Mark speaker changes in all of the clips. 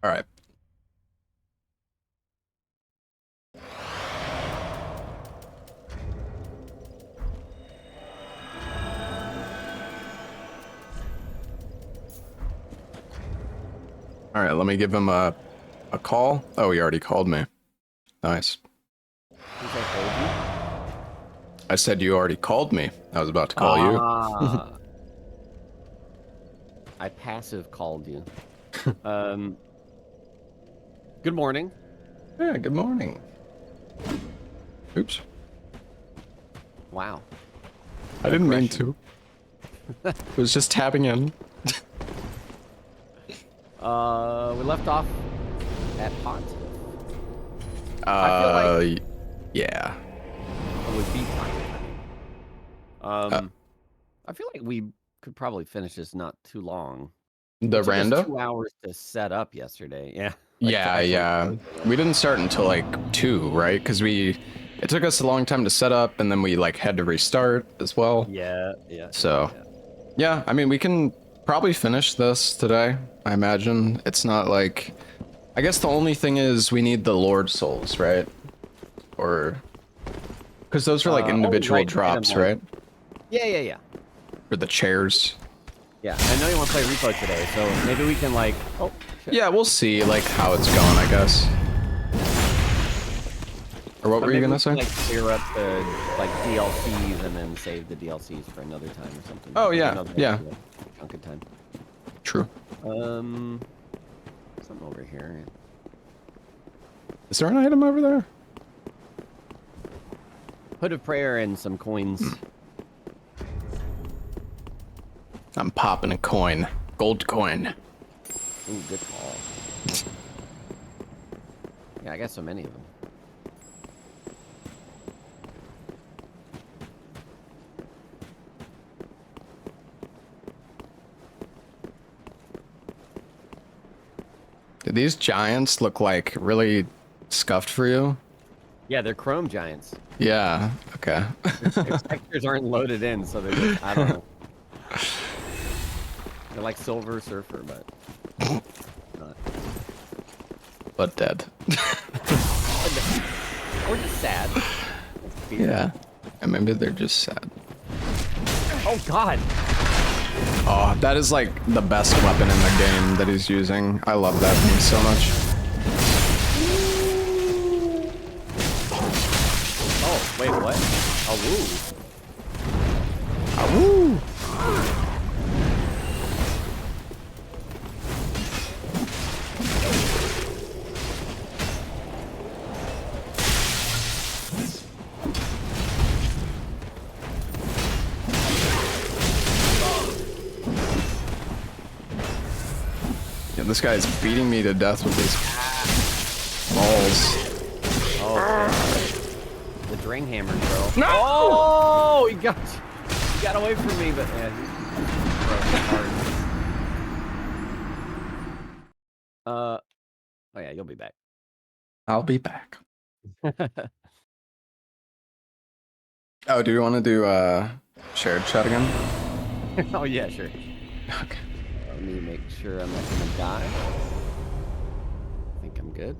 Speaker 1: All right. All right, let me give him a call. Oh, he already called me. Nice. I said you already called me. I was about to call you.
Speaker 2: I passive called you. Good morning.
Speaker 1: Yeah, good morning. Oops.
Speaker 2: Wow.
Speaker 1: I didn't mean to. It was just tapping in.
Speaker 2: We left off at pot.
Speaker 1: Yeah.
Speaker 2: It would be pot. I feel like we could probably finish this not too long.
Speaker 1: The
Speaker 2: It took us
Speaker 1: rando?
Speaker 2: 2 hours to set up yesterday. Yeah.
Speaker 1: Yeah. We didn't start until like 2, right? Because it took us a long time to set up, and then we like had to restart as well.
Speaker 2: Yeah.
Speaker 1: So, yeah, I mean, we can probably finish this today, I imagine. It's not like... I guess the only thing is we need the Lord Souls, right? Or... Because those are like individual drops, right?
Speaker 2: Yeah.
Speaker 1: For the chairs.
Speaker 2: Yeah, I know you want to play repo today, so maybe we can like... Oh, shit.
Speaker 1: Yeah, we'll see like how it's going, I guess. Or what were you gonna say?
Speaker 2: Like clear up the like DLCs and then save the DLCs for another time or something.
Speaker 1: Oh yeah, yeah.
Speaker 2: Chunk of time.
Speaker 1: True.
Speaker 2: Something over here.
Speaker 1: Is there an item over there?
Speaker 2: Hood of prayer and some coins.
Speaker 1: I'm popping a coin. Gold coin.
Speaker 2: Ooh, good call. Yeah, I got so many of them.
Speaker 1: Do these giants look like really scuffed for you?
Speaker 2: Yeah, they're chrome giants.
Speaker 1: Yeah, okay.
Speaker 2: Their textures aren't loaded in, so they're just, I don't know. They're like Silver Surfer, but not.
Speaker 1: But dead.
Speaker 2: Or just sad.
Speaker 1: Yeah. And maybe they're just sad.
Speaker 2: Oh god!
Speaker 1: Oh, that is like the best weapon in the game that he's using. I love that thing so much.
Speaker 2: Oh, wait, what? Oh, woo.
Speaker 1: Woo! Yeah, this guy is beating me to death with his balls.
Speaker 2: Oh, the drain hammer, bro.
Speaker 1: No!
Speaker 2: Oh, he got away from me, but yeah, he's hard. Oh yeah, you'll be back.
Speaker 1: I'll be back. Oh, do you want to do shared chat again?
Speaker 2: Oh yeah, sure.
Speaker 1: Okay.
Speaker 2: Let me make sure I'm not gonna die. I think I'm good.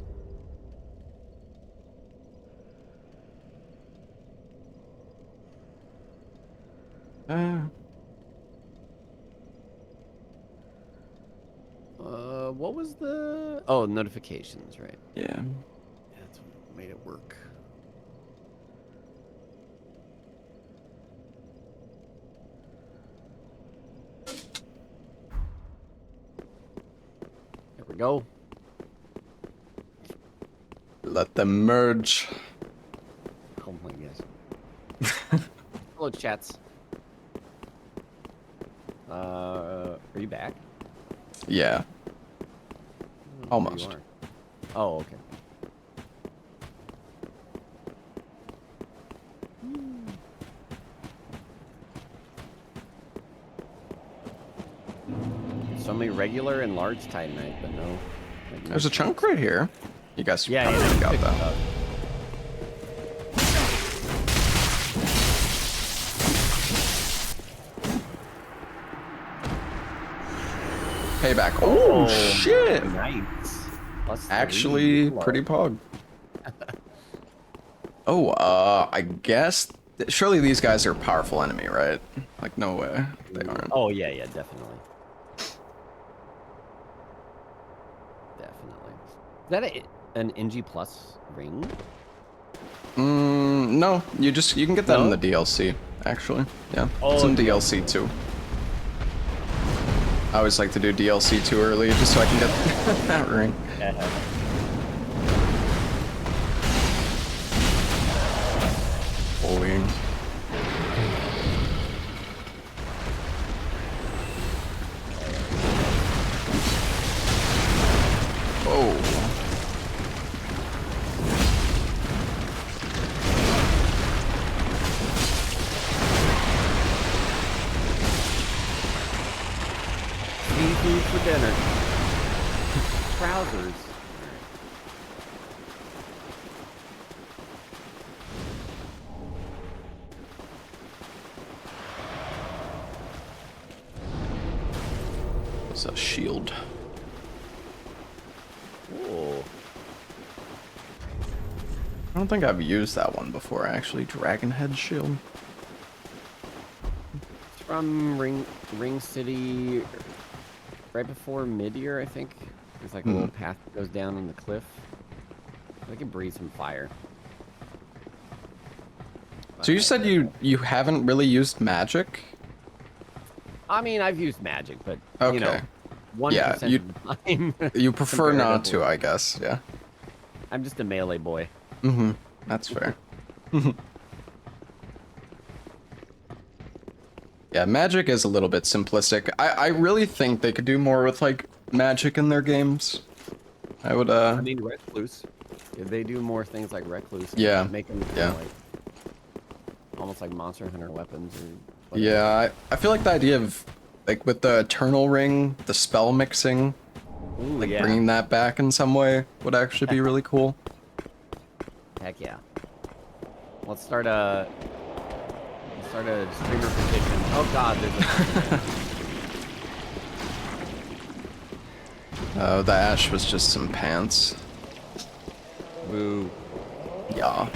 Speaker 2: What was the... Oh, notifications, right?
Speaker 1: Yeah.
Speaker 2: That's what made it work. There we go.
Speaker 1: Let them merge.
Speaker 2: Oh my gosh. Hello, chats. Are you back?
Speaker 1: Yeah. Almost.
Speaker 2: Oh, okay. So many regular and large Titanite, but no.
Speaker 1: There's a chunk right here. You guys
Speaker 2: yeah,
Speaker 1: probably got that. Payback. Oh, shit!
Speaker 2: Nice. Plus
Speaker 1: actually
Speaker 2: 3.
Speaker 1: pretty pog. Oh, I guess surely these guys are a powerful enemy, right? Like no way they aren't.
Speaker 2: Oh yeah, yeah, definitely. Definitely. Is that an NG plus ring?
Speaker 1: No, you can get that in
Speaker 2: No?
Speaker 1: the DLC, actually. Yeah, it's
Speaker 2: Oh,
Speaker 1: in DLC too. I always like to do DLC too early just so I can get that ring. Boing. Oh.
Speaker 2: Seafood for dinner. Trousers.
Speaker 1: It's a shield.
Speaker 2: Cool.
Speaker 1: I don't think I've used that one before, actually. Dragon head shield.
Speaker 2: It's from Ring City, right before Midir, I think. There's like a little path that goes down on the cliff. I can breathe some fire.
Speaker 1: So you said you haven't really used magic?
Speaker 2: I mean, I've used magic, but
Speaker 1: Okay.
Speaker 2: you know, 1%
Speaker 1: Yeah,
Speaker 2: of the time.
Speaker 1: You prefer not to,
Speaker 2: comparatively.
Speaker 1: I guess. Yeah.
Speaker 2: I'm just a melee boy.
Speaker 1: Mm-hmm. That's fair. Yeah, magic is a little bit simplistic. I really think they could do more with like magic in their games. I would
Speaker 2: I mean, Recluse. If they do more things like Recluse,
Speaker 1: Yeah,
Speaker 2: make them
Speaker 1: yeah.
Speaker 2: like almost like Monster Hunter weapons or whatever.
Speaker 1: Yeah, I feel like the idea of like with the Eternal Ring, the spell mixing,
Speaker 2: Ooh,
Speaker 1: like
Speaker 2: yeah.
Speaker 1: bringing that back in some way would actually be really cool.
Speaker 2: Heck yeah. Let's start a streamer petition. Oh god, there's a
Speaker 1: The ash was just some pants.
Speaker 2: Woo.
Speaker 1: Yeah.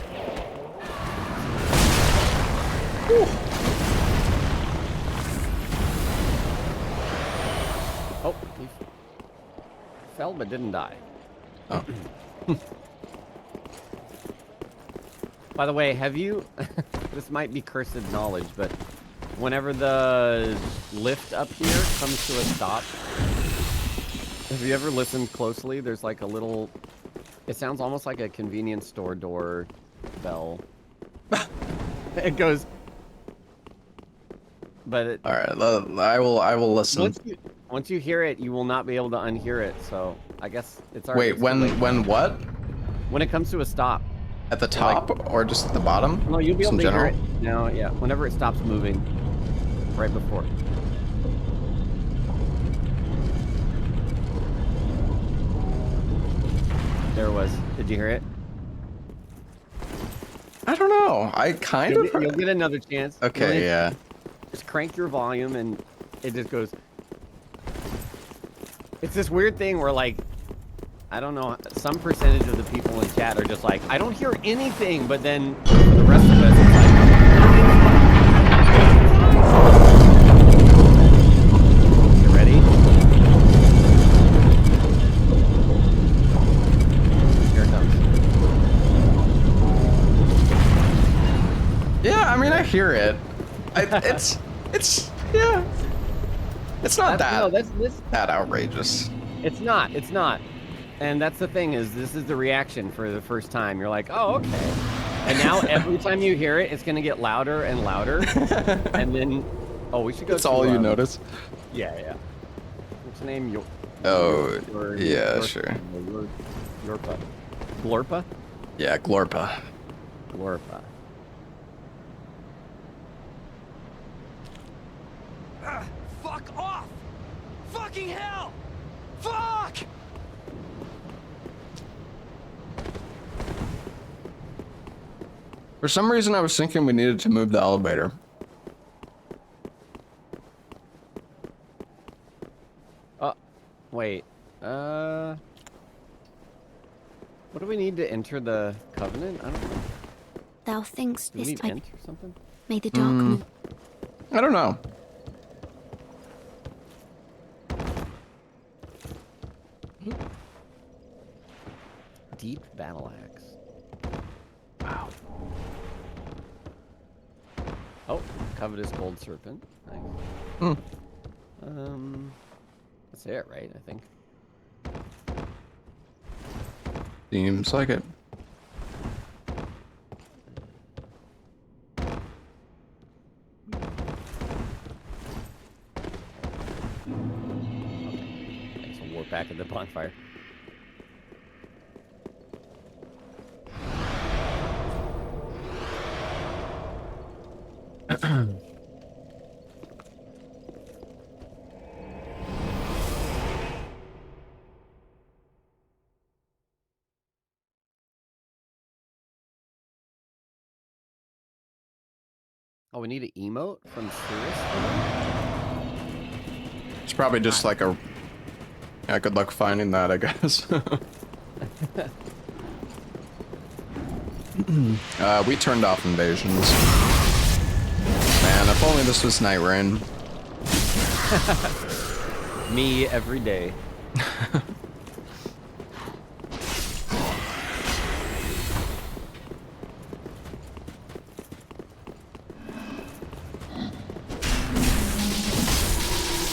Speaker 2: Oh, he fell but didn't die.
Speaker 1: Oh.
Speaker 2: By the way, have you... this might be cursed knowledge, but whenever the lift up here comes to a stop, have you ever listened closely? There's like a little... It sounds almost like a convenience store door bell. It goes... But it,
Speaker 1: All right, I will listen.
Speaker 2: once you hear it, you will not be able to unhear it. So I guess it's already.
Speaker 1: Wait, when what?
Speaker 2: When it comes to a stop.
Speaker 1: At the top or just at the bottom?
Speaker 2: No, you'll be
Speaker 1: Just
Speaker 2: able
Speaker 1: in
Speaker 2: to hear
Speaker 1: general?
Speaker 2: it. No, yeah. Whenever it stops moving, right before. There it was. Did you hear it?
Speaker 1: I don't know. I kind of.
Speaker 2: You'll get another chance.
Speaker 1: Okay, yeah.
Speaker 2: Just crank your volume and it just goes. It's this weird thing where like, I don't know, some percentage of the people in chat are just like, I don't hear anything, but then for the rest of us, it's like. You ready? Here it comes.
Speaker 1: Yeah, I mean, I hear it. Yeah. It's not that outrageous.
Speaker 2: It's not. And that's the thing is, this is the reaction for the first time. You're like, oh, okay. And now every time you hear it, it's going to get louder and louder. And then, oh, we should go
Speaker 1: That's all you notice.
Speaker 2: Yeah, yeah. What's the name?
Speaker 1: Sure.
Speaker 2: Glorpa. Glorpa?
Speaker 1: Yeah, Glorpa.
Speaker 2: Glorpa.
Speaker 3: Fuck off! Fucking hell! Fuck!
Speaker 1: For some reason, I was thinking we needed to move the elevator.
Speaker 2: Oh, wait. What do we need to enter the covenant? I don't know.
Speaker 4: Thou thinkst
Speaker 2: Do we
Speaker 4: this
Speaker 2: need
Speaker 4: type
Speaker 2: ent or something?
Speaker 4: may the dark moon.
Speaker 1: I don't know.
Speaker 2: Deep battle axe.
Speaker 1: Wow.
Speaker 2: Oh, covetous gold serpent. Nice. That's it, right? I think.
Speaker 1: Seems like it.
Speaker 2: Thanks. We'll warp back at the bonfire. Oh, we need an emote from Cirrus?
Speaker 1: It's probably just like a... Yeah, good luck finding that, I guess. We turned off invasions. Man, if only this was Night Rain.
Speaker 2: Me every day.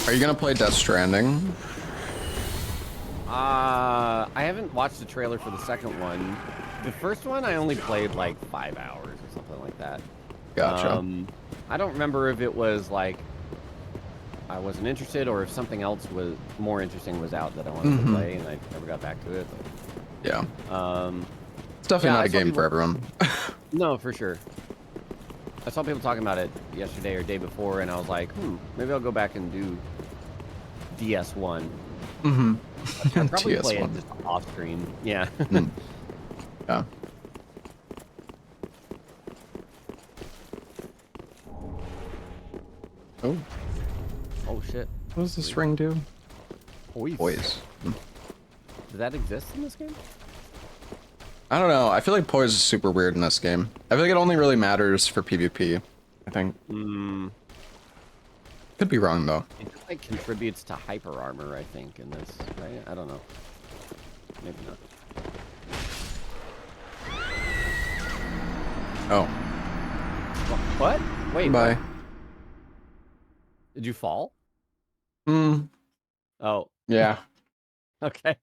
Speaker 1: Are you gonna play Death Stranding?
Speaker 2: I haven't watched the trailer for the second one. The first one I only played like 5 hours or something like that.
Speaker 1: Gotcha.
Speaker 2: I don't remember if it was like I wasn't interested or if something else was more interesting was out that I wanted to play and I never got back to it. But,
Speaker 1: Yeah. It's definitely
Speaker 2: yeah,
Speaker 1: not
Speaker 2: I
Speaker 1: a
Speaker 2: saw
Speaker 1: game for
Speaker 2: people-
Speaker 1: everyone.
Speaker 2: No, for sure. I saw people talking about it yesterday or day before, and I was like, maybe I'll go back and do DS1.
Speaker 1: Mm-hmm.
Speaker 2: I'll probably play it
Speaker 1: TS1.
Speaker 2: just off screen. Yeah.
Speaker 1: Yeah. Oh,
Speaker 2: Oh shit.
Speaker 1: what does this ring do?
Speaker 2: Poise.
Speaker 1: Poise.
Speaker 2: Does that exist in this game?
Speaker 1: I don't know. I feel like poise is super weird in this game. I feel like it only really matters for PvP. I think. Could be wrong though.
Speaker 2: It just like contributes to hyper armor, I think, in this, right? I don't know. Maybe not.
Speaker 1: Oh.
Speaker 2: What? Wait.
Speaker 1: Bye.
Speaker 2: What? Did you fall?
Speaker 1: Hmm.
Speaker 2: Oh,
Speaker 1: Yeah.
Speaker 2: okay.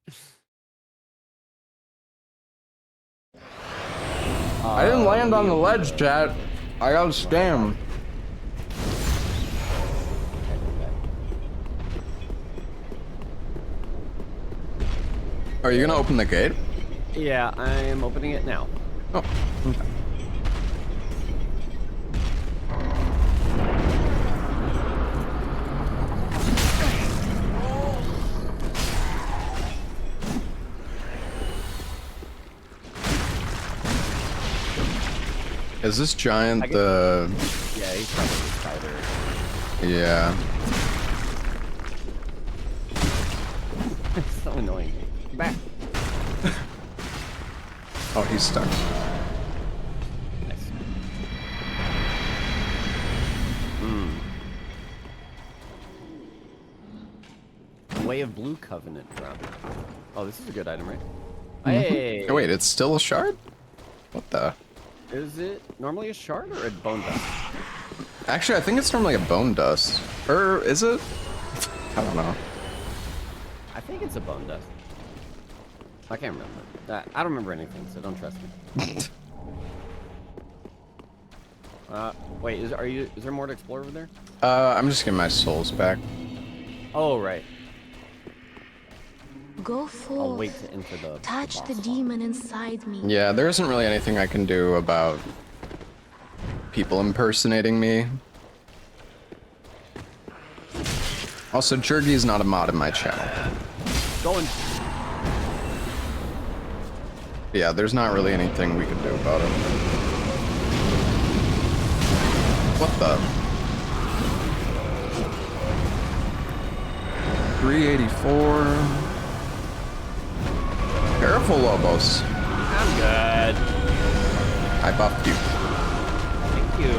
Speaker 1: I didn't land on the ledge, chat. I got scammed. Are you gonna open the gate?
Speaker 2: Yeah, I am opening it now.
Speaker 1: Oh. Okay. Is this giant the...
Speaker 2: Yeah, he's probably a spider.
Speaker 1: Yeah.
Speaker 2: It's so annoying. Get back.
Speaker 1: Oh, he's stuck.
Speaker 2: Nice. Way of Blue Covenant drop. Oh, this is a good item, right? Hey!
Speaker 1: Oh, wait, it's still a shard? What the...
Speaker 2: Is it normally a shard or a bone dust?
Speaker 1: Actually, I think it's normally a bone dust. Or is it? I don't know.
Speaker 2: I think it's a bone dust. I can't remember. I don't remember anything, so don't trust me. Wait, is there more to explore over there?
Speaker 1: I'm just getting my souls back.
Speaker 2: Oh, right.
Speaker 4: Go
Speaker 2: I'll
Speaker 4: forth.
Speaker 2: wait to enter the
Speaker 4: Touch the
Speaker 2: boss.
Speaker 4: demon inside me.
Speaker 1: Yeah, there isn't really anything I can do about people impersonating me. Also, Jergy is not a mod in my channel.
Speaker 2: Going.
Speaker 1: Yeah, there's not really anything we can do about it. What the? 384. Careful, Lobos.
Speaker 2: dead.
Speaker 1: I buffed you.
Speaker 2: Thank you.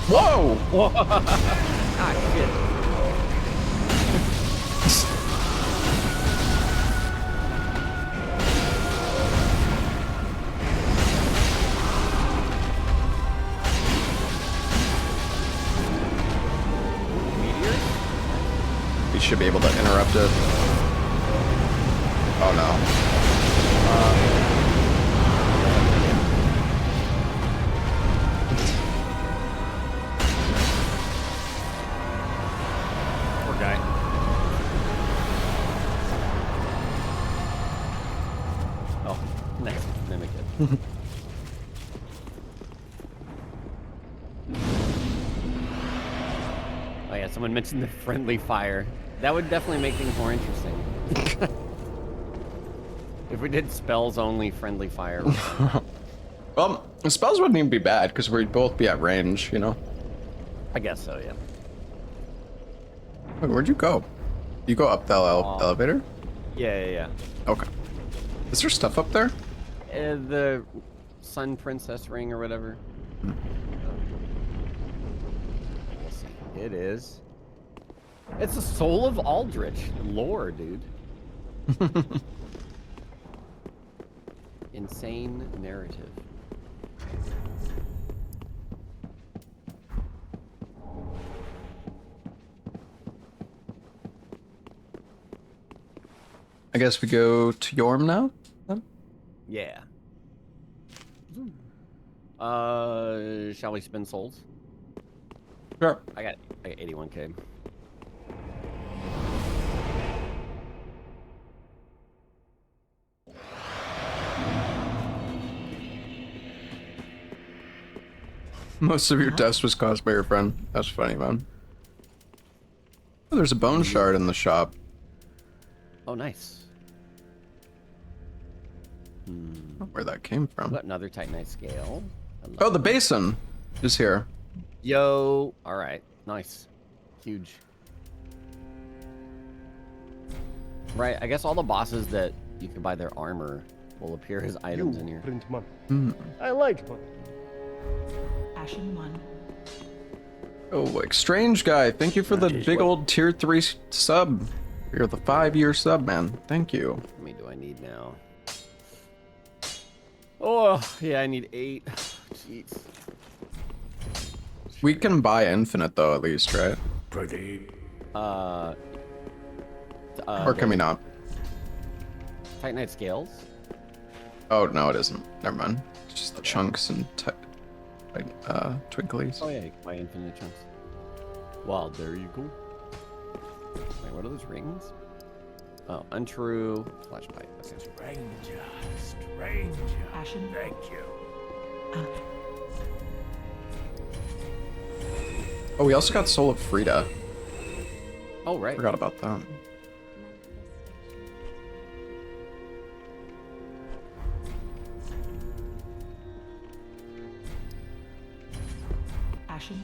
Speaker 1: Whoa!
Speaker 2: Ah, shit. Meteors?
Speaker 1: We should be able to interrupt it. Oh no.
Speaker 2: Poor guy. Oh, nice. Mimic it. Oh yeah, someone mentioned the friendly fire. That would definitely make things more interesting. If we did spells only friendly fire.
Speaker 1: Well, the spells wouldn't even be bad because we'd both be at range, you know?
Speaker 2: I guess so, yeah.
Speaker 1: Wait, where'd you go? You go up the elevator?
Speaker 2: Yeah.
Speaker 1: Okay. Is there stuff up there?
Speaker 2: The Sun Princess ring or whatever. Let's see. It is. It's the soul of Aldrich. Lore, dude. Insane narrative.
Speaker 1: I guess we go to Yorm now? Then?
Speaker 2: Yeah. Shall we spin souls?
Speaker 1: Sure.
Speaker 2: I got 81k.
Speaker 1: Most of your deaths was caused by your friend. That's funny, man. Oh, there's a bone shard in the shop.
Speaker 2: Oh, nice.
Speaker 1: I don't know where that came from.
Speaker 2: Got another Titanite scale.
Speaker 1: Oh, the basin is here.
Speaker 2: Yo. All right. Nice. Huge. Right. I guess all the bosses that you can buy their armor will appear as items in here.
Speaker 5: Print money.
Speaker 1: Hmm.
Speaker 5: I like money.
Speaker 6: Ashen 1.
Speaker 1: Oh, like strange guy. Thank you for the big old tier 3 sub. You're the 5-year sub, man. Thank you.
Speaker 2: How many do I need now? Oh, yeah, I need 8. Jeez.
Speaker 1: We can buy infinite though, at least, right? Or can we not?
Speaker 2: Titanite scales?
Speaker 1: Oh no, it isn't. Never mind. It's just the chunks and twinklies.
Speaker 2: Oh yeah, you can buy infinite chunks. Well, there you go. Wait, what are those rings? Oh, untrue flash pipe. Okay.
Speaker 3: Stranger.
Speaker 6: Ashen.
Speaker 3: Thank you.
Speaker 1: Oh, we also got Soul of Frida.
Speaker 2: Oh right.
Speaker 1: Forgot about that.
Speaker 6: Ashen.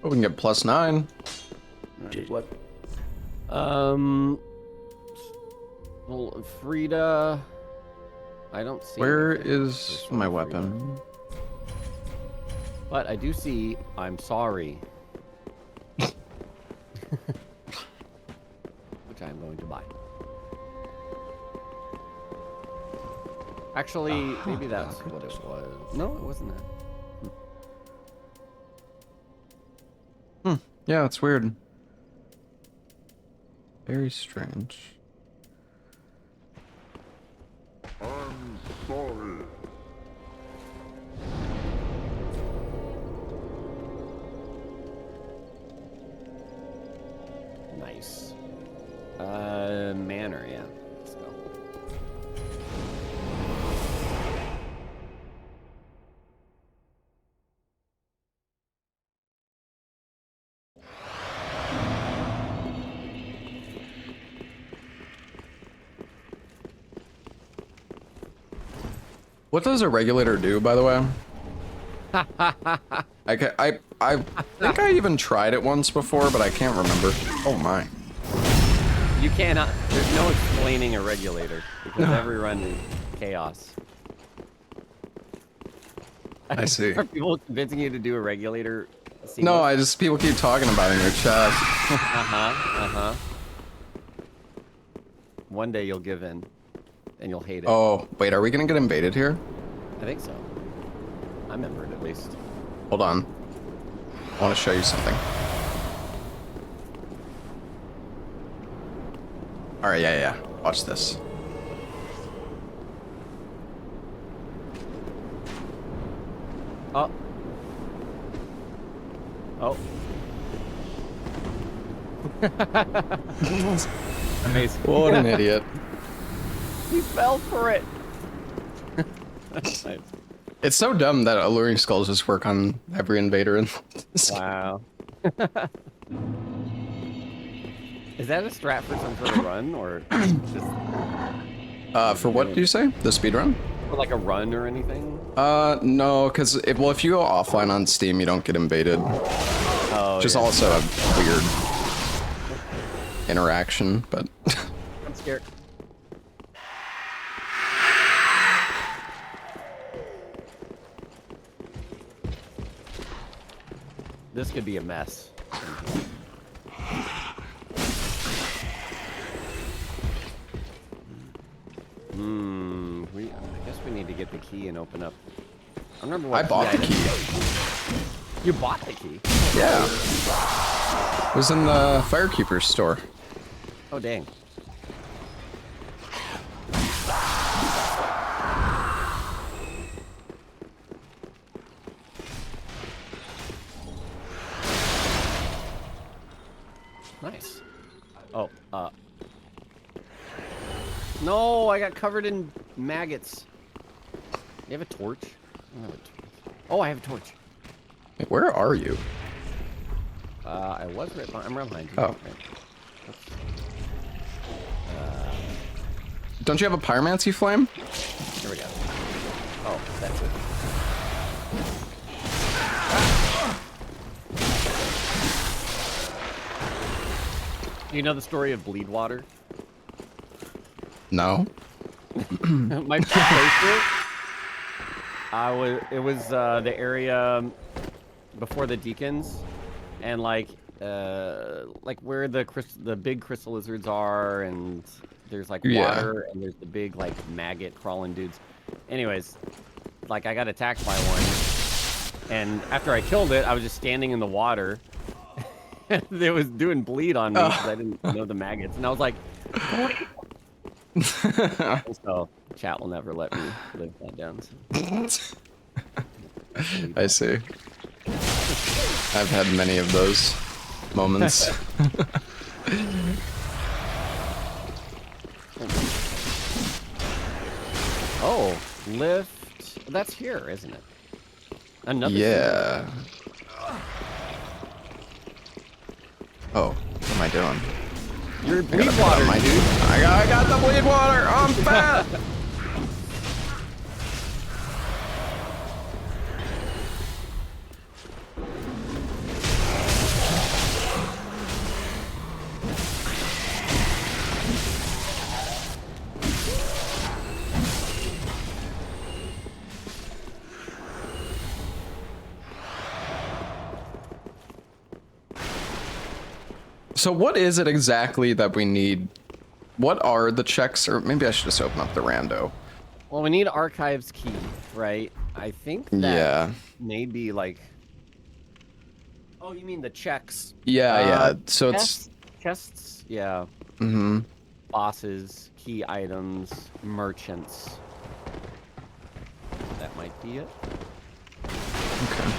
Speaker 1: Oh, we can get +9.
Speaker 5: What?
Speaker 2: Well, Frida. I don't see.
Speaker 1: Where
Speaker 2: anything
Speaker 1: is
Speaker 2: for Soul
Speaker 1: my
Speaker 2: of Frida.
Speaker 1: weapon?
Speaker 2: But I do see. I'm sorry. Which I'm going to buy. Actually, maybe that's what it was. No, it wasn't that.
Speaker 1: Yeah, it's weird. Very strange.
Speaker 7: I'm sorry.
Speaker 2: Nice. Manor, yeah. Let's go.
Speaker 1: What does a regulator do, by the way? I think I even tried it once before, but I can't remember. Oh my.
Speaker 2: You cannot. There's no explaining a regulator because every run is chaos.
Speaker 1: I see.
Speaker 2: Are people convincing you to do a regulator?
Speaker 1: No, people keep talking about it in your chat.
Speaker 2: One day you'll give in, and you'll hate it.
Speaker 1: Oh, wait, are we gonna get invaded here?
Speaker 2: I think so. I remember it at least.
Speaker 1: Hold on. I want to show you something. Alright, yeah. Watch this.
Speaker 2: Oh. Oh. Amazing.
Speaker 1: What an idiot.
Speaker 2: He fell for it. Nice.
Speaker 1: It's so dumb that alluring skulls just work on every invader in this game.
Speaker 2: Wow. Is that a strat for some sort of run, or just
Speaker 1: For what do you say? The speed run?
Speaker 2: for like a run or anything?
Speaker 1: No, because if you go offline on Steam, you don't get invaded.
Speaker 2: Oh,
Speaker 1: Just
Speaker 2: yeah.
Speaker 1: also a weird interaction, but
Speaker 2: I'm scared. This could be a mess. I guess we need to get the key and open up. I remember what
Speaker 1: I bought the
Speaker 2: item-
Speaker 1: key.
Speaker 2: You bought the key?
Speaker 1: Yeah. It was in the Firekeeper's store.
Speaker 2: Oh, dang. Nice. Oh, no, I got covered in maggots. You have a torch? I don't have a torch. Oh, I have a torch.
Speaker 1: Wait, where are you?
Speaker 2: I was right behind. I'm right behind you.
Speaker 1: Oh.
Speaker 2: Right. Oops.
Speaker 1: Don't you have a pyromancy flame?
Speaker 2: Here we go. Oh, that's it. Do you know the story of Bleed Water?
Speaker 1: No.
Speaker 2: My first playthrough, it was the area before the Deacons, and like where the big crystal lizards are, and there's like
Speaker 1: Yeah.
Speaker 2: water, and there's the big like maggot crawling dudes. Anyways, like I got attacked by one, and after I killed it, I was just standing in the water. It was doing bleed on me because I didn't know the maggots, and I was like, so chat will never let me live that down. So.
Speaker 1: I see. I've had many of those moments.
Speaker 2: Oh, lift. That's here, isn't it? Another.
Speaker 1: Yeah. Oh, what am I doing?
Speaker 2: You're
Speaker 1: I
Speaker 2: bleed
Speaker 1: gotta put
Speaker 2: water,
Speaker 1: on my
Speaker 2: dude.
Speaker 1: I got the bleed water. I'm fat. So what is it exactly that we need? What are the checks? Or maybe I should just open up the rando.
Speaker 2: Well, we need archives key, right? I think that
Speaker 1: Yeah.
Speaker 2: maybe like. Oh, you mean the checks?
Speaker 1: Yeah. So it's.
Speaker 2: Chests. Yeah.
Speaker 1: Mm-hmm.
Speaker 2: Bosses, key items, merchants. That might be it.
Speaker 1: Okay.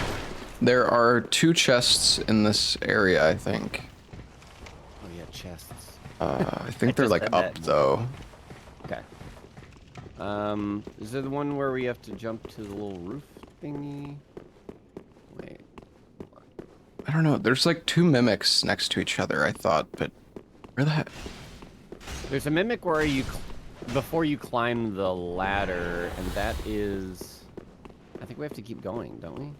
Speaker 1: There are 2 chests in this area, I think.
Speaker 2: Oh yeah, chests.
Speaker 1: I think
Speaker 2: I
Speaker 1: they're
Speaker 2: just
Speaker 1: like
Speaker 2: said
Speaker 1: up
Speaker 2: that.
Speaker 1: though.
Speaker 2: Okay. Is there the one where we have to jump to the little roof thingy? Wait.
Speaker 1: I don't know. There's like 2 mimics next to each other, I thought, but where the heck?
Speaker 2: There's a mimic where you before you climb the ladder, and that is... I think we have to keep going, don't we?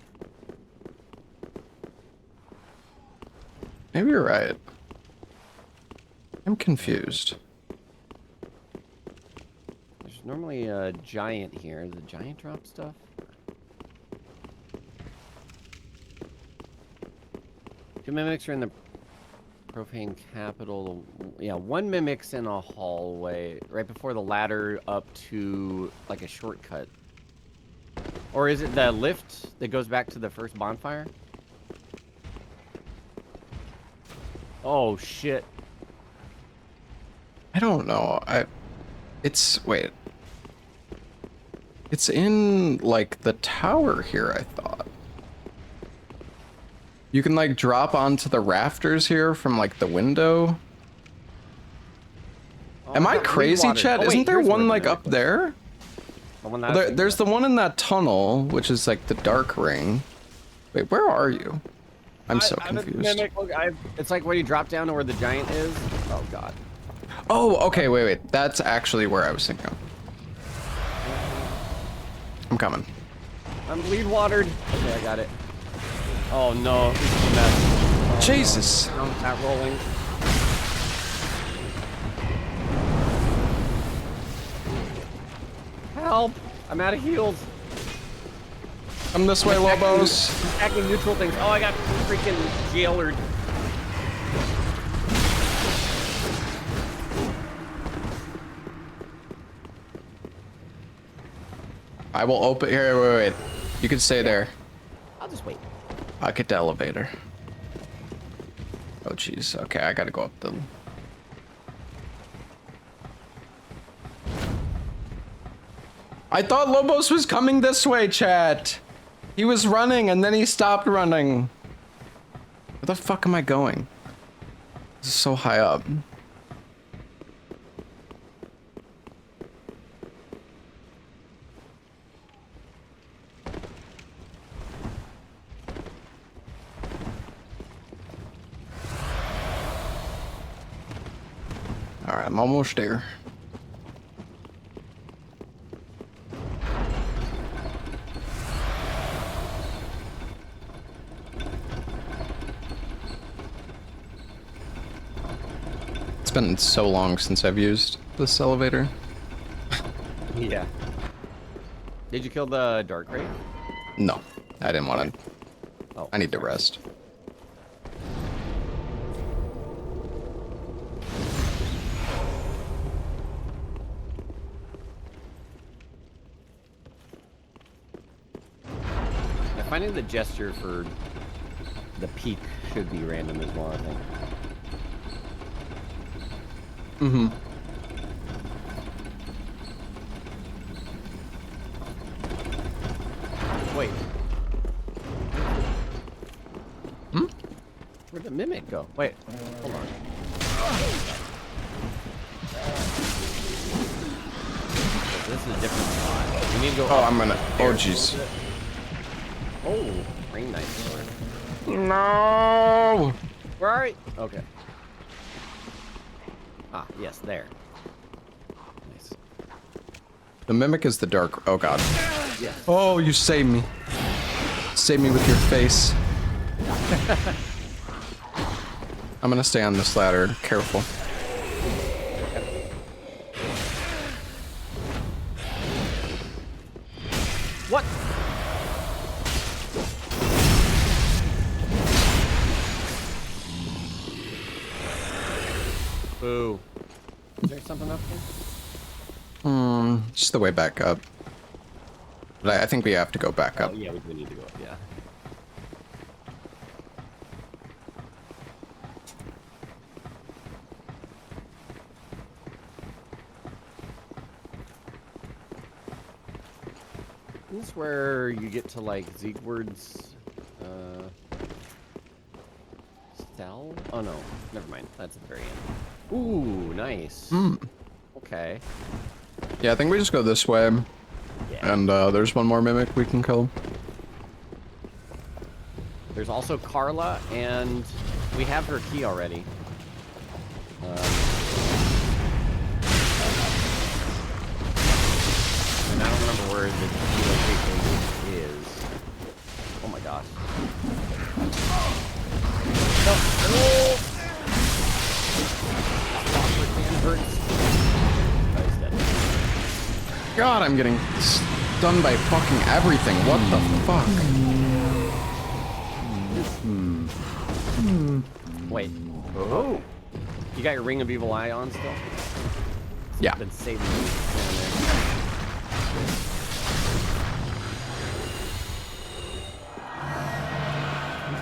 Speaker 1: Maybe you're right. I'm confused.
Speaker 2: There's normally a giant here. Does the giant drop stuff? Two mimics are in the profane capital. Yeah, one mimic's in a hallway right before the ladder up to like a shortcut. Or is it the lift that goes back to the first bonfire? Oh shit.
Speaker 1: I don't know. Wait. It's in like the tower here, I thought. You can like drop onto the rafters here from like the window.
Speaker 2: Oh,
Speaker 1: Am I crazy,
Speaker 2: water.
Speaker 1: Chet?
Speaker 2: Oh, wait,
Speaker 1: Isn't there
Speaker 2: here's where
Speaker 1: one
Speaker 2: the
Speaker 1: like
Speaker 2: mimic
Speaker 1: up
Speaker 2: was.
Speaker 1: there?
Speaker 2: The one that I was thinking
Speaker 1: There's
Speaker 2: of.
Speaker 1: the one in that tunnel, which is like the dark ring. Wait, where are you? I'm so confused.
Speaker 2: Mimic, look, it's like where you drop down to where the giant is. Oh god.
Speaker 1: Oh, okay, wait. That's actually where I was thinking of. I'm coming.
Speaker 2: I'm bleed watered. Okay, I got it. Oh no, this is a mess.
Speaker 1: Jesus.
Speaker 2: I'm not rolling. Help! I'm out of heals.
Speaker 1: Come this way, Lobos.
Speaker 2: Attacking neutral things. Oh, I got freaking jailered.
Speaker 1: I will open here. Wait. You can stay there.
Speaker 2: I'll just wait.
Speaker 1: I'll get the elevator. Oh, jeez. Okay, I gotta go up the... I thought Lobos was coming this way, chat. He was running and then he stopped running. Where the fuck am I going? This is so high up. All right, I'm almost there. It's been so long since I've used this elevator.
Speaker 2: Yeah. Did you kill the dark ray?
Speaker 1: No, I didn't want to.
Speaker 2: Oh,
Speaker 1: I need to rest.
Speaker 2: Yeah, finding the gesture for the peak should be random as well, I think.
Speaker 1: Mm-hmm.
Speaker 2: Wait.
Speaker 1: Hmm?
Speaker 2: Where'd the mimic go? Wait, hold on. This is a different spot. We need to go.
Speaker 1: Oh,
Speaker 2: up
Speaker 1: I'm gonna. Oh,
Speaker 2: there.
Speaker 1: jeez.
Speaker 2: Oh, ring knife sword.
Speaker 1: No.
Speaker 2: Where are you? Okay. Ah, yes, there. Nice.
Speaker 1: The mimic is the dark. Oh god.
Speaker 2: Yes.
Speaker 1: Oh, you saved me. Save me with your face. I'm gonna stay on this ladder. Careful.
Speaker 2: What? Boo. Is there something up here?
Speaker 1: Just the way back up. But I think we have to go back up.
Speaker 2: Oh, yeah, we do need to go up, yeah. This is where you get to, like, Siegward's, cell? Oh, no. Never mind. That's at the very end. Ooh, nice. Okay.
Speaker 1: Yeah, I think we just go this way.
Speaker 2: Yeah.
Speaker 1: And there's one more mimic we can kill.
Speaker 2: There's also Carla, and we have her key already. the location is. Oh my gosh. No. Oh. That hand hurts. Oh, he's dead.
Speaker 1: God, I'm getting stunned by fucking everything. What the fuck?
Speaker 2: Wait. Oh. You got your Ring of Evil Eye on still?
Speaker 1: Yeah.
Speaker 2: Been saving me down there.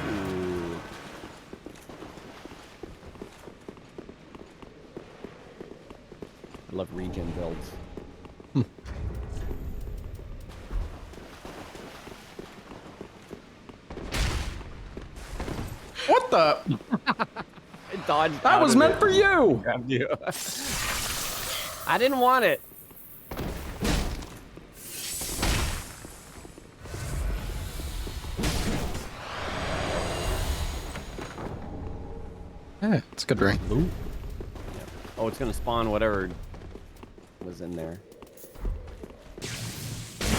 Speaker 2: Ooh. I love regen builds.
Speaker 1: What the?
Speaker 2: I dodged.
Speaker 1: That
Speaker 2: out
Speaker 1: was
Speaker 2: of
Speaker 1: meant
Speaker 2: it.
Speaker 1: for you.
Speaker 2: Grabbed you. I didn't want it.
Speaker 1: Yeah, it's a good ring.
Speaker 2: Oh, it's gonna spawn whatever was in there.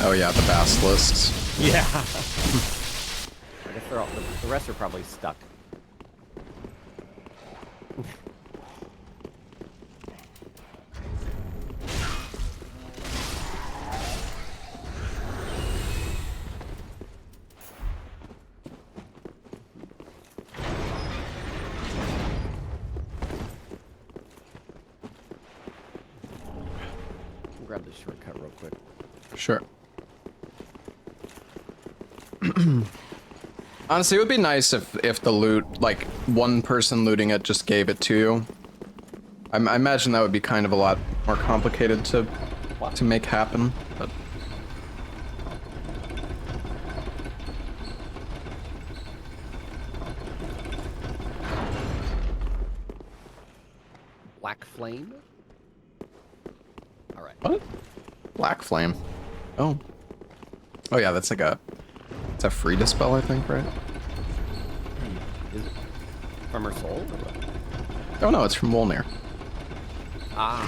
Speaker 1: Oh yeah, the basilisks.
Speaker 2: Yeah. I guess they're all, the rest are probably stuck. Grab this shortcut real quick.
Speaker 1: Sure. Honestly, it would be nice if the loot, like, one person looting it just gave it to you. I imagine that would be kind of a lot more complicated to make happen, but...
Speaker 2: Black Flame? Alright.
Speaker 1: What? Black Flame. Oh. Oh yeah, that's like a... It's a free dispel, I think, right?
Speaker 2: Is it from her soul? Or what?
Speaker 1: Oh no, it's from Wolnir.
Speaker 2: Ah.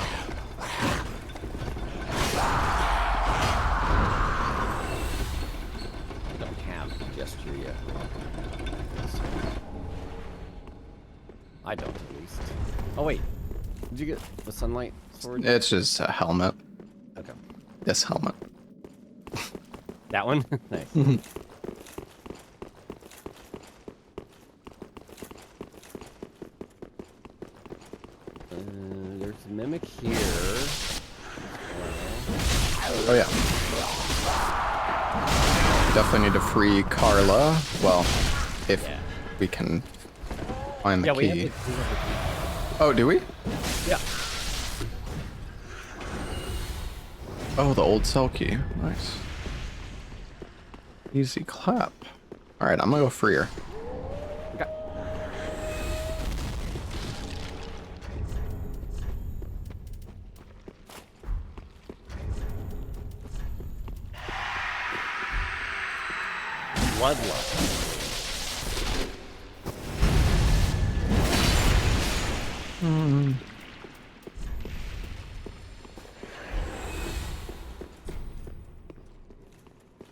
Speaker 2: I don't have the gesture yet. I don't, at least. Oh, wait. Did you get the sunlight sword?
Speaker 1: It's just a helmet.
Speaker 2: Okay.
Speaker 1: This helmet.
Speaker 2: That one? Nice. There's a mimic here.
Speaker 1: Oh yeah. Definitely need to free Carla. Well, if
Speaker 2: Yeah.
Speaker 1: we can find the
Speaker 2: Yeah, we have
Speaker 1: key.
Speaker 2: the key.
Speaker 1: Oh, do we?
Speaker 2: Yeah.
Speaker 1: Oh, the old cell key. Nice. Easy clap. Alright, I'm gonna go free her.
Speaker 2: Okay. Bloodlust.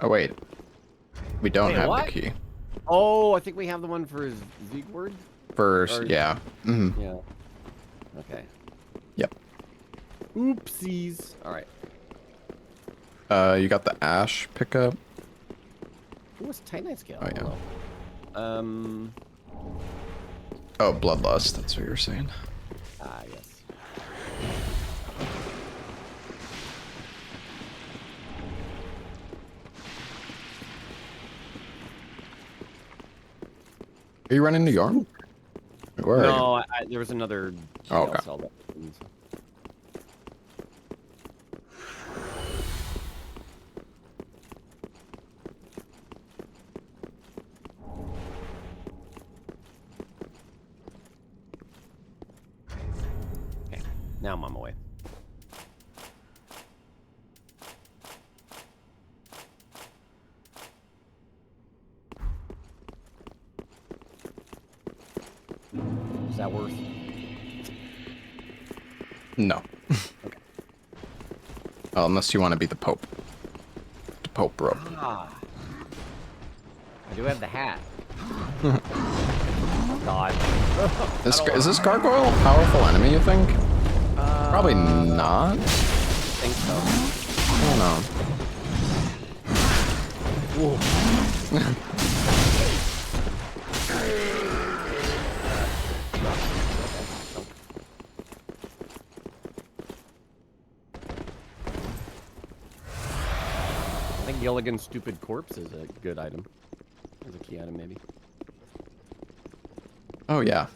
Speaker 1: Oh wait. We don't
Speaker 2: Wait,
Speaker 1: have
Speaker 2: what?
Speaker 1: the key.
Speaker 2: Oh, I think we have the one for Siegward.
Speaker 1: First,
Speaker 2: Or-
Speaker 1: yeah. Mhm.
Speaker 2: Yeah. Okay.
Speaker 1: Yep.
Speaker 2: Oopsies. All right.
Speaker 1: You got the ash pickup.
Speaker 2: Ooh, it's a Titanite scale.
Speaker 1: Oh, yeah.
Speaker 2: Hello.
Speaker 1: Oh, bloodlust. That's what you're saying.
Speaker 2: Ah, yes.
Speaker 1: Are you running to Yorm? Where are you?
Speaker 2: No, there was another.
Speaker 1: Oh,
Speaker 2: jail
Speaker 1: okay.
Speaker 2: cell that- Okay, now I'm on my way. Is that worth?
Speaker 1: No.
Speaker 2: Okay.
Speaker 1: Oh, unless you want to be the Pope. Pope rope.
Speaker 2: Ah. I do have the hat. Oh, God.
Speaker 1: Is this gargoyle a powerful enemy, you think? Probably not.
Speaker 2: I think so.
Speaker 1: I don't know.
Speaker 2: I think Gilligan's Stupid Corpse is a good item. Is a key item, maybe.
Speaker 1: Oh, yeah.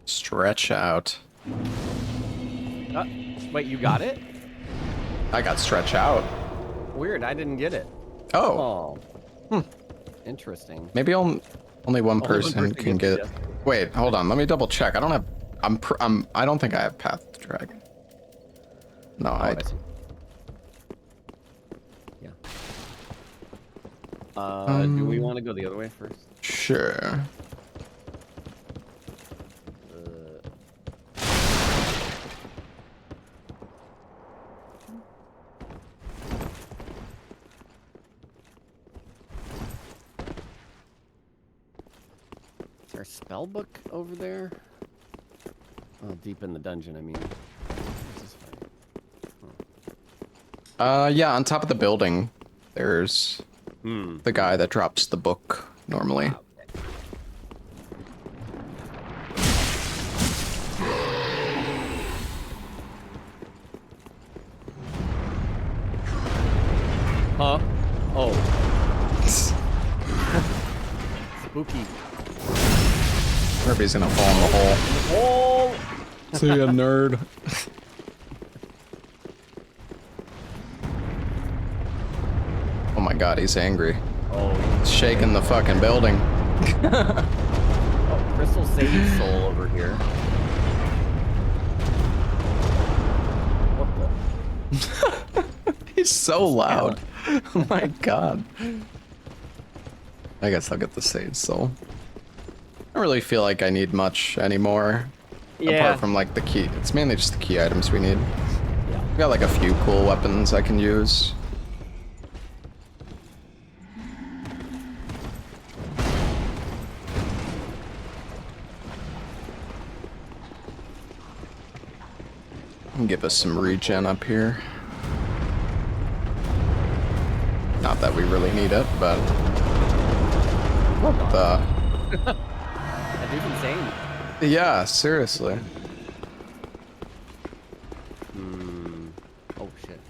Speaker 1: Stretch out.
Speaker 2: Wait, you got it?
Speaker 1: I got stretch out.
Speaker 2: Weird, I didn't get it.
Speaker 1: Oh.
Speaker 2: Oh. Interesting.
Speaker 1: Maybe only one
Speaker 2: one
Speaker 1: person
Speaker 2: person
Speaker 1: can
Speaker 2: gets
Speaker 1: get.
Speaker 2: it,
Speaker 1: Wait, hold on. Let me double check. I don't have. I don't think I have Path to Dragon. No, I.
Speaker 2: see. Yeah. Do we want to go the other way first?
Speaker 1: Sure.
Speaker 2: Is there a spell book over there? Oh, deep in the dungeon, I mean. This is fine.
Speaker 1: Yeah, on top of the building, there's
Speaker 2: Hmm.
Speaker 1: the guy that drops the book normally.
Speaker 2: Huh? Oh. Spooky.
Speaker 1: Herbie's gonna fall in the hole.
Speaker 2: Oh!
Speaker 1: See a nerd. Oh my god, he's angry.
Speaker 2: Oh,
Speaker 1: He's shaking the fucking building.
Speaker 2: oh, Crystal Sage Soul over here. What the?
Speaker 1: He's so loud. Oh my god. I guess I'll get the Sage Soul. I don't really feel like I need much anymore.
Speaker 2: Yeah.
Speaker 1: Apart from like the key. It's mainly just the key items we need.
Speaker 2: Yeah.
Speaker 1: We got like a few cool weapons I can use. Give us some regen up here. Not that we really need it, but what the?
Speaker 2: That dude's insane.
Speaker 1: Yeah, seriously.
Speaker 2: Hmm. Oh shit.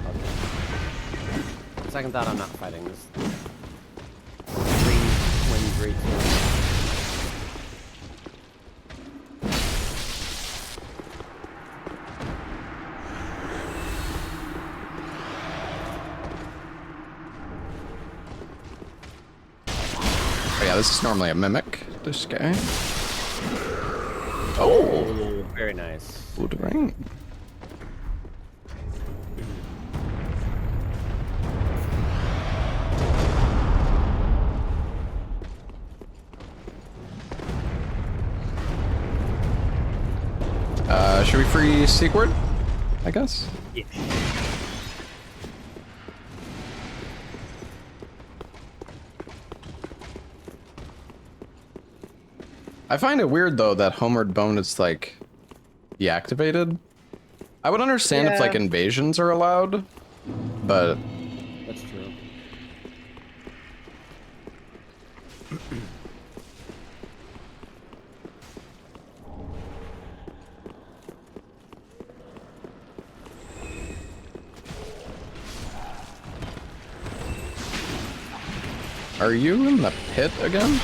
Speaker 2: Okay. Second thought, I'm not fighting this. Green twin great sword.
Speaker 1: Oh yeah, this is normally a mimic. This guy. Oh,
Speaker 2: Very nice.
Speaker 1: good ring. Should we free Sequard? I guess.
Speaker 2: Yeah.
Speaker 1: I find it weird though that Homeward Bone is like deactivated. I would understand if
Speaker 2: Yeah.
Speaker 1: like invasions are allowed, but
Speaker 2: That's true.
Speaker 1: are you in the pit again?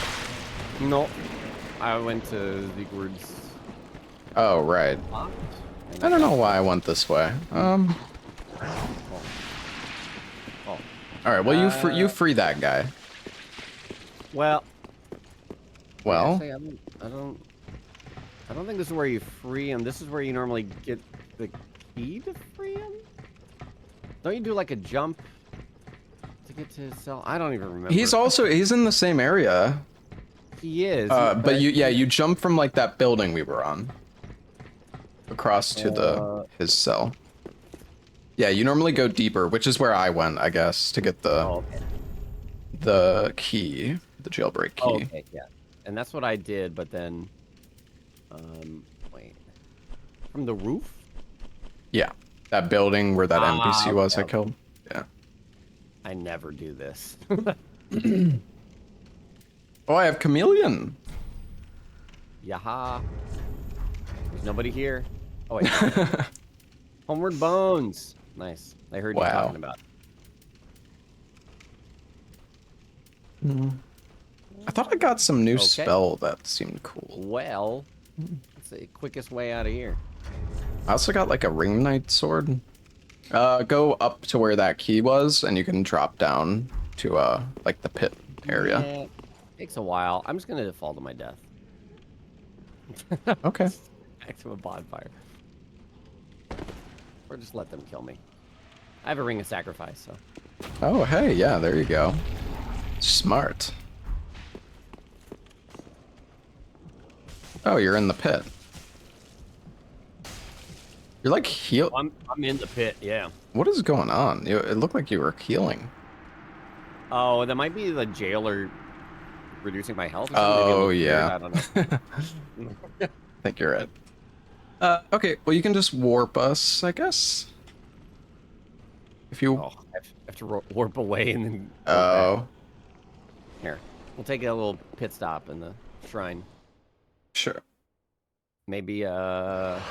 Speaker 2: No. I went to Vigward's
Speaker 1: Oh right.
Speaker 2: spot.
Speaker 1: I don't know why I went this way.
Speaker 2: Oh.
Speaker 1: All right. Well, you free that guy.
Speaker 2: Well.
Speaker 1: Well,
Speaker 2: Actually, I don't think this is where you free him. This is where you normally get the key to free him. Don't you do like a jump to get to his cell? I don't even remember.
Speaker 1: he's in the same area.
Speaker 2: He is.
Speaker 1: But you jump from like that building we were on across to his cell. Yeah, you normally go deeper, which is where I went, I guess, to get the key, the jailbreak key.
Speaker 2: Oh, okay, yeah. And that's what I did, but then, wait, from the roof?
Speaker 1: Yeah, that building where that NPC was I
Speaker 2: okay.
Speaker 1: killed. Yeah.
Speaker 2: I never do this.
Speaker 1: Oh, I have chameleon.
Speaker 2: Yaha. There's nobody here. Oh, wait. Homeward Bones. Nice. I heard you talking about it.
Speaker 1: I thought I got some new spell that seemed cool.
Speaker 2: Well, that's the quickest way out of here.
Speaker 1: I also got like a ring knight sword. Go up to where that key was, and you can drop down to like the pit area.
Speaker 2: Yeah, takes a while. I'm just gonna default to my death.
Speaker 1: Okay.
Speaker 2: Back to a bonfire. Or just let them kill me. I have a ring of sacrifice, so.
Speaker 1: Oh, hey, yeah, there you go. Smart. Oh, you're in the pit. You're like heal.
Speaker 2: I'm in the pit, yeah.
Speaker 1: What is going on? It looked like you were healing.
Speaker 2: Oh, that might be the jailer reducing my health. Or
Speaker 1: Oh,
Speaker 2: maybe
Speaker 1: yeah.
Speaker 2: I don't know.
Speaker 1: I think you're right. Okay, well, you can just warp us, I guess. If you...
Speaker 2: Oh, I have to warp away and then...
Speaker 1: Oh.
Speaker 2: Here, we'll take a little pit stop in the shrine.
Speaker 1: Sure.
Speaker 2: Maybe, where's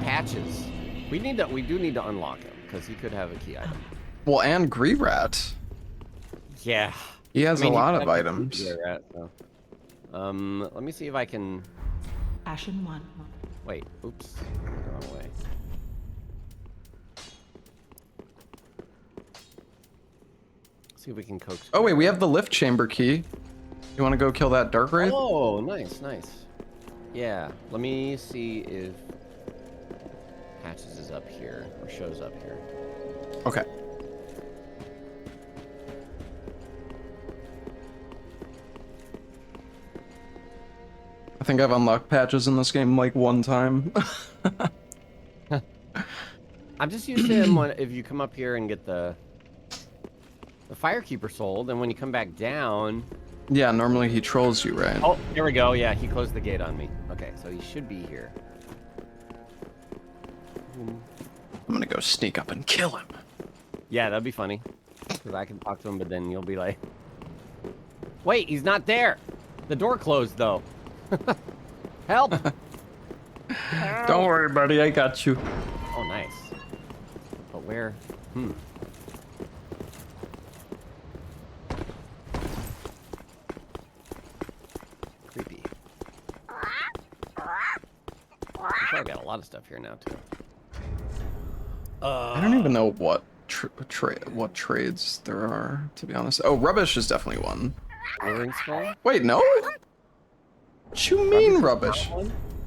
Speaker 2: Patches? We do need to unlock him, because he could have a key item.
Speaker 1: Well, and Greerat.
Speaker 2: Yeah.
Speaker 1: He has
Speaker 2: I mean,
Speaker 1: a lot
Speaker 2: he
Speaker 1: of
Speaker 2: could have
Speaker 1: items.
Speaker 2: a key rat, so. Let me see if I can...
Speaker 6: Ashen 1.
Speaker 2: Wait, oops. Wrong way. See if we can coax.
Speaker 1: Oh, wait, we have the lift chamber key. You want to go kill that dark wraith?
Speaker 2: Oh, nice, nice. Yeah, let me see if Patches is up here, or shows up here.
Speaker 1: Okay. I think I've unlocked Patches in this game like one time.
Speaker 2: I'm just used to him when, if you come up here and get the Firekeeper sold, and when you come back down...
Speaker 1: Yeah, normally he trolls you, right?
Speaker 2: Oh, here we go. Yeah, he closed the gate on me. Okay, so he should be here.
Speaker 1: I'm gonna go sneak up and kill him.
Speaker 2: Yeah, that'd be funny. Because I can talk to him, but then you'll be like... Wait, he's not there! The door closed, though. Help!
Speaker 1: Don't worry, buddy. I got you.
Speaker 2: Oh, nice. But where? Creepy. I got a lot of stuff here now, too.
Speaker 1: I don't even know what what trades there are, to be honest. Oh, rubbish is definitely one.
Speaker 2: Luring skull?
Speaker 1: Wait, no? What you mean rubbish?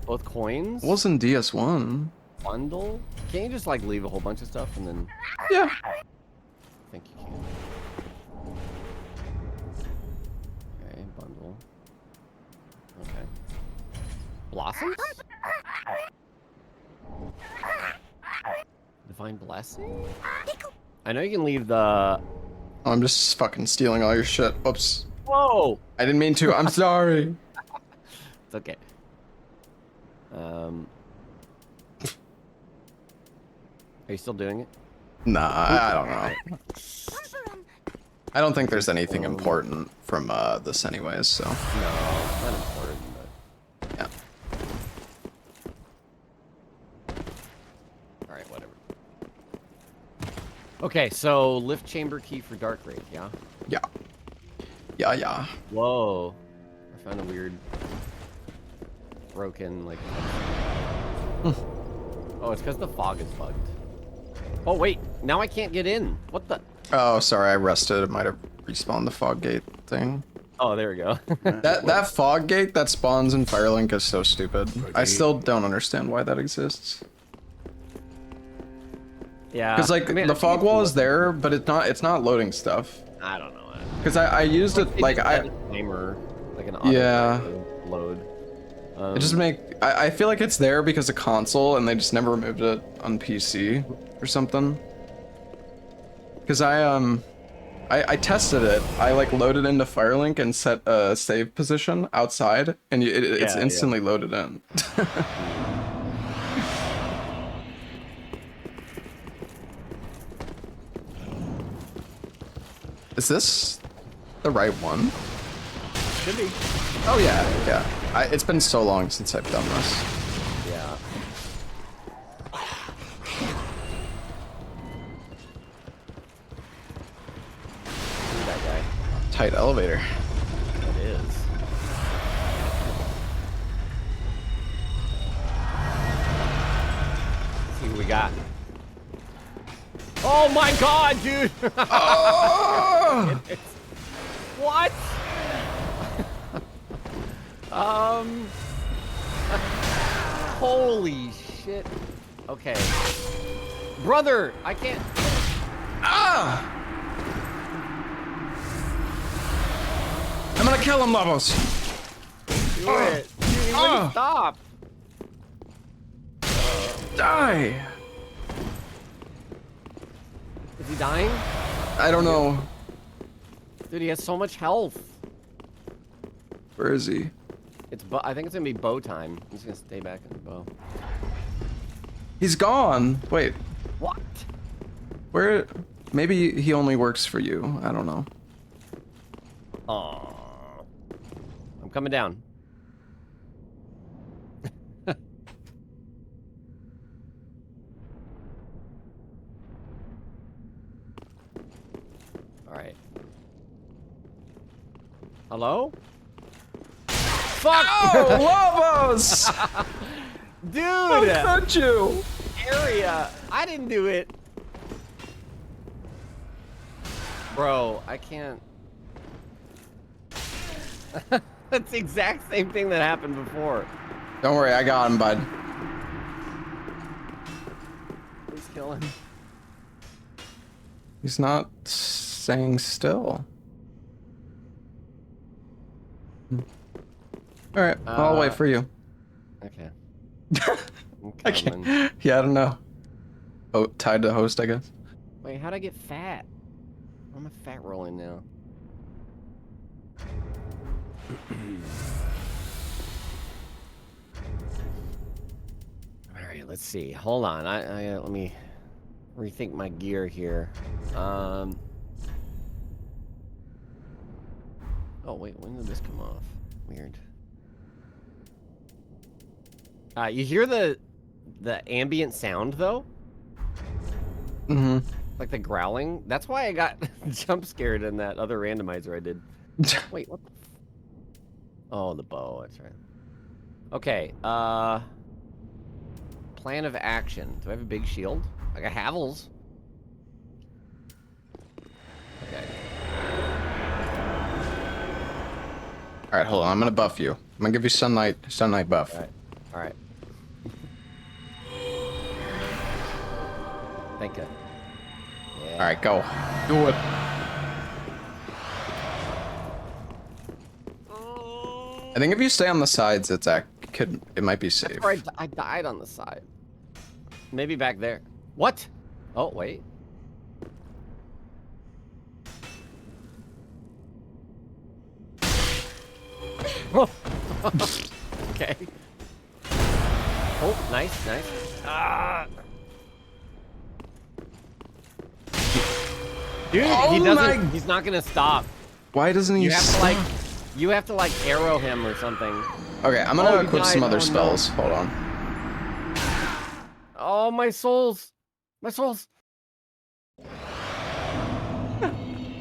Speaker 2: Both coins?
Speaker 1: Wasn't DS1.
Speaker 2: Bundle? Can't you just like leave a whole bunch of stuff and then...
Speaker 1: Yeah.
Speaker 2: I think you can. Okay, bundle. Okay. Blossoms? Divine blessing? I know you can leave the...
Speaker 1: Oh, I'm just fucking stealing all your shit. Whoops.
Speaker 2: Whoa!
Speaker 1: I didn't mean to. I'm sorry.
Speaker 2: It's okay. Are you still doing it?
Speaker 1: Nah, I don't know. I don't think there's anything important from this anyways, so.
Speaker 2: No, it's not important, but...
Speaker 1: Yeah.
Speaker 2: Alright, whatever. Okay, so lift chamber key for Dark Wraith, yeah?
Speaker 1: Yeah. Yeah, yeah.
Speaker 2: Whoa. I found a weird... broken, like... Oh, it's because the fog is bugged. Oh, wait. Now I can't get in. What the...
Speaker 1: Oh, sorry, I rested. It might have respawned the fog gate thing.
Speaker 2: Oh, there we go.
Speaker 1: That fog gate that spawns in Firelink is so stupid. I still don't understand why that exists.
Speaker 2: Yeah.
Speaker 1: Because like
Speaker 2: I mean,
Speaker 1: the fog wall is there, but it's not loading stuff.
Speaker 2: I don't know.
Speaker 1: Because I used it like
Speaker 2: Timer. like an auto
Speaker 1: Yeah.
Speaker 2: load.
Speaker 1: It just I feel like it's there because of console and they just never removed it on PC or something. Because I tested it. I like loaded into firelink and set a save position outside, and it's instantly loaded in. Is this the right one?
Speaker 2: Should be.
Speaker 1: Oh yeah, yeah. It's been so long since I've done this.
Speaker 2: Yeah. Who's that guy?
Speaker 1: Tight elevator.
Speaker 2: It is. Let's see who we got. Oh my god, dude!
Speaker 1: Oh!
Speaker 2: What? Holy shit. Okay. Brother, I can't.
Speaker 1: Ah! I'm gonna kill him, Levels.
Speaker 2: Do it. Dude, he wouldn't stop.
Speaker 1: Die.
Speaker 2: Is he dying?
Speaker 1: I don't know.
Speaker 2: Dude, he has so much health.
Speaker 1: Where is he?
Speaker 2: I think it's gonna be bow time. I'm just gonna stay back in the bow.
Speaker 1: He's gone. Wait,
Speaker 2: What?
Speaker 1: where? Maybe he only works for you. I don't know.
Speaker 2: Aww. I'm coming down. Alright. Hello? Fuck!
Speaker 1: Oh, Lobos!
Speaker 2: Dude!
Speaker 1: Sent you.
Speaker 2: Area! I didn't do it! Bro, I can't... That's the exact same thing that happened before.
Speaker 1: Don't worry, I got him, bud.
Speaker 2: Please kill him.
Speaker 1: He's not staying still. All right, I'll wait for you.
Speaker 2: Okay.
Speaker 1: I can't. Yeah, I don't know. Oh, tied to host, I guess.
Speaker 2: Wait, how'd I get fat? I'm a fat rolling now. All right, let's see. Hold on. I let me rethink my gear here. Oh wait, when did this come off? Weird. You hear the ambient sound though?
Speaker 1: Mm-hmm.
Speaker 2: Like the growling. That's why I got jump scared in that other randomizer I did. Wait, what the oh, the bow, that's right. Okay, plan of action. Do I have a big shield? I got Havels. Okay.
Speaker 1: Alright, hold on. I'm gonna buff you. I'm gonna give you sunlight buff.
Speaker 2: Alright. Alright. Thank you. Yeah.
Speaker 1: Alright, go. Do it. I think if you stay on the sides, it might be safe.
Speaker 2: Or I died on the side. Maybe back there. What? Oh, wait. Okay. Oh, nice, nice. Ah. Dude,
Speaker 1: Oh
Speaker 2: he doesn't.
Speaker 1: my-
Speaker 2: He's not gonna stop.
Speaker 1: Why doesn't he
Speaker 2: You have to
Speaker 1: stop?
Speaker 2: you have to like arrow him or something.
Speaker 1: Okay, I'm gonna
Speaker 2: Oh, he
Speaker 1: equip some
Speaker 2: died.
Speaker 1: other
Speaker 2: Oh, no.
Speaker 1: spells. Hold on.
Speaker 2: Oh, my souls. My souls.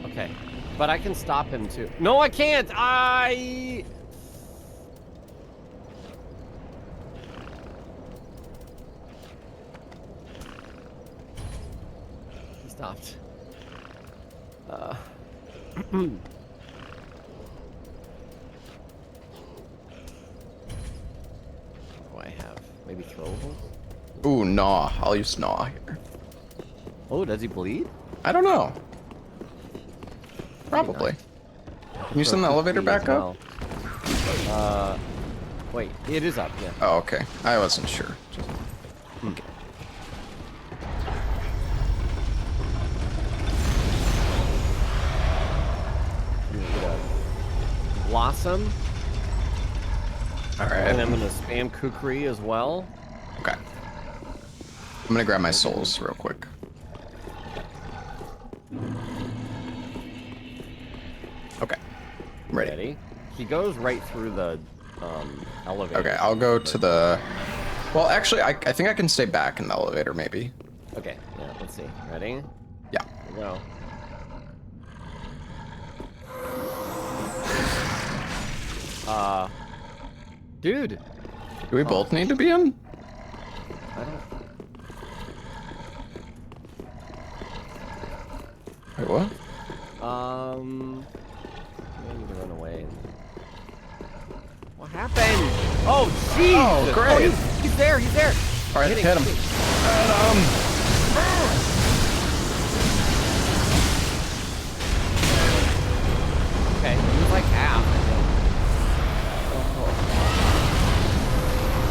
Speaker 2: Okay. But I can stop him too. No, I can't. He stopped. What do I have? Maybe throwables?
Speaker 1: Ooh, Gnaw. I'll use Gnaw here.
Speaker 2: Oh, does he bleed?
Speaker 1: I don't know. Probably.
Speaker 2: Nice.
Speaker 1: Can you send the elevator back up?
Speaker 2: Wait, it is up, yeah.
Speaker 1: Oh, okay. I wasn't sure. Okay.
Speaker 2: Blossom.
Speaker 1: All right.
Speaker 2: And I'm gonna spam Kukri as well.
Speaker 1: Okay. I'm gonna grab my souls real quick. Okay. Ready.
Speaker 2: He goes right through the elevator.
Speaker 1: Okay, I'll go to the... Well, actually, I think I can stay back in the elevator, maybe.
Speaker 2: Okay, yeah, let's see. Ready?
Speaker 1: Yeah.
Speaker 2: Here we go. Dude.
Speaker 1: Do we both need to be in?
Speaker 2: I don't...
Speaker 1: Wait, what?
Speaker 2: I need to run away. What happened? Oh, jeez!
Speaker 1: Oh, great.
Speaker 2: He's there, he's there!
Speaker 1: All right, hit him.
Speaker 2: Okay, he was like half, I think.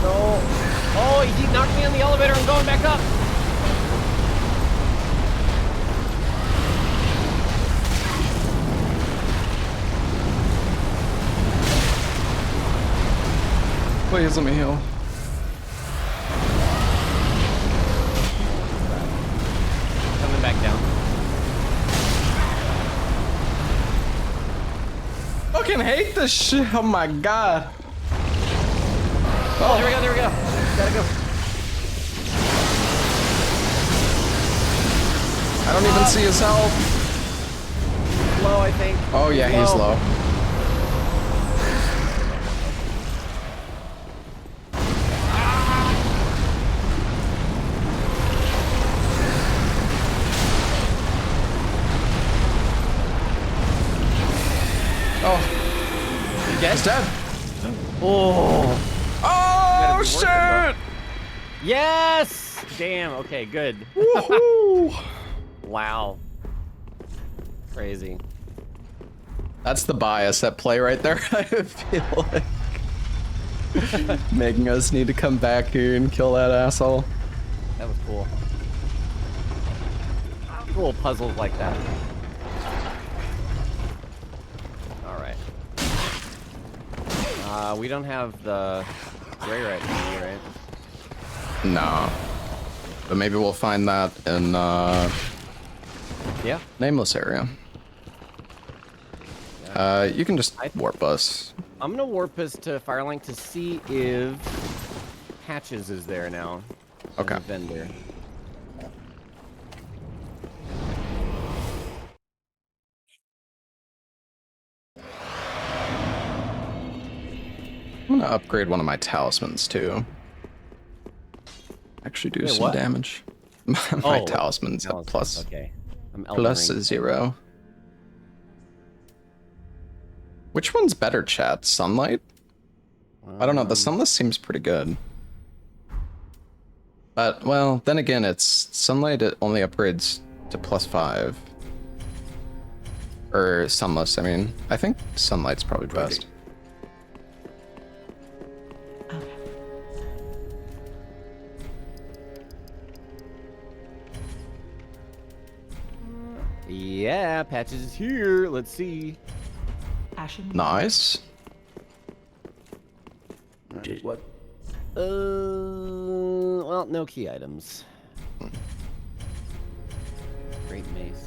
Speaker 2: No. Oh, he knocked me on the elevator. I'm going back up.
Speaker 1: Please let me heal.
Speaker 2: Coming back down.
Speaker 1: Fucking hate this shit. Oh my god.
Speaker 2: Oh, there we go, there we go. Gotta go.
Speaker 1: I don't even see his health.
Speaker 2: Low, I think.
Speaker 1: Oh yeah, he's low. Oh, he's dead.
Speaker 2: Oh.
Speaker 1: Oh
Speaker 2: Gotta be worth it,
Speaker 1: shit!
Speaker 2: Yes! Damn, okay, good.
Speaker 1: Woohoo!
Speaker 2: Wow. Crazy.
Speaker 1: That's the bias at play right there. I feel like making us need to come back here and kill that asshole.
Speaker 2: That was cool. Cool puzzles like that. Alright. We don't have the gray right here, right?
Speaker 1: No. But maybe we'll find that in
Speaker 2: Yeah.
Speaker 1: Nameless area. You can just warp us.
Speaker 2: I'm gonna warp us to Firelink to see if Hatches is there now. As
Speaker 1: Okay.
Speaker 2: a vendor.
Speaker 1: I'm gonna upgrade one of my talismans too. Actually do
Speaker 2: Wait,
Speaker 1: some
Speaker 2: what?
Speaker 1: damage. My
Speaker 2: Oh,
Speaker 1: talisman's at plus
Speaker 2: Okay. I'm
Speaker 1: plus
Speaker 2: Elden Ring.
Speaker 1: 0. Which one's better, chat? Sunlight? I don't know, the sunless seems pretty good. But, well, then again, it's sunlight, it only upgrades to plus 5. Or sunless, I mean. I think sunlight's probably best.
Speaker 6: Okay.
Speaker 2: Yeah, Patches is here. Let's see.
Speaker 6: Ashen.
Speaker 1: Nice.
Speaker 5: What?
Speaker 2: Well, no key items. Great mace.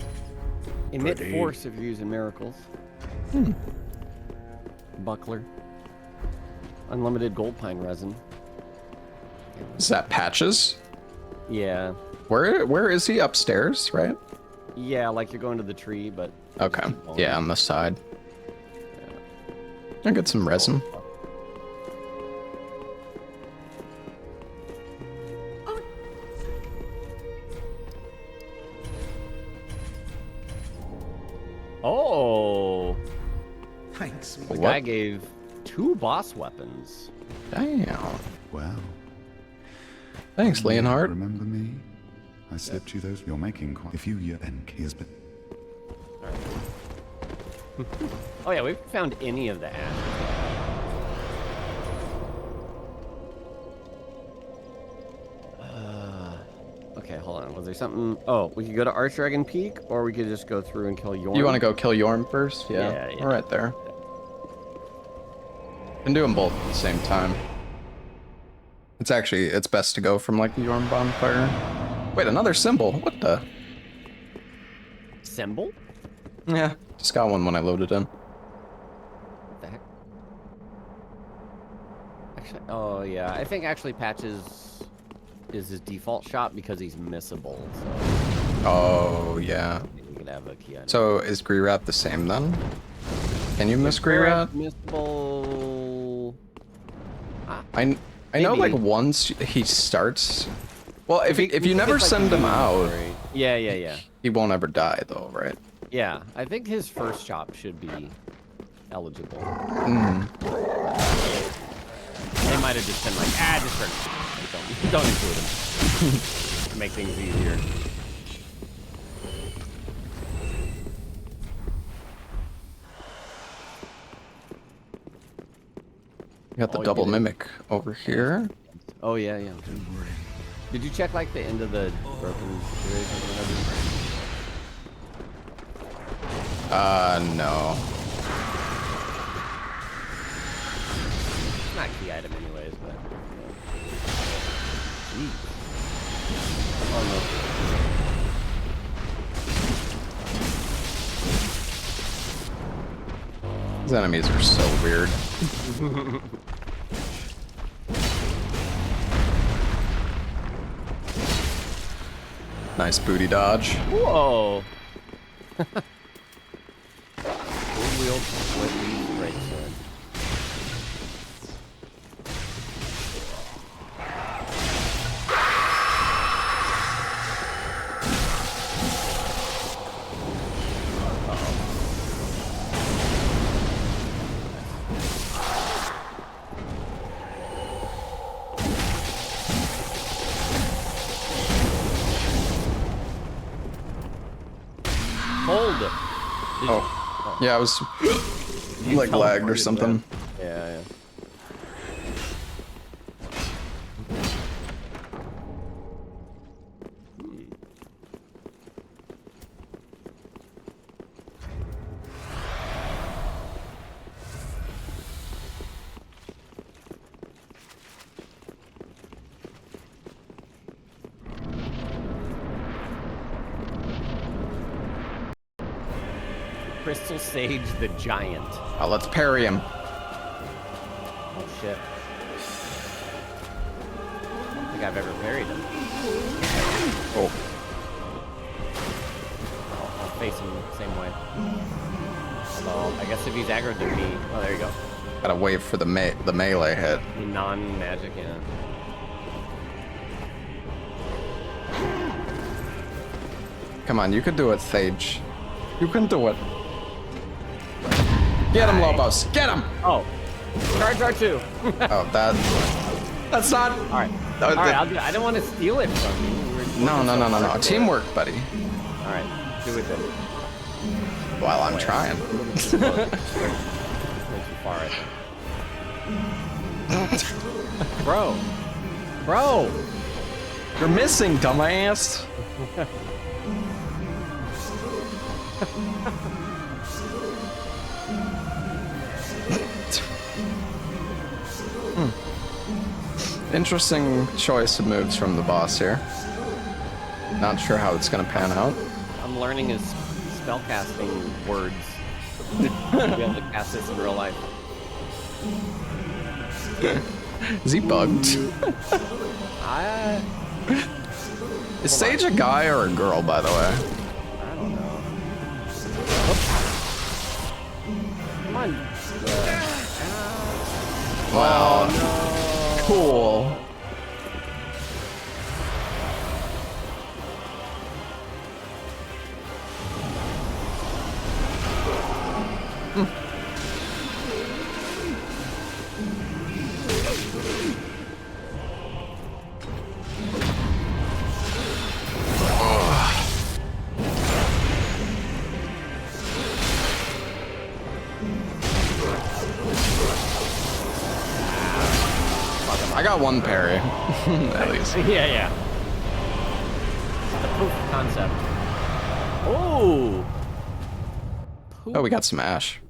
Speaker 2: Emit
Speaker 5: Pretty.
Speaker 2: force if you're using miracles. Buckler. Unlimited gold pine resin.
Speaker 1: Is that Patches?
Speaker 2: Yeah.
Speaker 1: Where is he? Upstairs, right?
Speaker 2: Yeah, like you're going to the tree, but...
Speaker 1: Okay. Yeah, on the side. I get some resin.
Speaker 2: Oh!
Speaker 5: Thanks.
Speaker 2: The guy gave 2 boss weapons.
Speaker 1: Damn.
Speaker 8: Well,
Speaker 1: Thanks, Leonhard.
Speaker 8: remember me? I slipped you those. You're making quite a few years. And here's been.
Speaker 2: Oh yeah, we found any of the ashes. Okay, hold on. Was there something? Oh, we could go to Archdragon Peak, or we could just go through and kill Yhorm.
Speaker 1: You want to go kill Yhorm first? Yeah.
Speaker 2: Yeah.
Speaker 1: We're right there. Can do them both at the same time. It's best to go from like the Yhorm bonfire. Wait, another symbol. What the?
Speaker 2: Symbol?
Speaker 1: Yeah, just got one when I loaded in.
Speaker 2: What the heck? Actually, oh yeah, I think actually Patches is his default shot because he's missable. So
Speaker 1: Oh yeah.
Speaker 2: we could have a key item.
Speaker 1: So is Greerat the same then? Can you miss Greerat?
Speaker 2: Missable.
Speaker 1: I know like
Speaker 2: Maybe.
Speaker 1: once he starts. Well, if
Speaker 2: He
Speaker 1: you never
Speaker 2: gets, like,
Speaker 1: send him
Speaker 2: the
Speaker 1: out,
Speaker 2: story. Yeah.
Speaker 1: he won't ever die though, right?
Speaker 2: Yeah, I think his first shot should be eligible. They might have just been like, just don't include him. To make things easier.
Speaker 1: You got the
Speaker 2: Oh, you
Speaker 1: double
Speaker 2: did it.
Speaker 1: mimic over here.
Speaker 2: Oh yeah. Did you check like the end of the broken bridge or whatever?
Speaker 1: No.
Speaker 2: It's not a key item anyways, but. Jeez. Oh no.
Speaker 1: These enemies are so weird. Nice booty dodge.
Speaker 2: Whoa. Full-wheel split lead break sword. Hold.
Speaker 1: Oh. Yeah, I was like lagged or something.
Speaker 2: Yeah. Crystal Sage the Giant.
Speaker 1: Oh, let's parry him.
Speaker 2: Oh shit. I don't think I've ever parried him.
Speaker 1: Oh.
Speaker 2: I'll face him the same way. Although, I guess if he's aggroed to me... Oh, there you go.
Speaker 1: Gotta wait for the melee hit.
Speaker 2: Non-magic, yeah.
Speaker 1: Come on, you can do it, Sage. You can do it. Get him, Lobos. Get him!
Speaker 2: Oh. Charge R2.
Speaker 1: Oh, that's not...
Speaker 2: Alright. Alright, I'll do it. I don't want to steal it from you.
Speaker 1: No. Teamwork, buddy.
Speaker 2: Alright, do it then.
Speaker 1: While I'm trying.
Speaker 2: Way too far, I think. Bro!
Speaker 1: You're missing, dumbass. Interesting choice of moves from the boss here. Not sure how it's gonna pan out.
Speaker 2: I'm learning his spellcasting words. To be able to cast this in real life.
Speaker 1: Is he bugged? Is Sage a guy or a girl, by the way?
Speaker 2: I don't know. Oops. Come on.
Speaker 1: Wow.
Speaker 2: No.
Speaker 1: Cool. I got one parry, at least.
Speaker 2: Yeah. concept. Oh.
Speaker 1: Oh, we got some ash.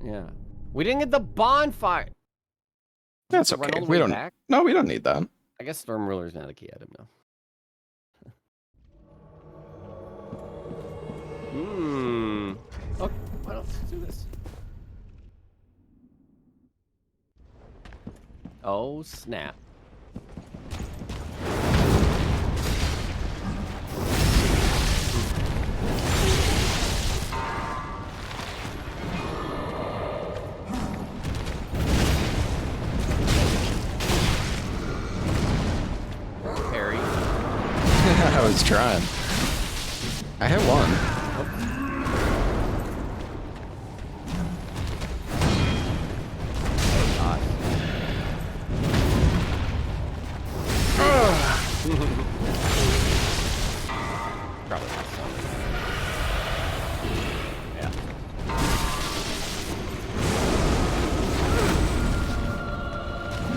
Speaker 2: Yeah. We didn't get the bonfire.
Speaker 1: That's
Speaker 2: Run
Speaker 1: okay.
Speaker 2: all the
Speaker 1: We
Speaker 2: way
Speaker 1: don't.
Speaker 2: back?
Speaker 1: No, we don't need that.
Speaker 2: I guess Storm Ruler's not a key item now. Hmm. Okay, why don't we do this? Oh, snap. Parry.
Speaker 1: I was trying. I hit one.
Speaker 2: Probably not so. Yeah.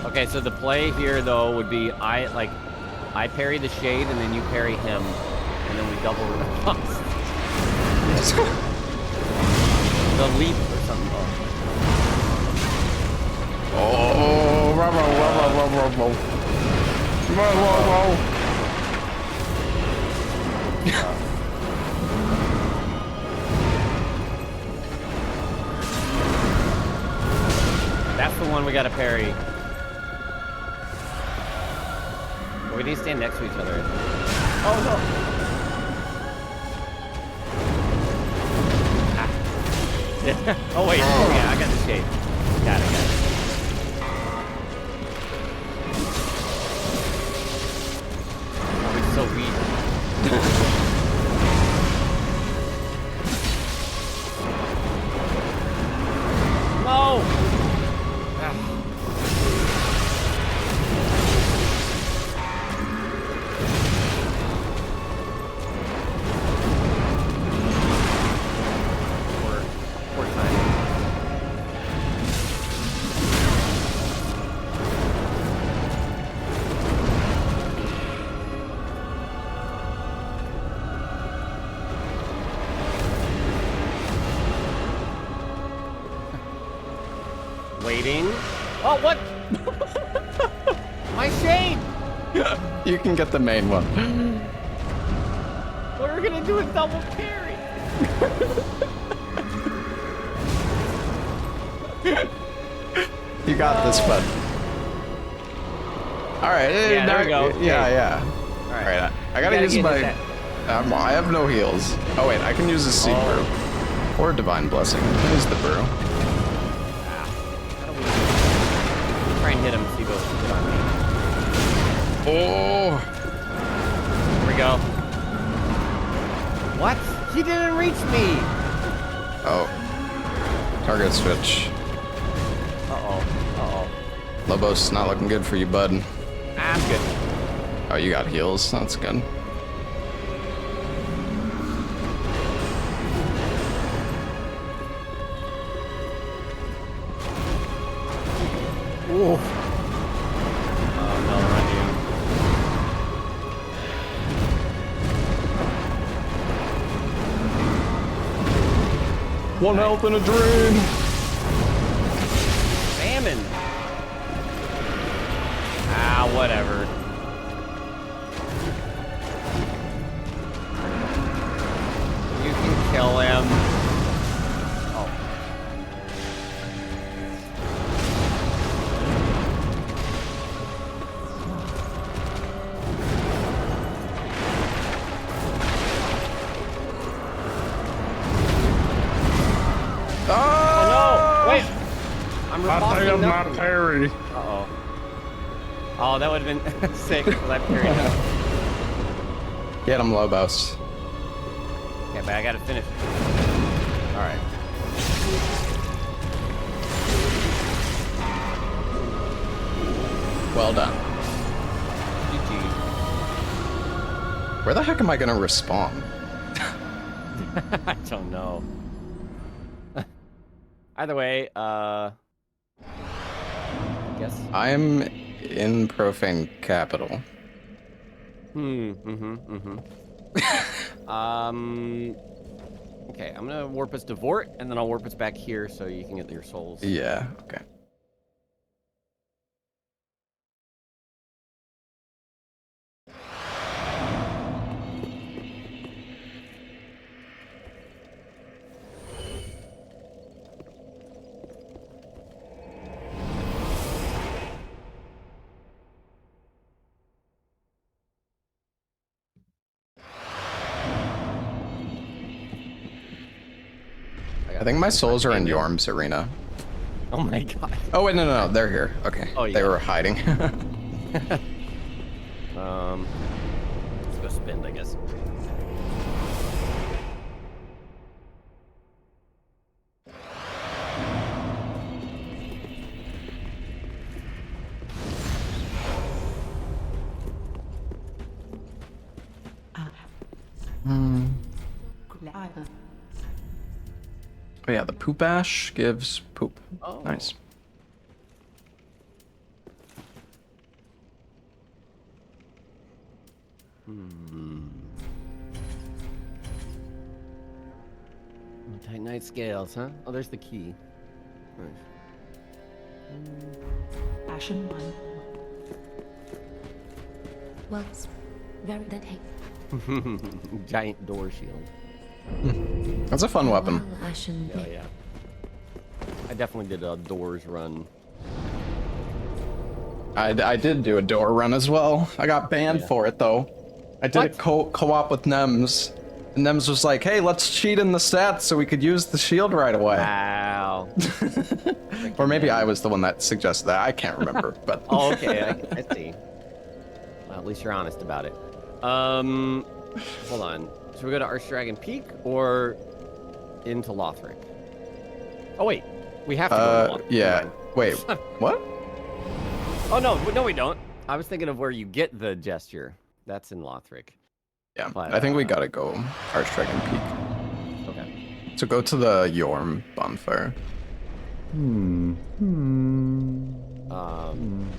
Speaker 2: Okay, so the play here though would be I parry the shade and then you parry him, and then we double riposte. The leap or something.
Speaker 1: Oh, whoa, whoa, whoa, whoa, whoa.
Speaker 2: That's the one we gotta parry. We need to stand next to each other. Oh no! Ah. Oh wait, yeah, I got the shade. Got it. Oh, it's so weak. No! Poor timing. Waiting. Oh, what? My shade!
Speaker 1: You can get the main one.
Speaker 2: We're gonna do a double parry.
Speaker 1: You got this, bud. All right.
Speaker 2: Yeah, there we go.
Speaker 1: Yeah,
Speaker 2: Okay.
Speaker 1: yeah.
Speaker 2: All right.
Speaker 1: All right. I gotta use
Speaker 2: get
Speaker 1: my.
Speaker 2: that.
Speaker 1: I have no heals. Oh wait, I can use a seed brew or divine blessing. I can use the brew.
Speaker 2: Try and hit him. See if he'll hit on me.
Speaker 1: Oh.
Speaker 2: Here we go. What? He didn't reach me.
Speaker 1: Oh. Target switch.
Speaker 2: Uh-oh.
Speaker 1: Lobos, not looking good for you, bud.
Speaker 2: I'm good.
Speaker 1: Oh, you got heals. That's good.
Speaker 2: Ooh. Oh, no, run
Speaker 1: you. One health and a dream.
Speaker 2: Salmon. Ah, whatever. You can kill him. Oh. Oh no! Wait! I'm riposting nothing.
Speaker 1: parry.
Speaker 2: Uh-oh. Oh, that would have been sick because I parried him.
Speaker 1: Get him, Lobos.
Speaker 2: Okay, but I gotta finish. Alright.
Speaker 1: Well done.
Speaker 2: GG.
Speaker 1: Where the heck am I gonna respawn?
Speaker 2: I don't know. Either way, I guess.
Speaker 1: I'm in profane capital.
Speaker 2: Mm-hmm. Okay, I'm gonna warp us to Vort, and then I'll warp us back here so you can get your souls.
Speaker 1: Yeah, okay. I think my souls are in Yorm's arena.
Speaker 2: Oh my god.
Speaker 1: Oh wait, no, they're here. Okay.
Speaker 2: Oh,
Speaker 1: They
Speaker 2: yeah.
Speaker 1: were hiding.
Speaker 2: Let's go spend, I guess.
Speaker 1: Oh yeah, the poop ash gives poop.
Speaker 2: Oh.
Speaker 1: Nice.
Speaker 2: Titanite scales, huh? Oh, there's the key. Nice.
Speaker 6: Ashen 1.
Speaker 4: Well, it's very that hey.
Speaker 2: Giant door shield.
Speaker 1: That's a fun weapon.
Speaker 4: Well, Ashen.
Speaker 2: Oh yeah. I definitely did a doors run.
Speaker 1: I did do a door run as well. I got banned for it though. I did a co-op with Nems. And Nems was like, hey, let's cheat in the stats so we could use the shield right away.
Speaker 2: Wow.
Speaker 1: Or maybe I was the one that suggested that. I can't remember, but...
Speaker 2: Oh, okay. I see. Well, at least you're honest about it. Hold on. Should we go to Archdragon Peak or into Lothric? Oh, wait. We have to go to Lothric.
Speaker 1: yeah. Wait, what?
Speaker 2: Oh, no, we don't. I was thinking of where you get the gesture. That's in Lothric.
Speaker 1: Yeah,
Speaker 2: But,
Speaker 1: I think we gotta go Archdragon Peak.
Speaker 2: Okay.
Speaker 1: So go to the Yhorm bonfire.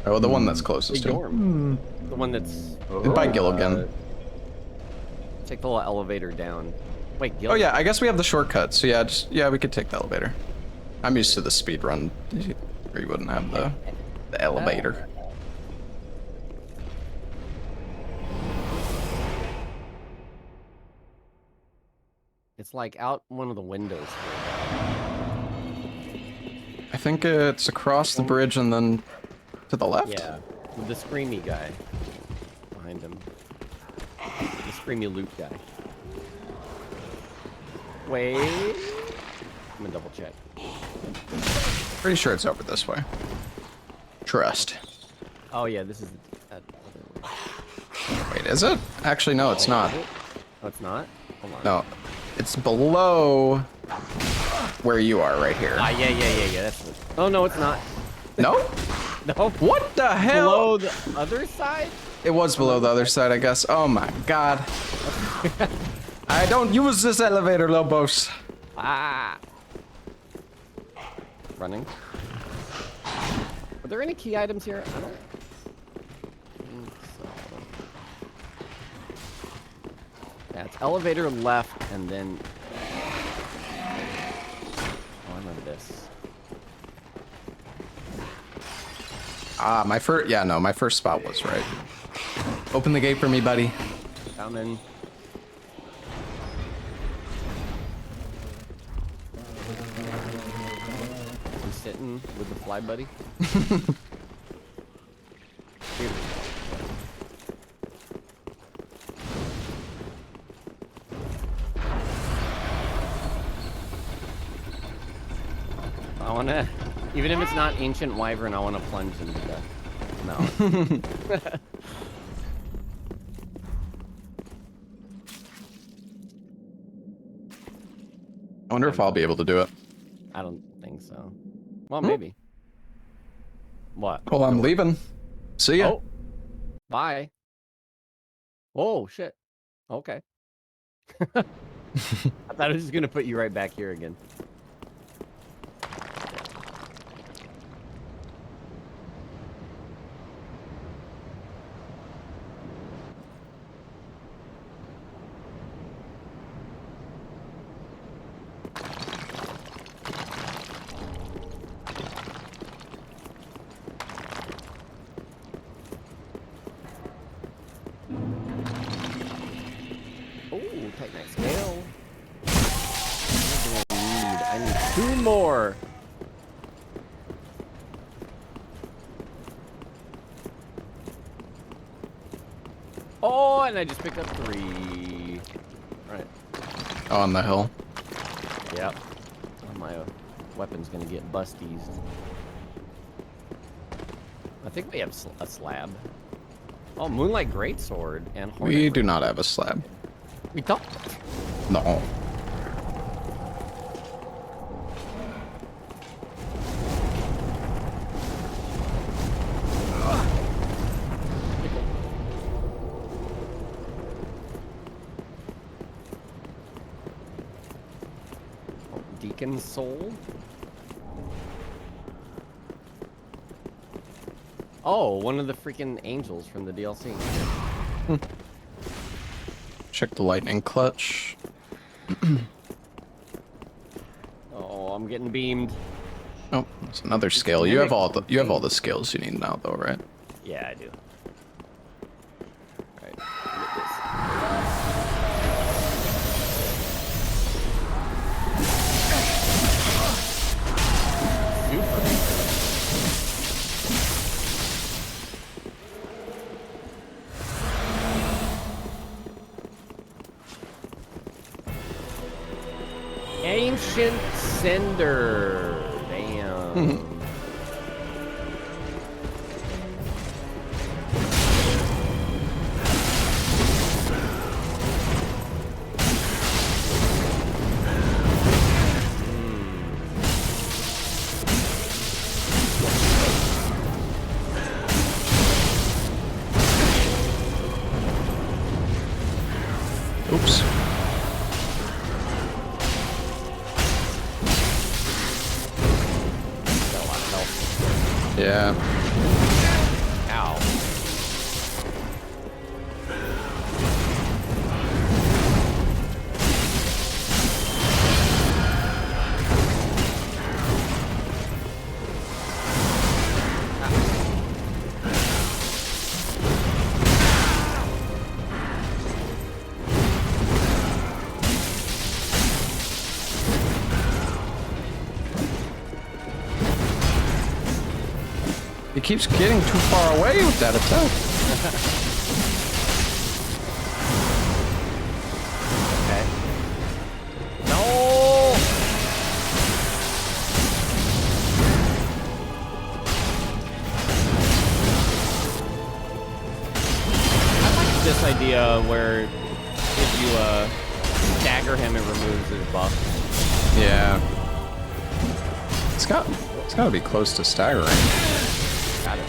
Speaker 1: Oh, the one that's
Speaker 2: The
Speaker 1: closest to him.
Speaker 2: Yhorm. The one that's...
Speaker 1: By Gilligan.
Speaker 2: Take the little elevator down. Wait,
Speaker 1: Oh
Speaker 2: Gilligan?
Speaker 1: yeah, I guess we have the shortcut. So yeah, we could take the elevator. I'm used to the speed run, where you wouldn't have the elevator.
Speaker 2: It's like out one of the windows here.
Speaker 1: I think it's across the bridge and then to the left.
Speaker 2: Yeah, with the screamy guy behind him. The screamy loot guy. Wait. I'm gonna double check.
Speaker 1: Pretty sure it's over this way. Trust.
Speaker 2: Oh yeah, this is that other way.
Speaker 1: Wait, is it? Actually, no, it's not.
Speaker 2: Oh, it's not? Hold on.
Speaker 1: No, it's below where you are right here.
Speaker 2: Ah, yeah. That's it. Oh no, it's not.
Speaker 1: No?
Speaker 2: No.
Speaker 1: What the hell?
Speaker 2: Below the other side?
Speaker 1: It was below the other side, I guess. Oh my god. I don't use this elevator, Lobos.
Speaker 2: Ah. Running. Are there any key items here? I don't think so. Yeah, it's elevator left and then... Oh, I remember this.
Speaker 1: Ah, my first spot was right. Open the gate for me, buddy.
Speaker 2: Coming. I'm sitting with the fly buddy. Here we go. I wanna, even if it's not ancient wyvern, I wanna plunge into the mountain.
Speaker 1: I wonder if I'll be able to do it.
Speaker 2: I don't think so. Well, maybe. What?
Speaker 1: Well, I'm leaving. See ya.
Speaker 2: Oh. Bye. Oh, shit. Okay. I thought I was just gonna put you right back here again. Titanite scale. What do I need 2 more. Oh, and I just picked up 3. Right.
Speaker 1: On the hill.
Speaker 2: Yep. Oh, my weapon's gonna get busties. I think we have a slab. Oh, Moonlight Greatsword and Hornet
Speaker 1: We
Speaker 2: Ring.
Speaker 1: do not have a slab.
Speaker 2: We don't.
Speaker 1: No.
Speaker 2: Deacon Soul. Oh, one of the freaking angels from the DLC.
Speaker 1: Check the lightning clutch.
Speaker 2: Oh, I'm getting beamed.
Speaker 1: Oh, it's another scale. You have all the skills you need now, though, right?
Speaker 2: Yeah, I do. Alright, get this. Super. Ancient Cinder. Damn.
Speaker 1: Oops.
Speaker 2: Got a lot of health.
Speaker 1: Yeah.
Speaker 2: Ow.
Speaker 1: He keeps getting too far away with that attack.
Speaker 2: Okay. No! I like this idea where if you stagger him, it removes his buff.
Speaker 1: Yeah. It's got to be close to staggering.
Speaker 2: Got it.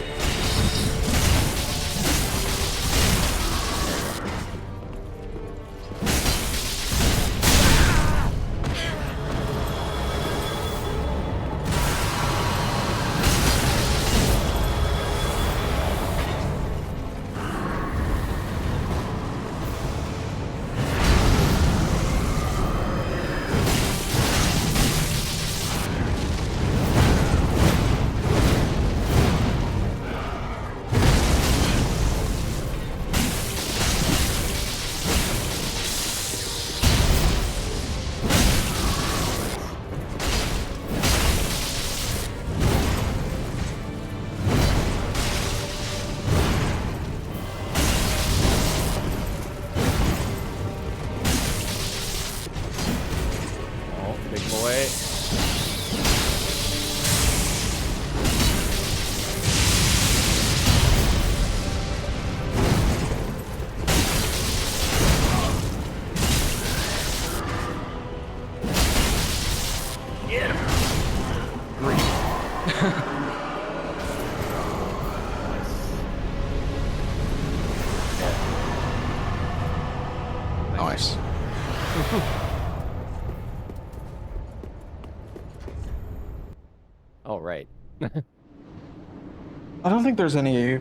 Speaker 2: Oh, big boy. Get him. Great.
Speaker 1: Nice.
Speaker 2: Oh, right.
Speaker 1: I don't think there's any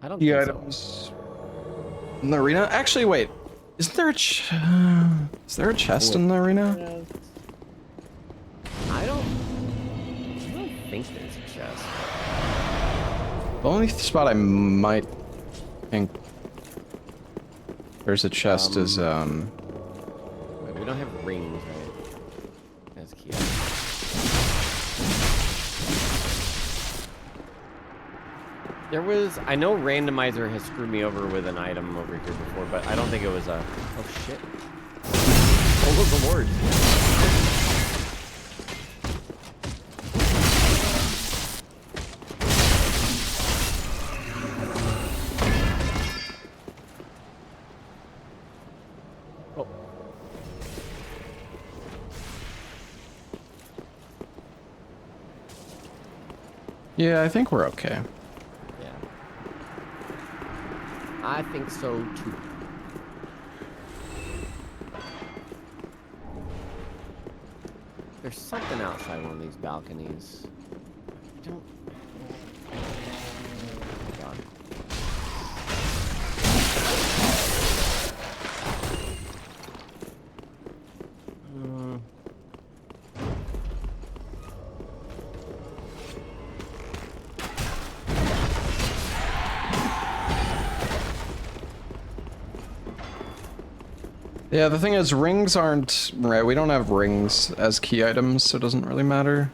Speaker 2: I don't
Speaker 1: key
Speaker 2: think so.
Speaker 1: items in the arena. Actually, wait. Isn't there a is there a chest in the arena?
Speaker 2: I don't think there's a chest.
Speaker 1: The only spot I might think there's a chest is
Speaker 2: we don't have rings, right? That's key. There was, I know Randomizer has screwed me over with an item over here before, but I don't think it was a, oh shit. Oh the Lord. Oh.
Speaker 1: Yeah, I think we're okay.
Speaker 2: I think so too. There's something outside one of these balconies. I don't. Oh God.
Speaker 1: Yeah, the thing is, rings aren't... Right, we don't have rings as key items, so it doesn't really matter.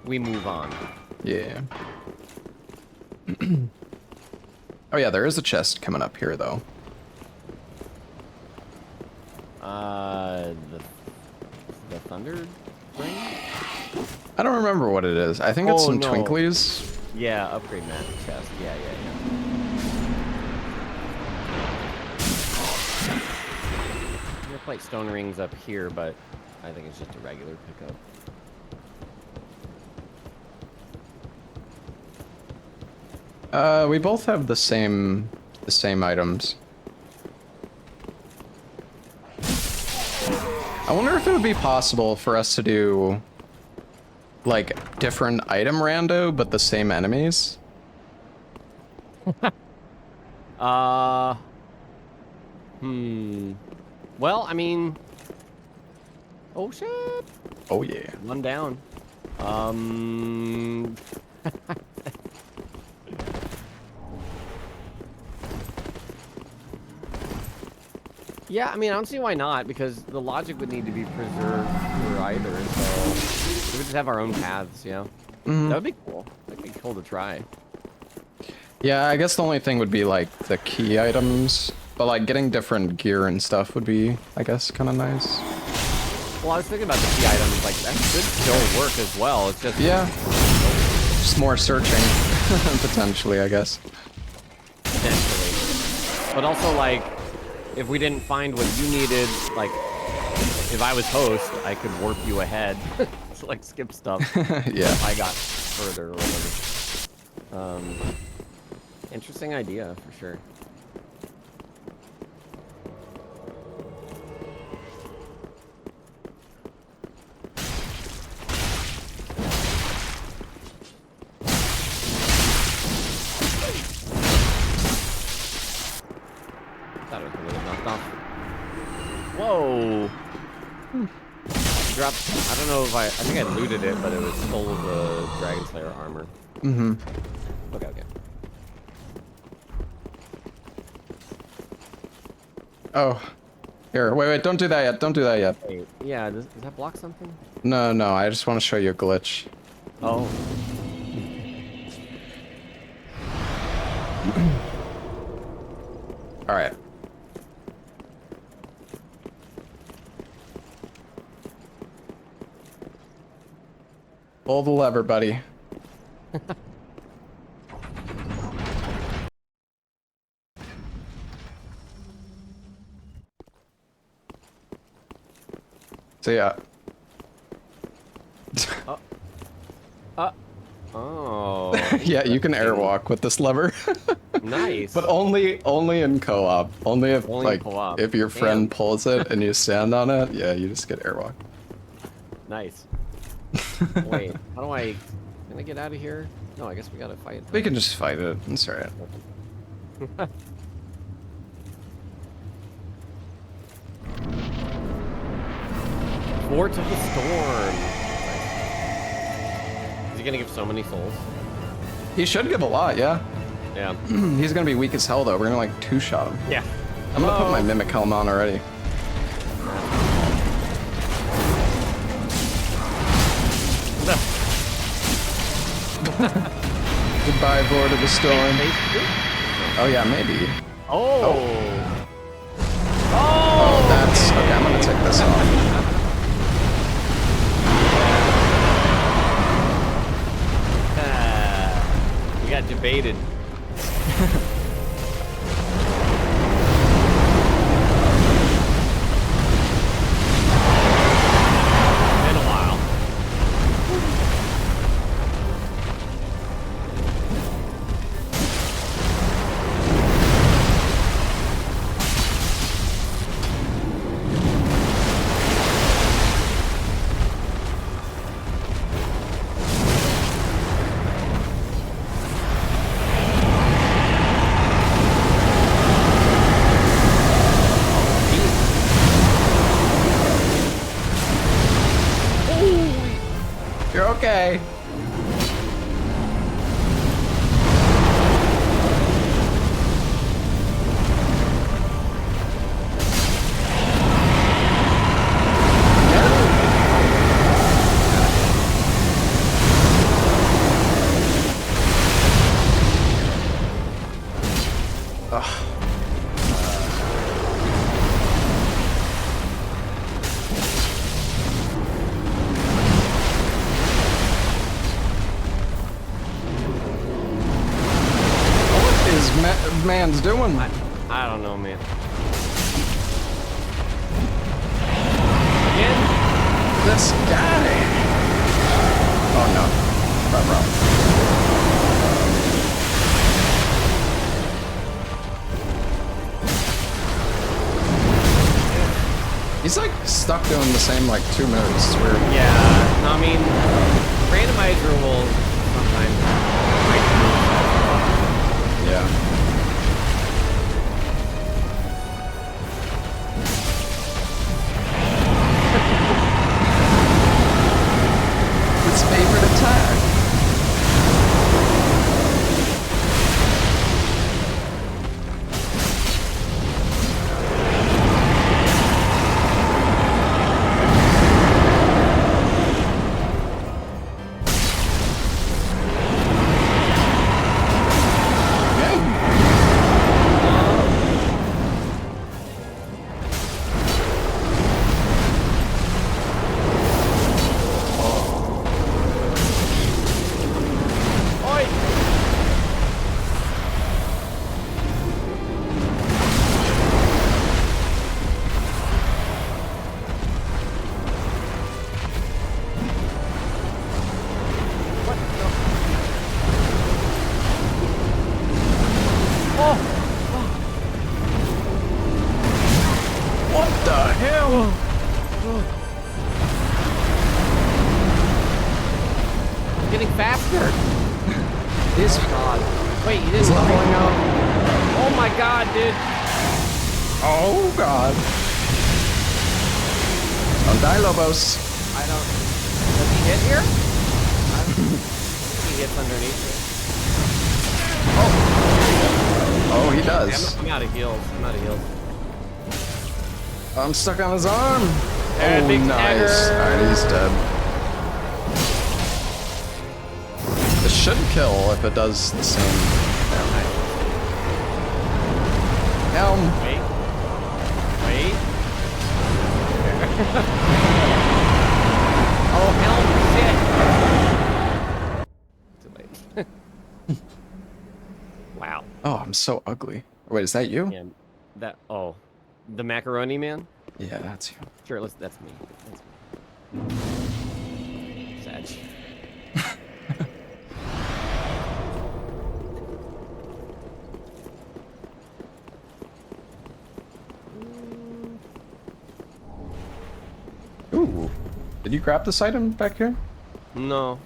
Speaker 2: We move on.
Speaker 1: Yeah. Oh yeah, there is a chest coming up here, though.
Speaker 2: The thunder ring?
Speaker 1: I don't remember what it is. I think it's some
Speaker 2: no.
Speaker 1: twinklies.
Speaker 2: Yeah, upgrade map chest. Yeah. There's like stone rings up here, but I think it's just a regular pickup.
Speaker 1: We both have the same items. I wonder if it would be possible for us to do like different item rando, but the same enemies.
Speaker 2: Well, I mean, oh shit.
Speaker 1: Oh yeah.
Speaker 2: One down. Yeah, I mean, I don't see why not, because the logic would need to be preserved for either, so we would just have our own paths, you know? That would be cool. That'd be cool to try.
Speaker 1: Yeah, I guess the only thing would be like the key items, but like getting different gear and stuff would be, I guess, kind of nice.
Speaker 2: Well, I was thinking about the key items, like, that could still work as well, it's just...
Speaker 1: Yeah. Just more searching, potentially, I guess.
Speaker 2: Potentially. But also, like, if we didn't find what you needed, like, if I was host, I could warp you ahead. So, like, skip stuff.
Speaker 1: Yeah.
Speaker 2: If I got further or whatever. Interesting idea, for sure. Thought it was gonna get knocked off. Whoa! Dropped. I don't know if I think I looted it, but it was stole the Dragon Slayer armor.
Speaker 1: Mm-hmm.
Speaker 2: Okay.
Speaker 1: Oh. Here, wait, don't do that yet. Don't do that yet.
Speaker 2: Wait, yeah, does that block something?
Speaker 1: No, I just want to show you a glitch.
Speaker 2: Oh.
Speaker 1: Alright. Pull the lever, buddy. So yeah.
Speaker 2: Oh.
Speaker 1: Yeah, you can airwalk with this lever.
Speaker 2: Nice.
Speaker 1: But only in co-op. Only if
Speaker 2: Only in
Speaker 1: like
Speaker 2: co-op.
Speaker 1: if your friend
Speaker 2: Damn.
Speaker 1: pulls it and you stand on it, yeah, you just get airwalk.
Speaker 2: Nice. Wait, how do I... Can I get out of here? No, I guess we gotta fight.
Speaker 1: We can just fight it. It's alright.
Speaker 2: Fort of the Storm. Is he gonna give so many souls?
Speaker 1: He should give a lot, yeah.
Speaker 2: Yeah.
Speaker 1: He's gonna be weak as hell though. We're gonna like two-shot him.
Speaker 2: Yeah.
Speaker 1: I'm gonna put my mimic helm on already. Goodbye, Lord of the Storm. Oh yeah, maybe.
Speaker 2: Oh.
Speaker 1: Oh, that's okay. I'm gonna take this off.
Speaker 2: We got debated. Been a while.
Speaker 1: You're okay. Man's doing?
Speaker 2: I don't know, man. Again?
Speaker 1: This guy. Oh no. Bro. He's like stuck doing the same like 2 moves. It's weird.
Speaker 2: Yeah. No, I mean, randomizer will sometimes.
Speaker 1: Yeah. His favorite attack.
Speaker 2: Getting faster.
Speaker 1: He's
Speaker 2: God. Wait, you didn't
Speaker 1: leveling up.
Speaker 2: Oh my God, dude.
Speaker 1: Oh god. Don't die, Lobos.
Speaker 2: I don't. Does he hit here? I think he hits underneath it.
Speaker 1: Oh, he does.
Speaker 2: I'm out of heals. I'm out of heals.
Speaker 1: I'm stuck on his arm.
Speaker 2: There,
Speaker 1: Oh,
Speaker 2: big
Speaker 1: nice.
Speaker 2: stagger.
Speaker 1: Alright, he's dead. This should kill if it does the same. Helm.
Speaker 2: Wait. Wait. Oh, helm, shit. Too late. Wow.
Speaker 1: Oh, I'm so ugly. Wait, is that you?
Speaker 2: And that, oh. The macaroni man?
Speaker 1: Yeah, that's you.
Speaker 2: Sure, that's me. That's me. Sad.
Speaker 1: Ooh. Did you grab this item back here?
Speaker 2: No.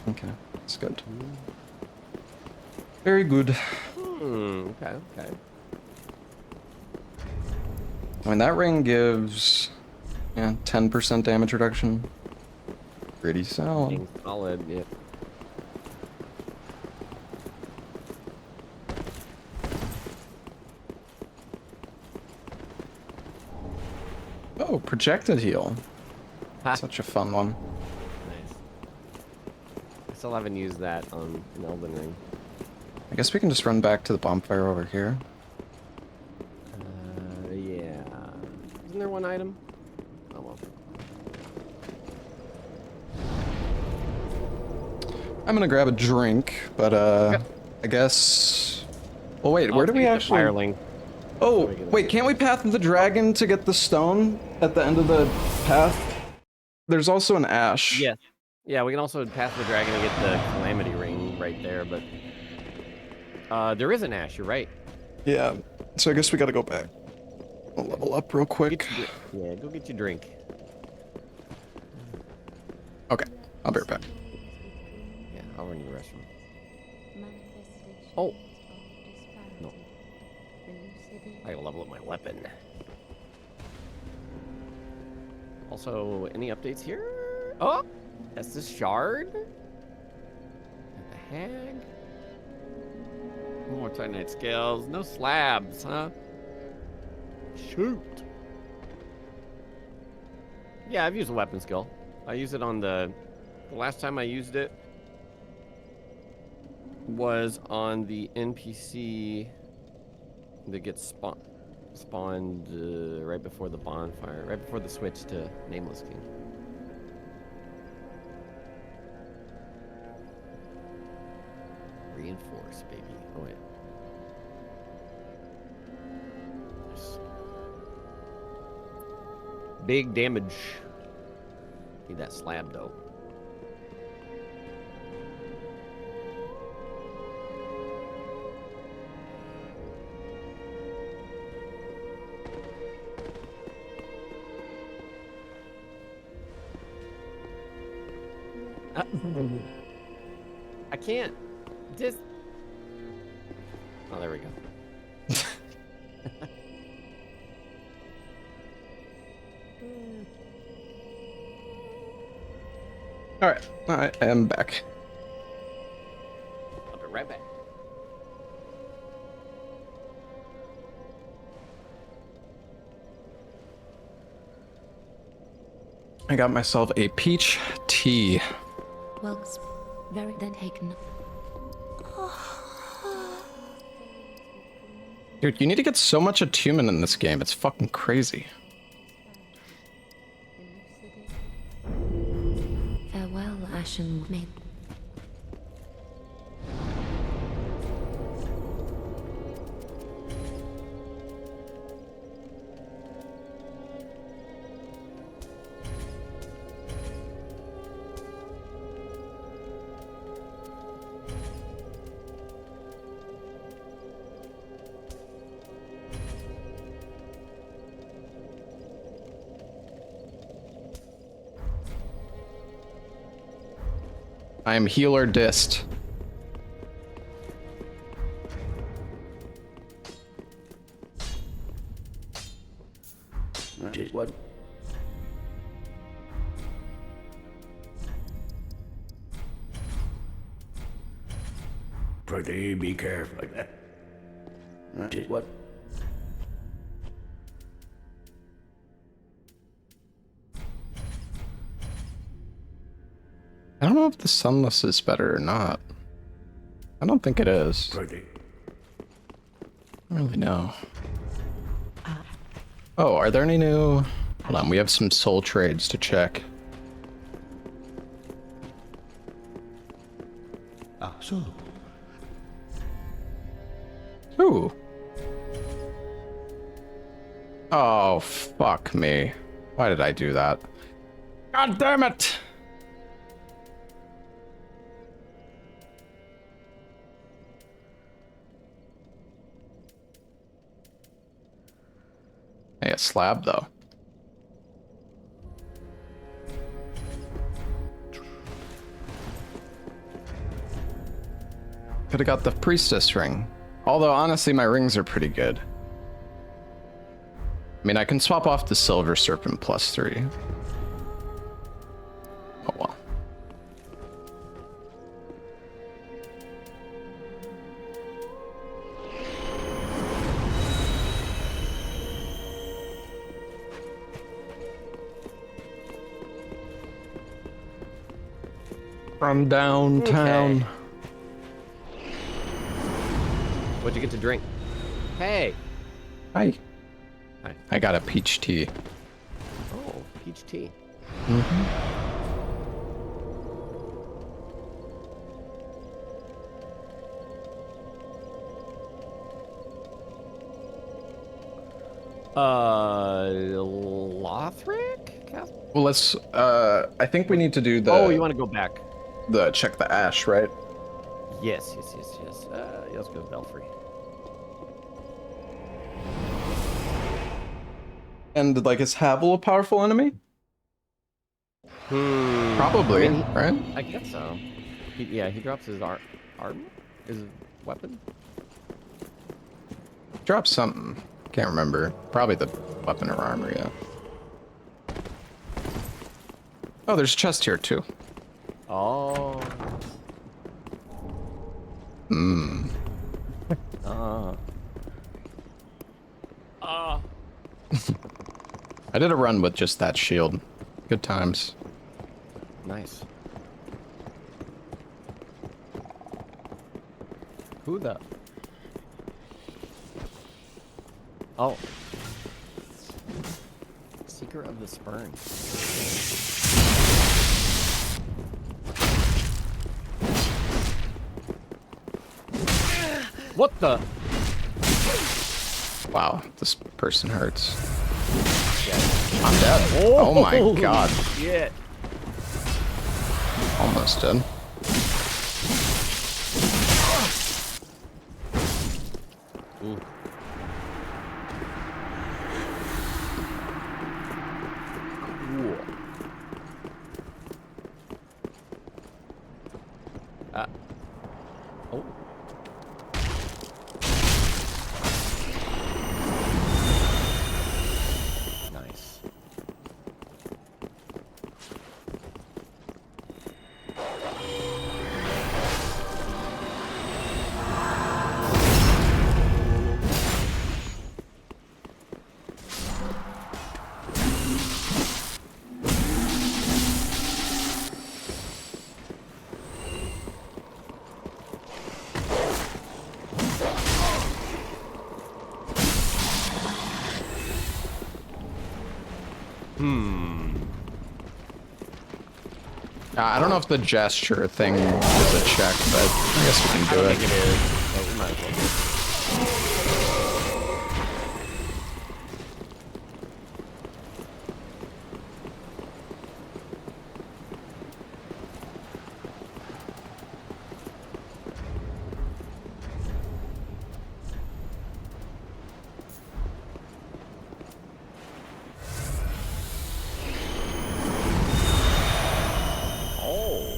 Speaker 1: Okay, that's good. Very good.
Speaker 2: Okay, okay.
Speaker 1: I mean, that ring gives, yeah, 10% damage reduction. Pretty solid.
Speaker 2: Being solid, yeah.
Speaker 1: Oh, projected heal.
Speaker 2: Ha.
Speaker 1: Such a fun one.
Speaker 2: Nice. I still haven't used that on an Elden Ring.
Speaker 1: I guess we can just run back to the bonfire over here.
Speaker 2: Yeah. Isn't there one item? Oh well.
Speaker 1: I'm gonna grab a drink, but I guess. Well, wait. Where do we actually?
Speaker 2: Firelink.
Speaker 1: Oh, wait. Can't we path the dragon to get the stone at the end of the path? There's also an ash.
Speaker 2: Yes. Yeah, we can also pass the dragon and get the calamity ring right there, but there is an ash. You're right.
Speaker 1: Yeah. So I guess we gotta go back. We'll level up real quick.
Speaker 2: Yeah, go get your drink.
Speaker 1: Okay. I'll be right back.
Speaker 2: Yeah, I'll run to the restroom. Oh. No. I gotta level up my weapon. Also, any updates here? Oh! That's the shard? And the hag? More Titanite scales. No slabs, huh? Shoot! Yeah, I've used a weapon skill. I used it on the last time I used it was on the NPC that gets spawned right before the bonfire, right before the switch to Nameless King. Reinforce, baby. Oh yeah. Nice. Big damage. Need that slab though. I can't. Just. Oh, there we go.
Speaker 1: All right. I am back.
Speaker 2: I'll be right back.
Speaker 1: I got myself a peach tea.
Speaker 4: Well, very then taken.
Speaker 1: Dude, you need to get so much attunement in this game. It's fucking crazy.
Speaker 4: Farewell, Ashen Maid.
Speaker 1: I am healer dist.
Speaker 5: What?
Speaker 3: Pretty be careful like that.
Speaker 5: What?
Speaker 1: I don't know if the sunless is better or not. I don't think it is.
Speaker 3: Pretty.
Speaker 1: I don't really know. Oh, are there any new... Hold on, we have some soul trades to check.
Speaker 8: Ah, so.
Speaker 1: Ooh. Oh, fuck me. Why did I do that? God damn it! Hey, a slab, though. Could've got the priestess ring. Although, honestly, my rings are pretty good. I mean, I can swap off the silver serpent +3. Oh well. From downtown.
Speaker 2: Okay. What'd you get to drink? Hey.
Speaker 1: Hi.
Speaker 2: Hi.
Speaker 1: I got a peach tea.
Speaker 2: Oh, peach tea. Lothric?
Speaker 1: Well, let's. I think we need to do the.
Speaker 2: Oh, you want to go back?
Speaker 1: The check the ash, right?
Speaker 2: Yes. Let's go to Belfry.
Speaker 1: And like, is Havel a powerful enemy? Probably,
Speaker 2: I mean,
Speaker 1: right?
Speaker 2: I guess so. Yeah, he drops his arm, his weapon.
Speaker 1: Drop something. Can't remember. Probably the weapon or armor, yeah. Oh, there's a chest here too.
Speaker 2: Oh.
Speaker 1: Mmm. I did a run with just that shield. Good times.
Speaker 2: Nice. Who the? Oh. Seeker of the Spurn. What the?
Speaker 1: Wow, this person hurts.
Speaker 2: Yeah.
Speaker 1: I'm dead. Oh my god.
Speaker 2: Shit.
Speaker 1: Almost dead.
Speaker 2: Ooh. Cool. Oh. Nice.
Speaker 1: I don't know if the gesture thing is a check, but I guess we can do it.
Speaker 2: I think it is. But we might as well do it. Oh.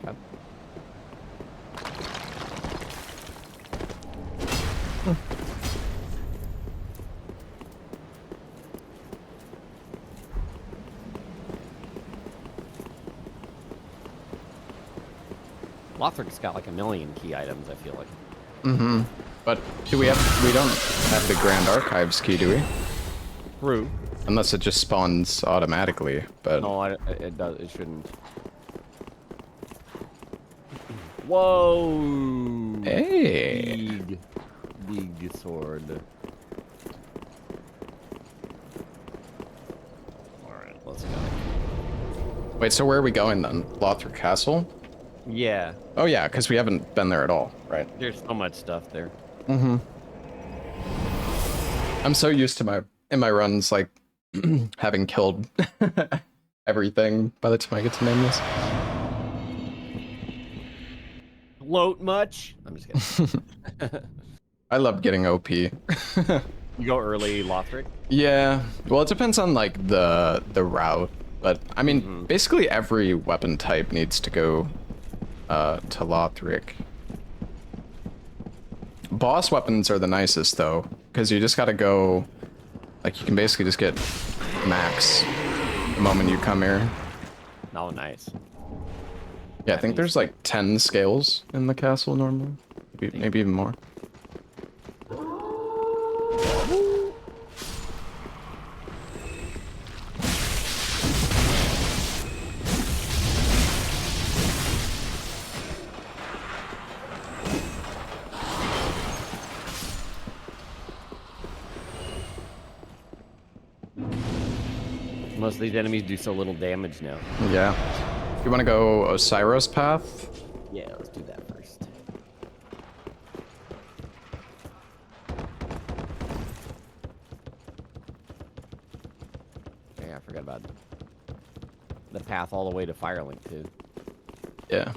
Speaker 2: Okay. Lothric's got like a million key items, I feel like.
Speaker 1: Mm-hmm. But do we don't have the Grand Archives key, do we?
Speaker 2: True.
Speaker 1: Unless it just spawns automatically, but...
Speaker 2: No, it does. It shouldn't. Whoa!
Speaker 1: Hey!
Speaker 2: Big sword. Alright, let's go.
Speaker 1: Wait, so where are we going then? Lothric Castle?
Speaker 2: Yeah,
Speaker 1: Oh yeah, because we haven't been there at all, right?
Speaker 2: there's so much stuff there.
Speaker 1: Mm-hmm. I'm so used to in my runs, like, having killed everything by the time I get to Nameless.
Speaker 2: Float much? I'm just kidding.
Speaker 1: I love getting OP.
Speaker 2: You go early, Lothric?
Speaker 1: Yeah, well, it depends on, like, the route, but, I mean, basically every weapon type needs to go to Lothric. Boss weapons are the nicest, though, because you just gotta go, like, you can basically just get max the moment you come here.
Speaker 2: Oh, nice.
Speaker 1: Yeah, I think there's like 10 scales in the castle normally. Maybe even more.
Speaker 2: Most of these enemies do so little damage now.
Speaker 1: Yeah. You want to go Osiris path?
Speaker 2: Yeah, let's do that first. Yeah, I forgot about the path all the way to Firelink, too.
Speaker 1: Yeah.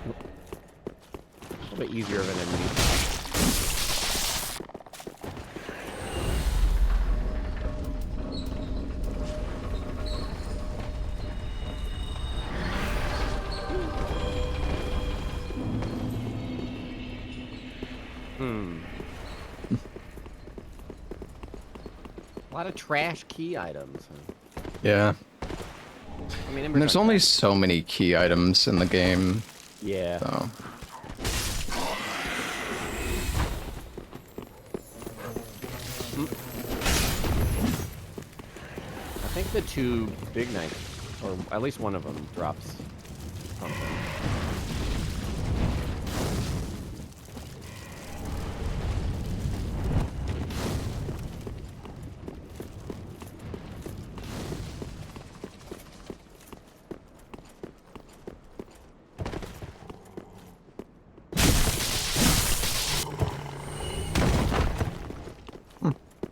Speaker 2: A little bit easier of an enemy. A lot of trash key items. Huh?
Speaker 1: Yeah.
Speaker 2: I mean,
Speaker 1: And there's only so many key items in the game,
Speaker 2: yeah.
Speaker 1: so.
Speaker 2: I think the two big knights, or at least one of them, drops something.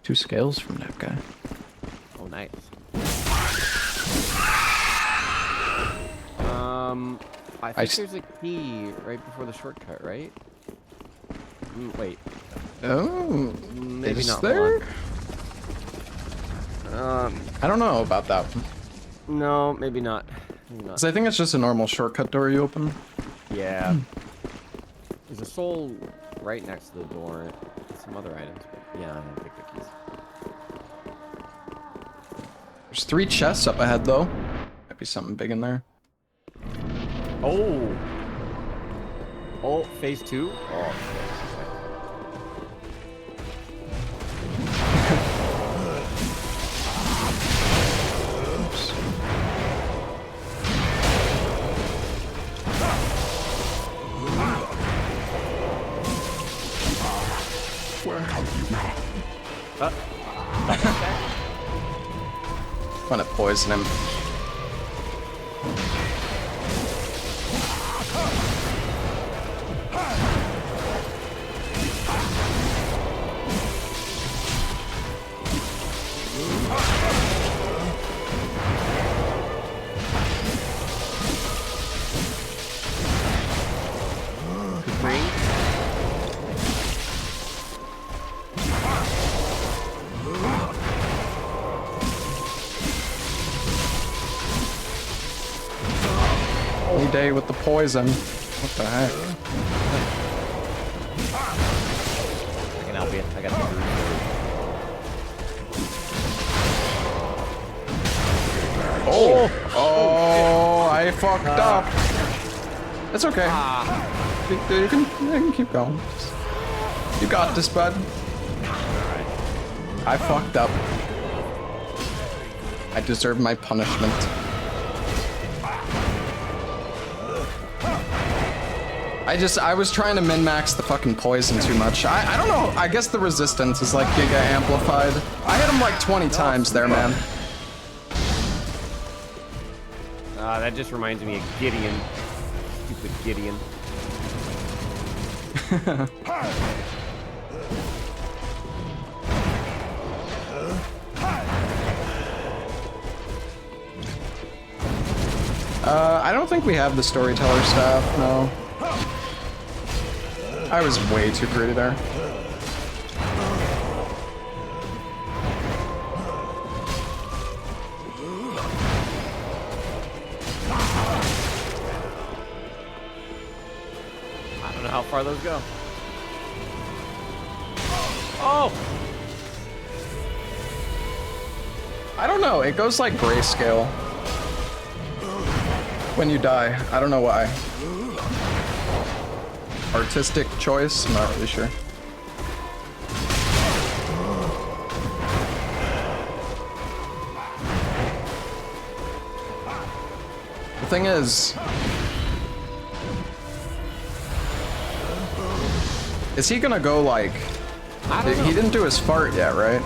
Speaker 1: Two scales from that guy.
Speaker 2: Oh, nice. I think there's a key right before the shortcut, right? Wait.
Speaker 1: Oh,
Speaker 2: Maybe
Speaker 1: is
Speaker 2: not.
Speaker 1: there?
Speaker 2: Hold on.
Speaker 1: I don't know about that one.
Speaker 2: No, maybe not. Maybe not.
Speaker 1: Because I think it's just a normal shortcut door you open.
Speaker 2: Yeah. There's a soul right next to the door. Some other items, but yeah, I didn't pick the keys.
Speaker 1: There's 3 chests up ahead, though. Might be something big in there.
Speaker 2: Oh! Oh, phase 2? Oh,
Speaker 8: Where have you been?
Speaker 1: I'm gonna poison him. Day with the poison. What the heck?
Speaker 2: I can help you. I got the root.
Speaker 1: Oh, I fucked up. It's okay. You can keep going. You got this, bud. I fucked up. I deserve my punishment. I was trying to min-max the fucking poison too much. I don't know, I guess the resistance is like giga amplified. I hit him like 20 times there, man.
Speaker 2: That just reminds me of Gideon. Stupid Gideon.
Speaker 1: I don't think we have the storyteller staff, no. I was way too greedy there.
Speaker 2: I don't know how far those go. Oh!
Speaker 1: I don't know, it goes like grayscale when you die. I don't know why. Artistic choice? I'm not really sure. The thing is he gonna go like
Speaker 2: I don't know.
Speaker 1: He didn't do his fart yet, right?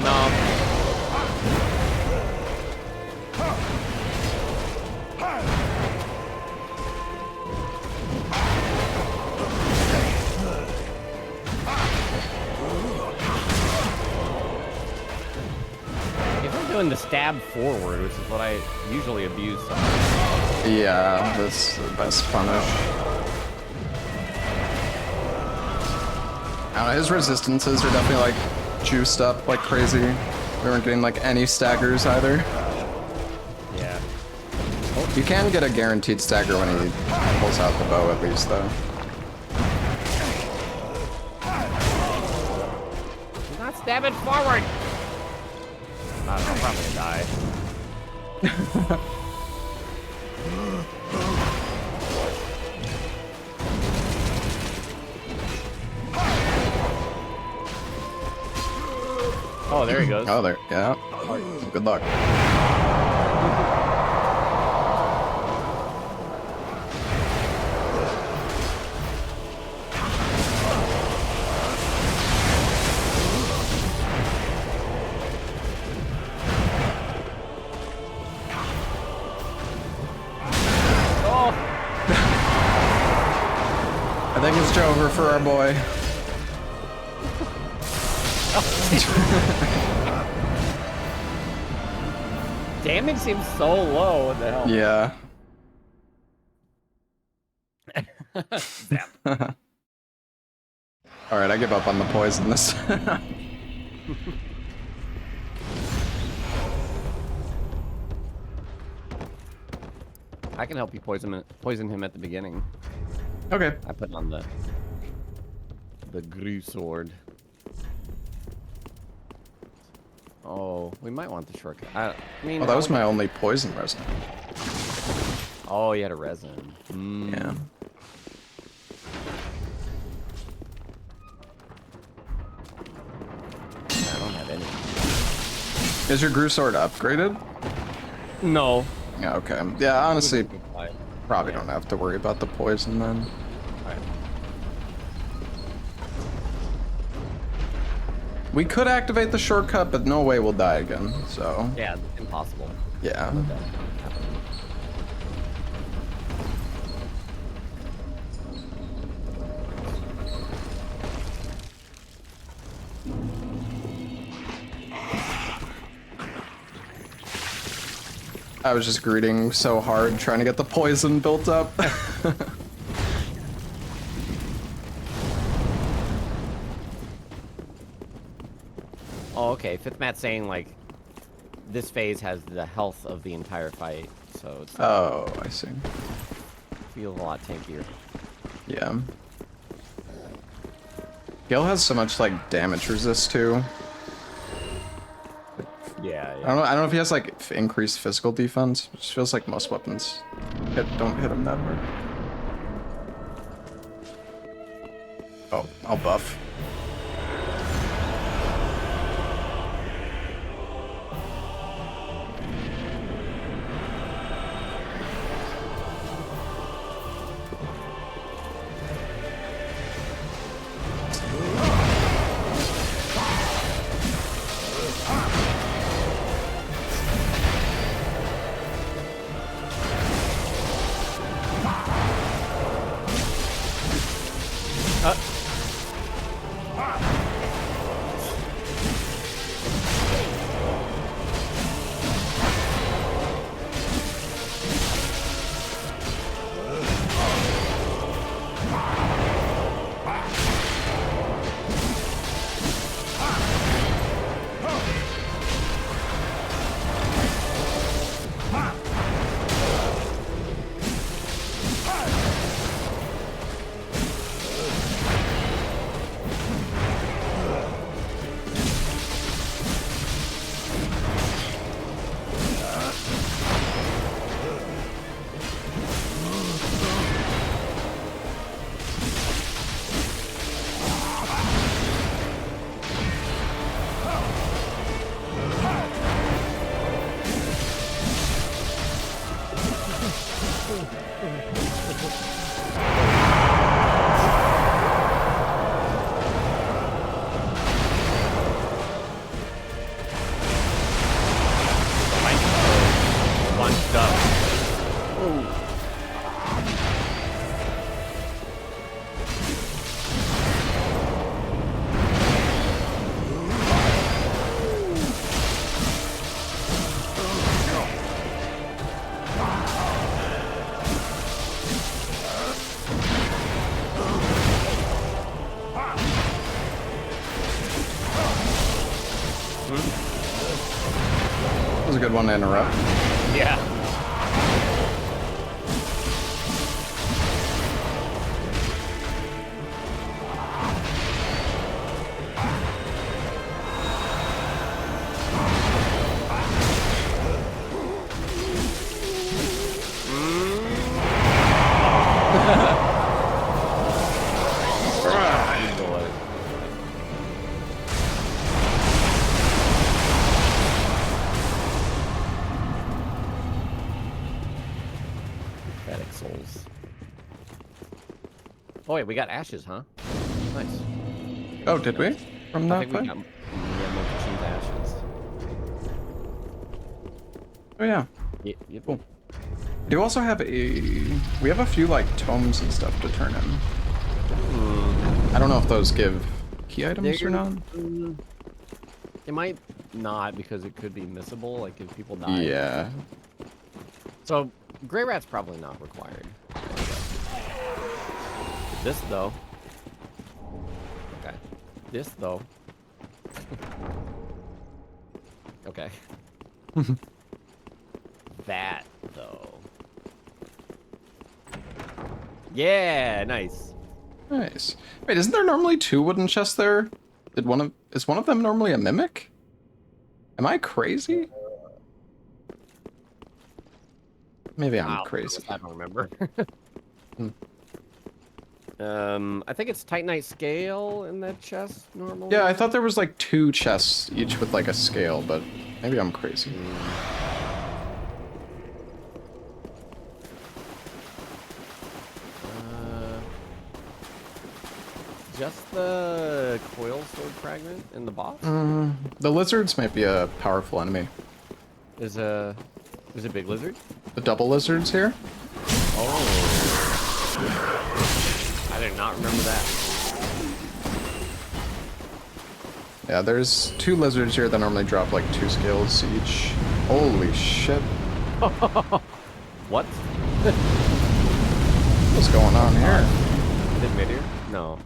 Speaker 2: No. If I'm doing the stab forward, which is what I usually abuse sometimes.
Speaker 1: Yeah, that's the best punish. I don't know, his resistances are definitely like juiced up like crazy. We weren't getting like any staggers either.
Speaker 2: Yeah.
Speaker 1: You can get a guaranteed stagger when he pulls out the bow at least though.
Speaker 2: Do not stab it forward! I don't know, I'm probably gonna die. Oh, there he goes.
Speaker 1: Oh, there, yeah. Good luck. I think it's over for our boy.
Speaker 2: Damage seems so low. What the hell?
Speaker 1: Yeah.
Speaker 2: Zap.
Speaker 1: Alright, I give up on the poison this.
Speaker 2: I can help you poison him at the beginning.
Speaker 1: Okay.
Speaker 2: I put on the Gru sword. Oh, we might want the shortcut. I mean,
Speaker 1: Well, that was my only poison resin.
Speaker 2: Oh, you had a resin. Mm.
Speaker 1: Yeah.
Speaker 2: I don't have any.
Speaker 1: Is your Gru sword upgraded?
Speaker 2: No.
Speaker 1: Yeah, okay. Yeah, honestly,
Speaker 2: Alright.
Speaker 1: probably don't have to worry about the poison then. We could activate the shortcut, but no way we'll die again, so...
Speaker 2: Yeah, impossible.
Speaker 1: Yeah. I was just greeting so hard, trying to get the poison built up.
Speaker 2: Oh, okay. Fifth Matt's saying, like, this phase has the health of the entire fight, so it's
Speaker 1: Oh, I see.
Speaker 2: feels a lot tankier.
Speaker 1: Yeah. Gale has so much, like, damage resist, too.
Speaker 2: Yeah,
Speaker 1: I don't know if he has, like, increased physical defense. It just feels like most weapons don't hit him that hard. Oh, I'll buff. was a good one to interrupt.
Speaker 2: Yeah. Pathetic souls. Oh wait, we got ashes, huh? Nice.
Speaker 1: Oh, did we? From
Speaker 2: I
Speaker 1: that
Speaker 2: think we
Speaker 1: fight?
Speaker 2: got Mochachi's ashes.
Speaker 1: Oh yeah.
Speaker 2: Yep.
Speaker 1: Cool. We do also have we have a few like tomes and stuff to turn in. I don't know if those give key items or not.
Speaker 2: It might not because it could be missable, like if people die.
Speaker 1: Yeah.
Speaker 2: So gray rat's probably not required. This though. Okay. This though. Okay. That though. Yeah, nice.
Speaker 1: Nice. Wait, isn't there normally 2 wooden chests there? Is one of them normally a mimic? Am I crazy? Maybe I'm
Speaker 2: Wow,
Speaker 1: crazy.
Speaker 2: I don't remember. I think it's Titanite scale in that chest normally.
Speaker 1: Yeah, I thought there was like 2 chests, each with like a scale, but maybe I'm crazy.
Speaker 2: Just the coil sword fragment in the boss?
Speaker 1: The lizards might be a powerful enemy.
Speaker 2: There's a big lizard?
Speaker 1: The double lizards here?
Speaker 2: Oh. I did not remember that.
Speaker 1: Yeah, there's 2 lizards here that normally drop like 2 scales each. Holy shit.
Speaker 2: What?
Speaker 1: What's going on here?
Speaker 2: Is it mid-ear? No.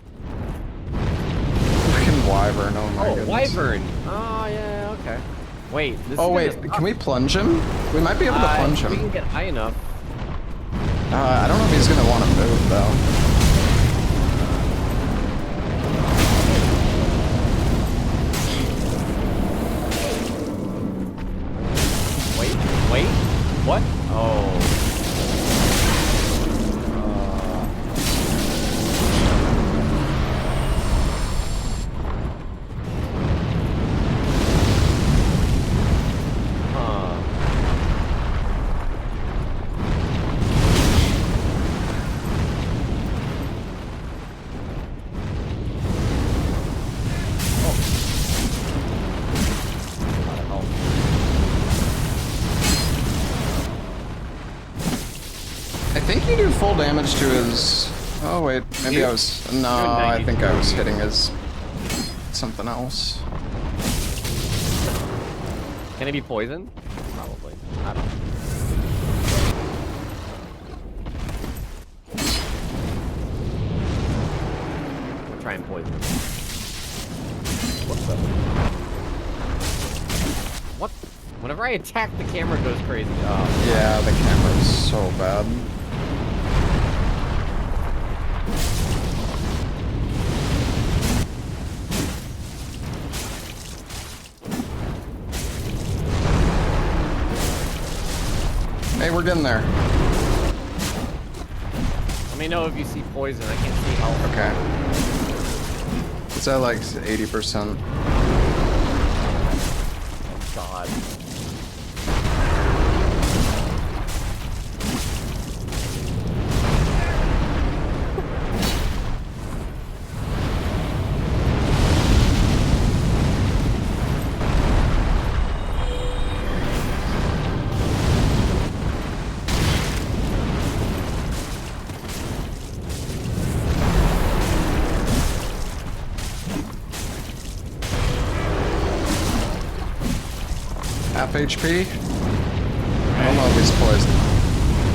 Speaker 1: Fucking wyvern, oh my goodness.
Speaker 2: Wyvern! Oh, yeah, okay. Wait, this
Speaker 1: Oh
Speaker 2: is
Speaker 1: wait, can we plunge him? We might be able to plunge
Speaker 2: We
Speaker 1: him.
Speaker 2: can get high enough.
Speaker 1: I don't know if he's gonna want to move though.
Speaker 2: Wait, what? Oh.
Speaker 1: I think you do full damage to his... Oh wait, maybe I was... No, I think I was hitting his... something else.
Speaker 2: Can it be poisoned? Probably. I don't know. I'll try and poison him. What's up? What? Whenever I attack, the camera goes crazy. Oh.
Speaker 1: Yeah, the camera is so bad. Hey, we're getting there.
Speaker 2: Let me know if you see poison. I can't see health.
Speaker 1: Okay. It's at like 80%.
Speaker 2: Oh, God.
Speaker 1: Half HP? I don't know if he's poisoned.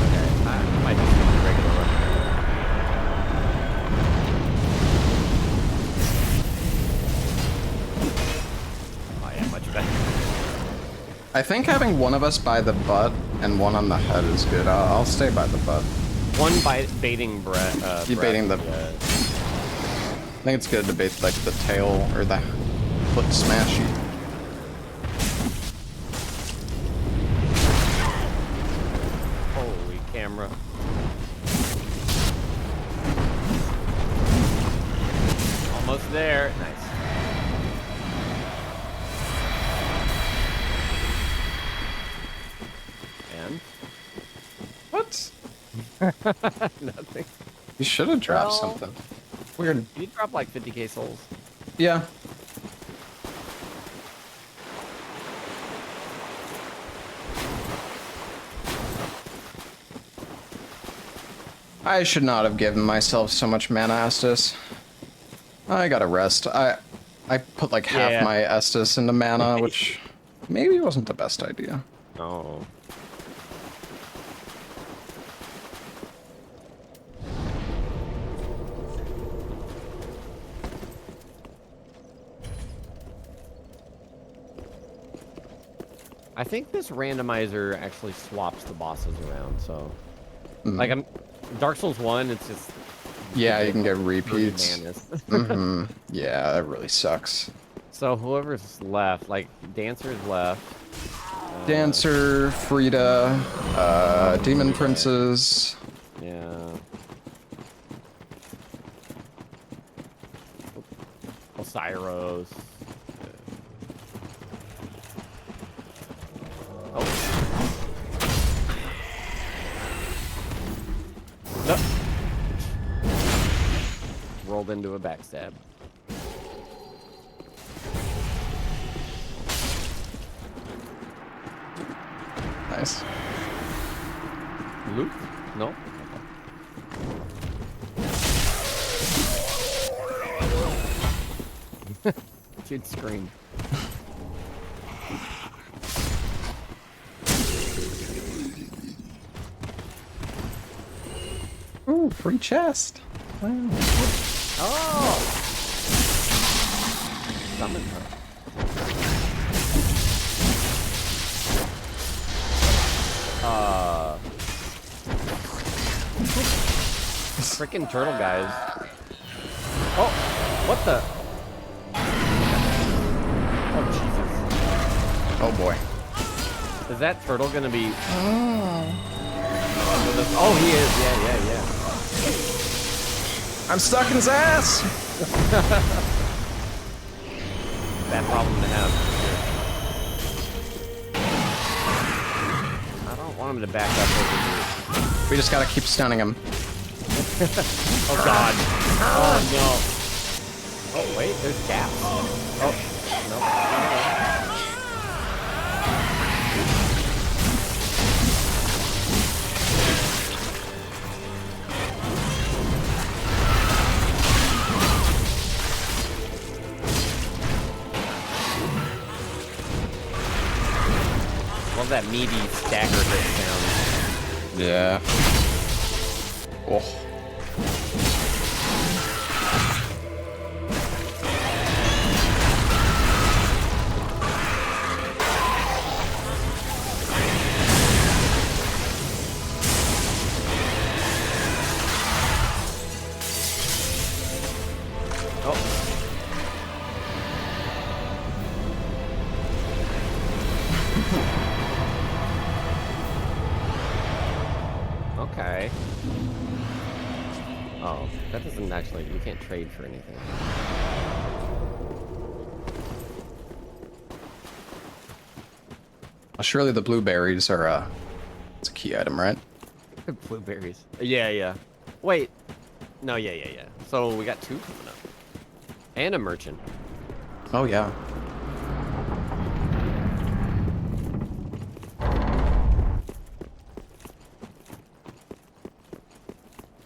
Speaker 2: Okay, I might just use a regular one. Oh yeah, much better.
Speaker 1: I think having one of us by the butt and one on the head is good. I'll stay by the butt.
Speaker 2: One baiting Brett.
Speaker 1: You baiting the...
Speaker 2: Yeah.
Speaker 1: I think it's good to bait like the tail or the foot smashy.
Speaker 2: Holy camera. Almost there. Nice. And?
Speaker 1: What?
Speaker 2: Nothing.
Speaker 1: You should have dropped
Speaker 2: Well-
Speaker 1: something. Weird.
Speaker 2: You dropped like 50k souls.
Speaker 1: Yeah. I should not have given myself so much mana Estus. I gotta rest. I put like half
Speaker 2: Yeah.
Speaker 1: my Estus into mana, which maybe wasn't the best idea.
Speaker 2: Oh. I think this randomizer actually swaps the bosses around, so like I'm Dark Souls 1, it's just
Speaker 1: Yeah, you can get repeats.
Speaker 2: bananas.
Speaker 1: Yeah, that really sucks.
Speaker 2: So whoever's left, like Dancer's left.
Speaker 1: Dancer, Frida, Demon Princess.
Speaker 2: Yeah. Osiros. Oh. No. Rolled into a backstab.
Speaker 1: Nice.
Speaker 2: Loot? No? Okay. She'd scream.
Speaker 1: Ooh, free chest. Wow.
Speaker 2: Oh! Summon her. Frickin' turtle guys. Oh, what the? Oh, Jesus.
Speaker 1: Oh boy.
Speaker 2: Is that turtle gonna be... Oh, he is. Yeah.
Speaker 1: I'm stuck in his ass!
Speaker 2: Bad problem to have. I don't want him to back up over here.
Speaker 1: We just gotta keep stunning him.
Speaker 2: Oh, God. Oh, no. Oh, wait, there's gaps. Oh, no. Love that meaty stagger hit sound.
Speaker 1: Yeah. Oh.
Speaker 2: Okay. Oh, that doesn't actually, you can't trade for anything.
Speaker 1: Well, surely the blueberries are, it's a key item, right?
Speaker 2: Blueberries. Yeah. Wait. No, yeah. So we got 2 coming up. And a merchant.
Speaker 1: Oh, yeah.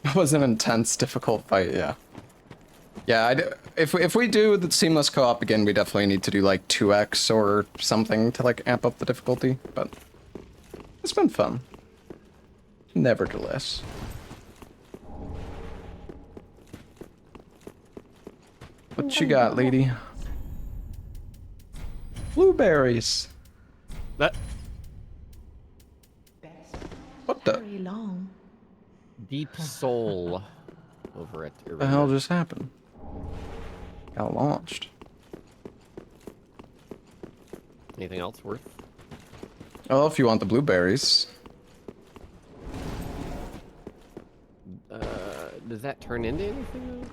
Speaker 1: It was an intense, difficult fight, yeah. Yeah, if we do the seamless co-op again, we definitely need to do like 2x or something to like amp up the difficulty, but it's been fun. Nevertheless. What you got, lady? Blueberries.
Speaker 2: That
Speaker 6: Best.
Speaker 1: What the
Speaker 6: Very long.
Speaker 2: deep soul over at
Speaker 1: the hell
Speaker 2: Irithyll.
Speaker 1: just happened? Got launched.
Speaker 2: Anything else worth?
Speaker 1: Well, if you want the blueberries.
Speaker 2: Does that turn into anything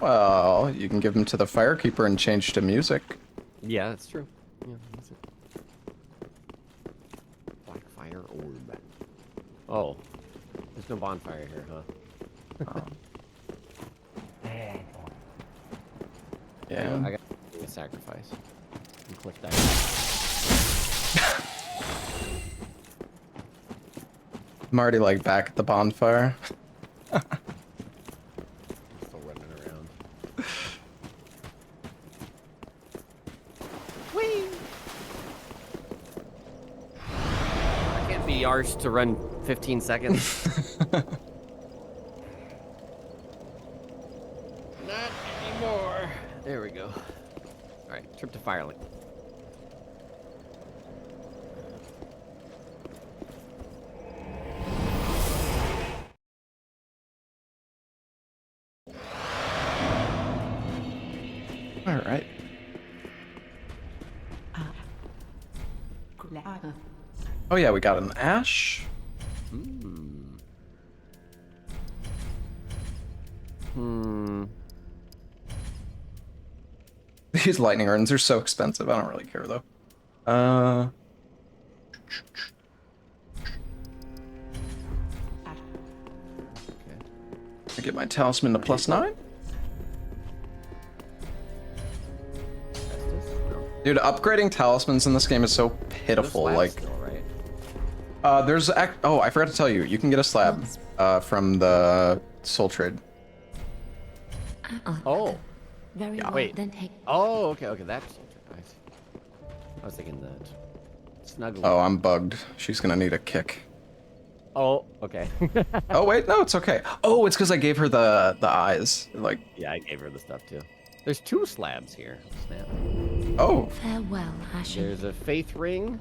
Speaker 2: though?
Speaker 1: Well, you can give them to the firekeeper and change to music.
Speaker 2: Yeah, that's true. Yeah, that's it. Black fire orb. Oh, there's no bonfire here, huh?
Speaker 1: Yeah.
Speaker 2: I got a sacrifice. And click that.
Speaker 1: I'm already like back at the bonfire.
Speaker 2: Still running around. Whee! I can't be arsed to run 15 seconds. Not anymore. There we go. Alright, trip to firelink.
Speaker 1: All right. Oh yeah, we got an ash. These lightning runes are so expensive. I don't really care though.
Speaker 2: Okay.
Speaker 1: I get my talisman to +9.
Speaker 2: Estes? No.
Speaker 1: Dude, upgrading talismans in this game is so pitiful.
Speaker 2: Slabs
Speaker 1: Like,
Speaker 2: still, right?
Speaker 1: oh, I forgot to tell you. You can get a slab from the soul trade.
Speaker 2: Oh.
Speaker 4: Very well,
Speaker 2: Wait.
Speaker 4: then take.
Speaker 2: Oh, okay, that's nice. I was thinking that. Snuggle.
Speaker 1: Oh, I'm bugged. She's gonna need a kick.
Speaker 2: Oh, okay.
Speaker 1: Oh wait, no, it's okay. Oh, it's because I gave her the eyes. Like,
Speaker 2: Yeah, I gave her the stuff too. There's 2 slabs here. Snap.
Speaker 1: oh,
Speaker 4: Farewell, Ashen.
Speaker 2: There's a faith ring.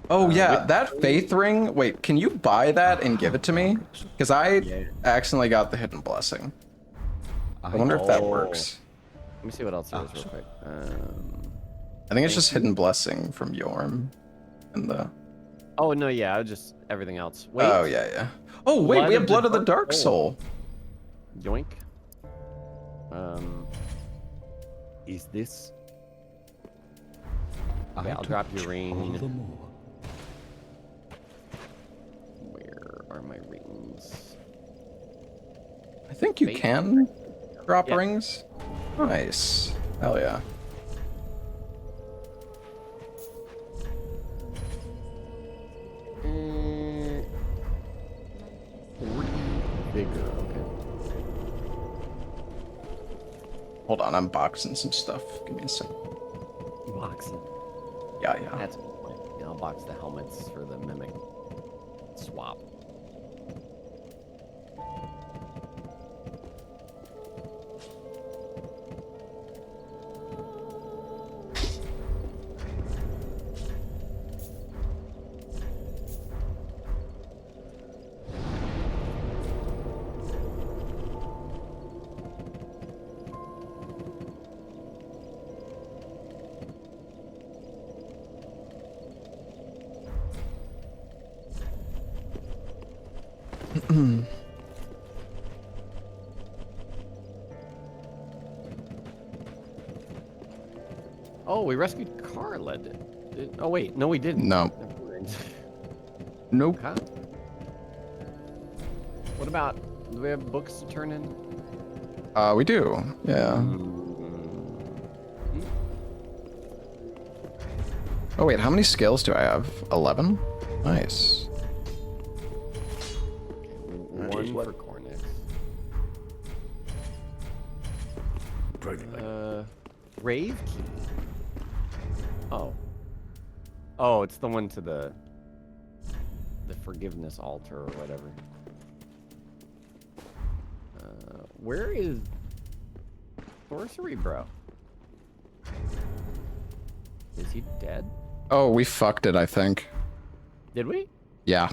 Speaker 1: oh yeah, that faith ring. Wait, can you buy that and give it to me? Because I accidentally got the hidden blessing. I wonder if that works.
Speaker 2: Let me see what else there is real quick.
Speaker 1: I think it's just hidden blessing from yhorm, and the.
Speaker 2: Oh no, yeah, just everything else. Wait.
Speaker 1: Oh yeah, yeah. Oh wait, we have blood of the dark soul.
Speaker 2: Yoink. Is this? Okay, I'll drop your ring. Where are my rings?
Speaker 1: I think you
Speaker 2: Faith?
Speaker 1: can drop
Speaker 2: Yeah.
Speaker 1: rings. Nice. Hell yeah.
Speaker 2: Bigger, okay.
Speaker 1: Hold on, I'm boxing some stuff. Give me a sec.
Speaker 2: Boxing.
Speaker 1: Yeah, yeah.
Speaker 2: That's a good point. Yeah, I'll box the helmets for the mimic swap. Oh, we rescued Carla. Oh wait, no, we didn't.
Speaker 1: No.
Speaker 2: Never mind.
Speaker 1: Nope.
Speaker 2: Huh? What about? Do we have books to turn in?
Speaker 1: We do. Yeah. Oh wait, how many skills do I have? 11? Nice.
Speaker 2: One for Cornix. Rave key. Oh. Oh, it's the one to the forgiveness altar or whatever. Where is sorcery, bro? Is he dead?
Speaker 1: Oh, we fucked it, I think.
Speaker 2: Did we?
Speaker 1: Yeah.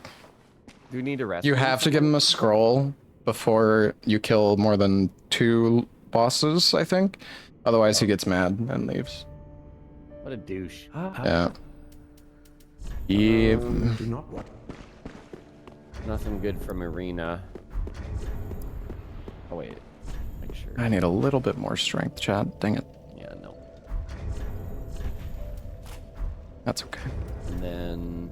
Speaker 2: Do we need to rest?
Speaker 1: You have to give him a scroll before you kill more than 2 bosses, I think. Otherwise, he gets mad and leaves.
Speaker 2: What a douche.
Speaker 1: Yeah. Yeah.
Speaker 5: Do not what?
Speaker 2: Nothing good from Arena. Oh wait, make sure.
Speaker 1: I need a little bit more strength, Chad. Dang it.
Speaker 2: Yeah, no.
Speaker 1: That's okay.
Speaker 2: And then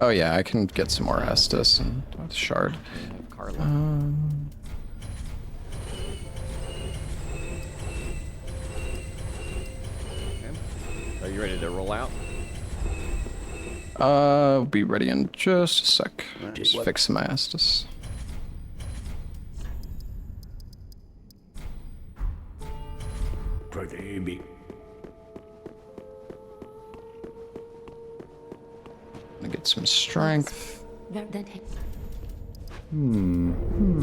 Speaker 1: Oh yeah, I can get some more Estus and Shard.
Speaker 2: we have Carla. Okay. Are you ready to roll out?
Speaker 1: Be ready in just a sec. Just
Speaker 5: What?
Speaker 1: fix my Estus.
Speaker 5: Profaned.
Speaker 1: Gonna get some strength.
Speaker 4: Very then he-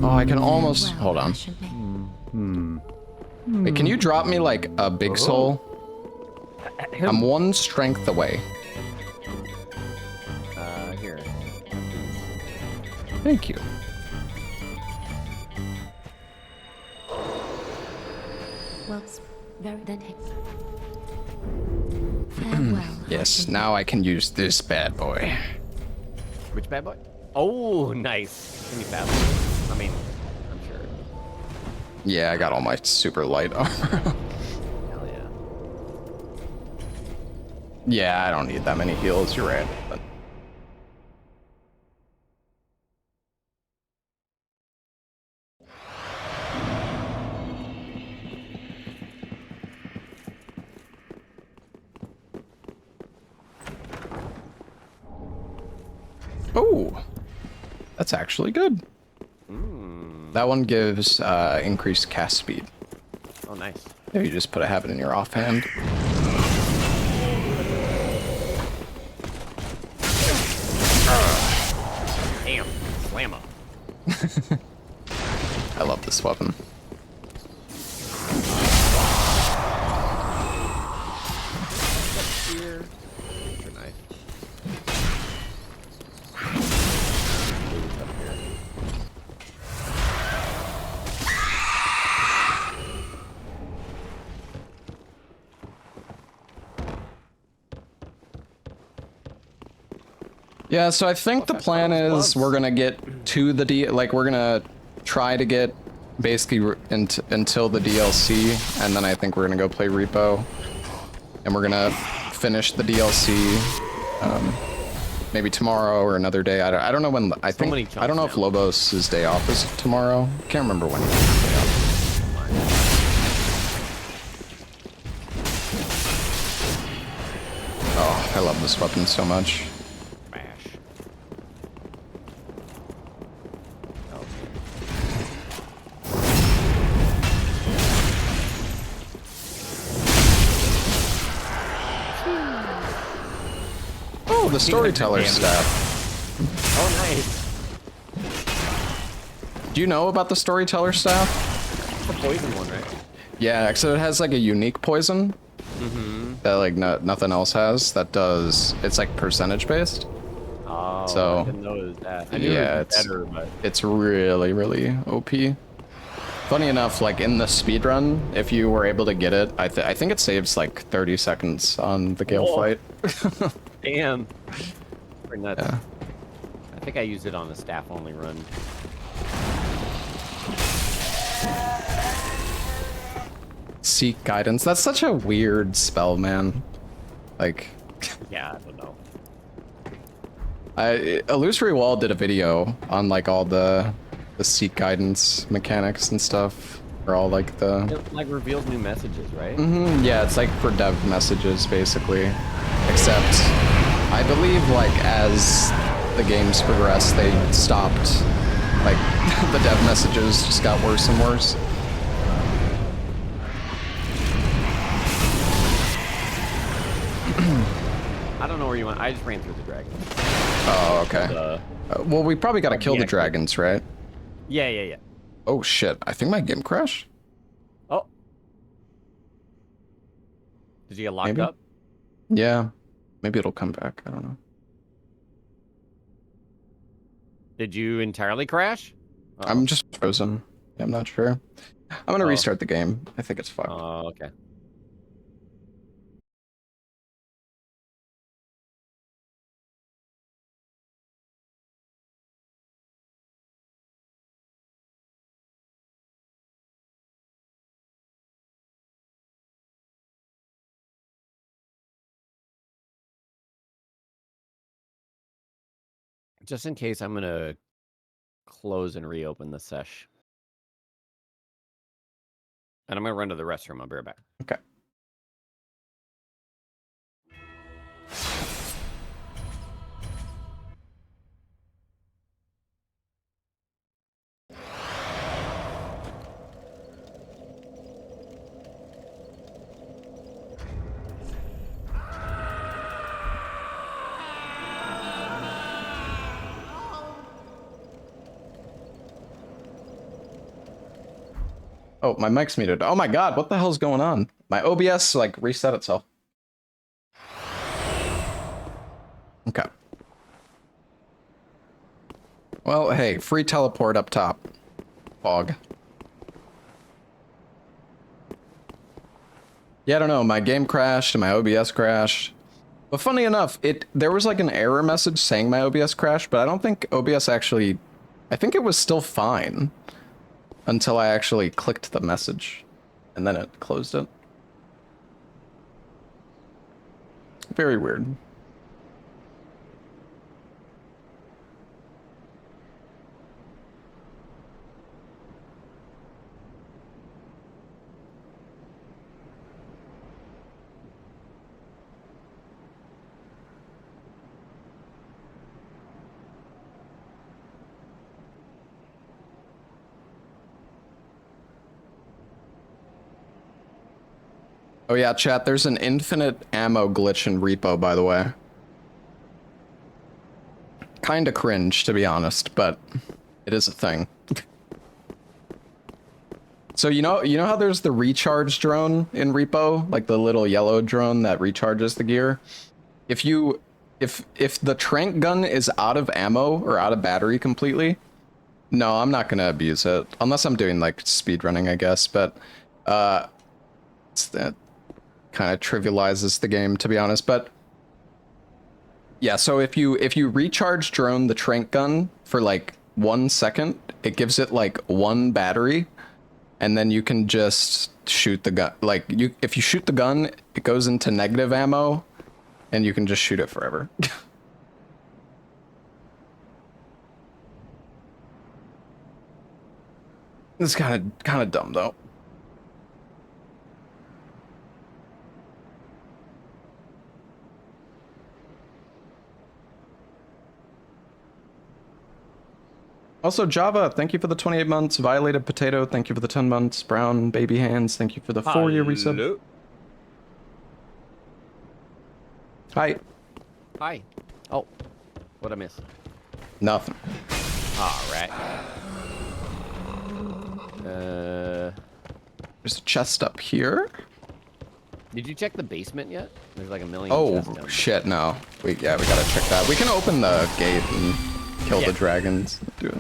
Speaker 1: Oh, I can almost.
Speaker 4: well,
Speaker 1: Hold on.
Speaker 4: Ashen.
Speaker 1: Wait, can you drop me like a big soul? I'm 1 strength away.
Speaker 2: Here.
Speaker 1: Thank you.
Speaker 4: Well, very then he- Farewell.
Speaker 1: Yes,
Speaker 4: Ashen.
Speaker 1: now I can use this bad boy.
Speaker 2: Which bad boy? Oh, nice. Can you pass? I mean, I'm sure.
Speaker 1: Yeah, I got all my super light armor.
Speaker 2: Hell yeah.
Speaker 1: Yeah, I don't need that many heals, you're right. But... Oh, that's actually good. That one gives increased cast speed.
Speaker 2: Oh, nice.
Speaker 1: Maybe you just put a habit in your offhand.
Speaker 2: Damn. Slam him.
Speaker 1: I love this weapon.
Speaker 2: Here. Your knife. Up here.
Speaker 1: Yeah, so I think the plan is we're gonna get to the we're gonna try to get basically until the DLC, and then I think we're gonna go play Repo, and we're gonna finish the DLC maybe tomorrow or another day. I don't know when. I
Speaker 2: many
Speaker 1: think I don't know if
Speaker 2: chunks now.
Speaker 1: Lobos' day off is tomorrow. Can't remember when he has his day off. Oh, I love this weapon so much.
Speaker 2: Bash.
Speaker 1: Oh, the storyteller
Speaker 2: damage.
Speaker 1: staff.
Speaker 2: Oh, nice.
Speaker 1: Do you know about the storyteller staff?
Speaker 2: The poison one, right?
Speaker 1: Yeah, so it has like a unique poison that like nothing else has. That does. It's like percentage based.
Speaker 2: Oh,
Speaker 1: So,
Speaker 2: I didn't know it was that. I knew
Speaker 1: yeah,
Speaker 2: it was
Speaker 1: it's
Speaker 2: better, but
Speaker 1: it's really OP. Funny enough, like in the speedrun, if you were able to get it, I think it saves like 30 seconds on the Gale
Speaker 2: Whoa.
Speaker 1: fight.
Speaker 2: damn. Pretty nuts.
Speaker 1: Yeah.
Speaker 2: I think I used it on the staff only run.
Speaker 1: Seek guidance. That's such a weird spell, man. Like,
Speaker 2: Yeah, I don't know.
Speaker 1: Illusory Wall did a video on like all the seek guidance mechanics and stuff, or all like the.
Speaker 2: It like reveals new messages, right?
Speaker 1: Yeah, it's like for dev messages basically, except I believe like as the games progressed, they stopped. Like the dev messages just got worse and worse.
Speaker 2: I don't know where you went. I just ran through the dragon.
Speaker 1: Oh, okay. Well, we probably gotta kill the
Speaker 2: yeah.
Speaker 1: dragons, right?
Speaker 2: Yeah.
Speaker 1: Oh shit! I think my game crashed.
Speaker 2: Oh. Did you get locked
Speaker 1: Maybe.
Speaker 2: up?
Speaker 1: Yeah. Maybe it'll come back. I don't know.
Speaker 2: Did you entirely crash?
Speaker 1: I'm just frozen. Yeah, I'm not sure. I'm gonna restart the game. I think it's fine.
Speaker 2: Oh, okay. Just in case, I'm gonna close and reopen the sesh. And I'm gonna run to the restroom. I'll be right back.
Speaker 1: Okay. Oh, my mic's muted. Oh my god, what the hell's going on? My OBS like reset itself. Okay. Well, hey, free teleport up top. Fog. Yeah, I don't know, my game crashed and my OBS crashed. But funny enough, there was like an error message saying my OBS crashed, but I don't think OBS actually, I think it was still fine until I actually clicked the message and then it closed it. Very weird. Oh yeah, chat, there's an infinite ammo glitch in repo, by the way. Kinda cringe, to be honest, but it is a thing. So you know how there's the recharge drone in repo? Like the little yellow drone that recharges the gear? If the trank gun is out of ammo or out of battery completely, no, I'm not gonna abuse it. Unless I'm doing like speedrunning, I guess, but that kind of trivializes the game, to be honest. But yeah, so if you recharge drone the trank gun for like 1 second, it gives it like 1 battery, and then you can just shoot the gun. Like if you shoot the gun, it goes into negative ammo, and you can just shoot it forever. It's kind of dumb though. Also, Java, thank you for the 28 months. Violated Potato, thank you for the 10 months. Brown Baby Hands, thank you for the 4-year resub. Hi.
Speaker 2: Hi. Oh, what'd I miss?
Speaker 1: Nothing.
Speaker 2: All right.
Speaker 1: There's a chest up here.
Speaker 2: Did you check the basement yet? There's like a million chests down
Speaker 1: Oh,
Speaker 2: there.
Speaker 1: shit, no. Yeah, we gotta check that. We can open the gate and kill the dragons. Do it.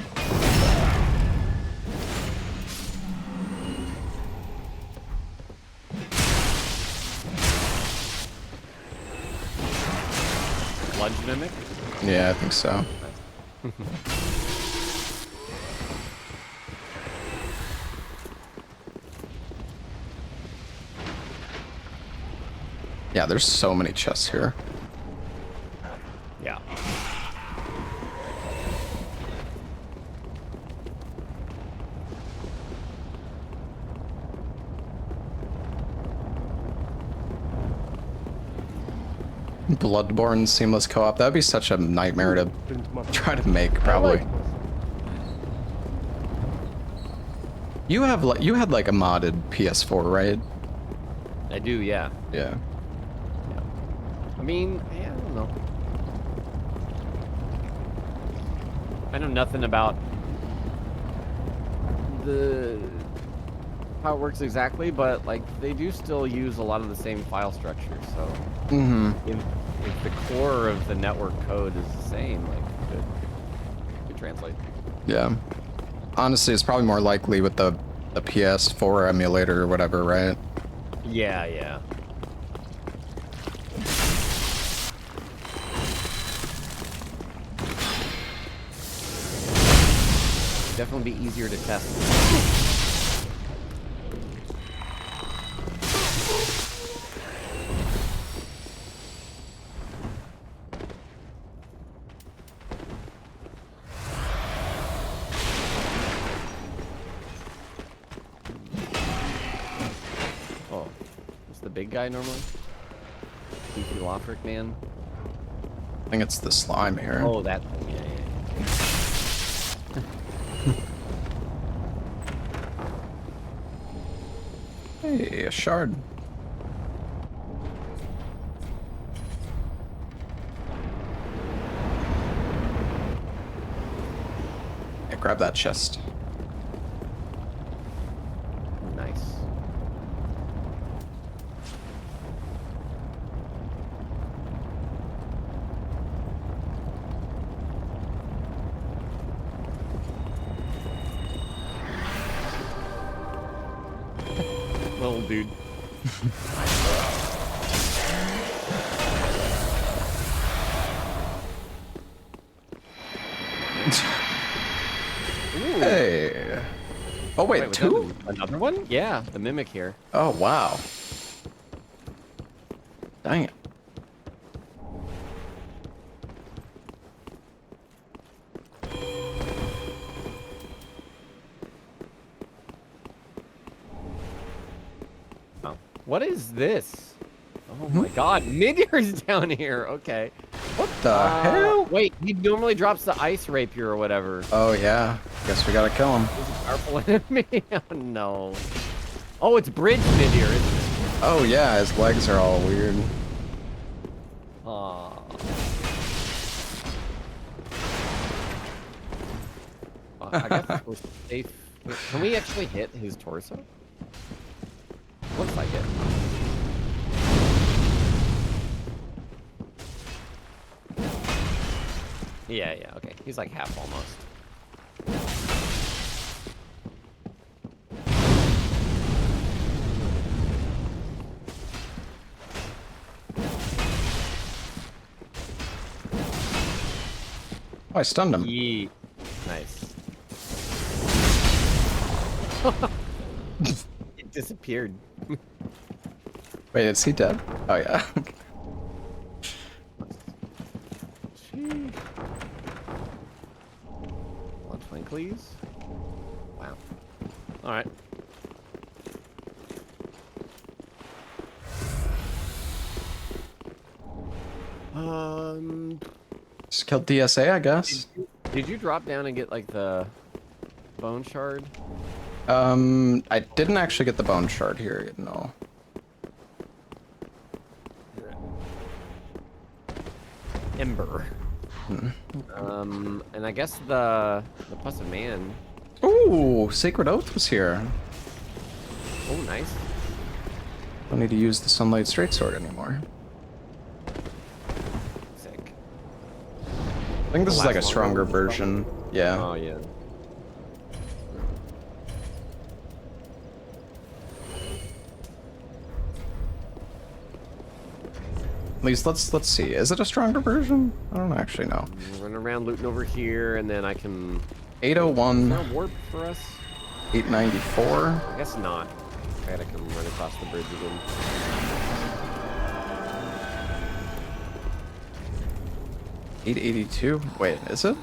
Speaker 2: Sludge mimic?
Speaker 1: Yeah, I think so. Yeah, there's so many chests here.
Speaker 2: Yeah.
Speaker 1: Bloodborne seamless co-op. That'd be such a nightmare to try to make, probably. You had like a modded PS4, right?
Speaker 2: I do, yeah.
Speaker 1: Yeah.
Speaker 2: I mean, yeah, I don't know. I know nothing about how it works exactly, but like they do still use a lot of the same file structure, so if the core of the network code is the same, like could translate.
Speaker 1: Yeah. Honestly, it's probably more likely with the PS4 emulator or whatever, right?
Speaker 2: Yeah, yeah. Definitely be easier to test. Oh, is the big guy normally? Beefy Lothric man?
Speaker 1: I think it's the slime here.
Speaker 2: Oh, that thing, yeah, yeah.
Speaker 1: Hey, a shard. Yeah, grab that chest.
Speaker 2: Nice. Little dude. Ooh.
Speaker 1: Hey. Oh wait,
Speaker 2: was
Speaker 1: two?
Speaker 2: that another one? Yeah, the mimic here.
Speaker 1: Oh wow. Dang it.
Speaker 2: Oh. What is this? Oh my god, Midier's down here. Okay.
Speaker 1: What the hell?
Speaker 2: Wait, he normally drops the ice rapier or whatever.
Speaker 1: Oh yeah. Guess we gotta kill him.
Speaker 2: He's a powerful enemy. Oh no. Oh, it's Bridge Midier, isn't it?
Speaker 1: Oh yeah, his legs are all weird.
Speaker 2: Aw. I guess we're safe. Can we actually hit his torso? Looks like it. Yeah, yeah, okay. He's like half almost.
Speaker 1: Oh, I stunned him.
Speaker 2: Yeet. Nice. It disappeared.
Speaker 1: Wait, is he dead? Oh yeah.
Speaker 2: Sheesh. Blood twinklies. Wow. Alright.
Speaker 1: Just killed DSA, I guess.
Speaker 2: Did you drop down and get like the bone shard?
Speaker 1: I didn't actually get the bone shard here, no.
Speaker 2: Ember. And I guess the plus of man.
Speaker 1: Ooh, Sacred Oath was here.
Speaker 2: Oh, nice.
Speaker 1: Don't need to use the Sunlight Straight Sword anymore.
Speaker 2: Sick.
Speaker 1: I think this is
Speaker 2: The
Speaker 1: like a
Speaker 2: last
Speaker 1: stronger
Speaker 2: one?
Speaker 1: version. Yeah.
Speaker 2: Oh yeah.
Speaker 1: At least let's see. Is it a stronger version? I don't actually know.
Speaker 2: Run around looting over here, and then I can.
Speaker 1: 801,
Speaker 2: Is there a warp for us?
Speaker 1: 894.
Speaker 2: I guess not. I gotta come run across the bridge again.
Speaker 1: $882. Wait, is it?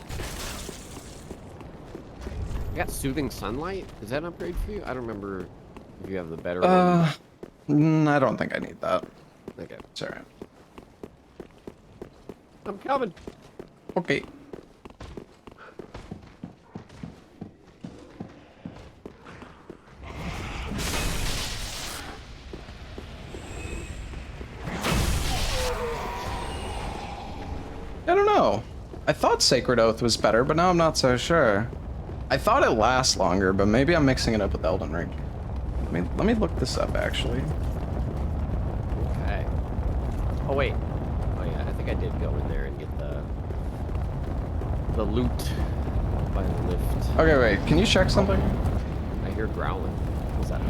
Speaker 2: I got soothing sunlight. Is that an upgrade for you? I don't remember if you have the better
Speaker 1: I don't think I need that.
Speaker 2: one. Okay.
Speaker 1: It's alright.
Speaker 2: I'm coming.
Speaker 1: Okay. I don't know. I thought Sacred Oath was better, but now I'm not so sure. I thought it lasts longer, but maybe I'm mixing it up with Elden Ring. Let me look this up, actually.
Speaker 2: Okay. Oh wait. Oh yeah, think I did go in there and get the loot by the lift.
Speaker 1: Okay, wait. Can you check something?
Speaker 2: I hear growling. What's that?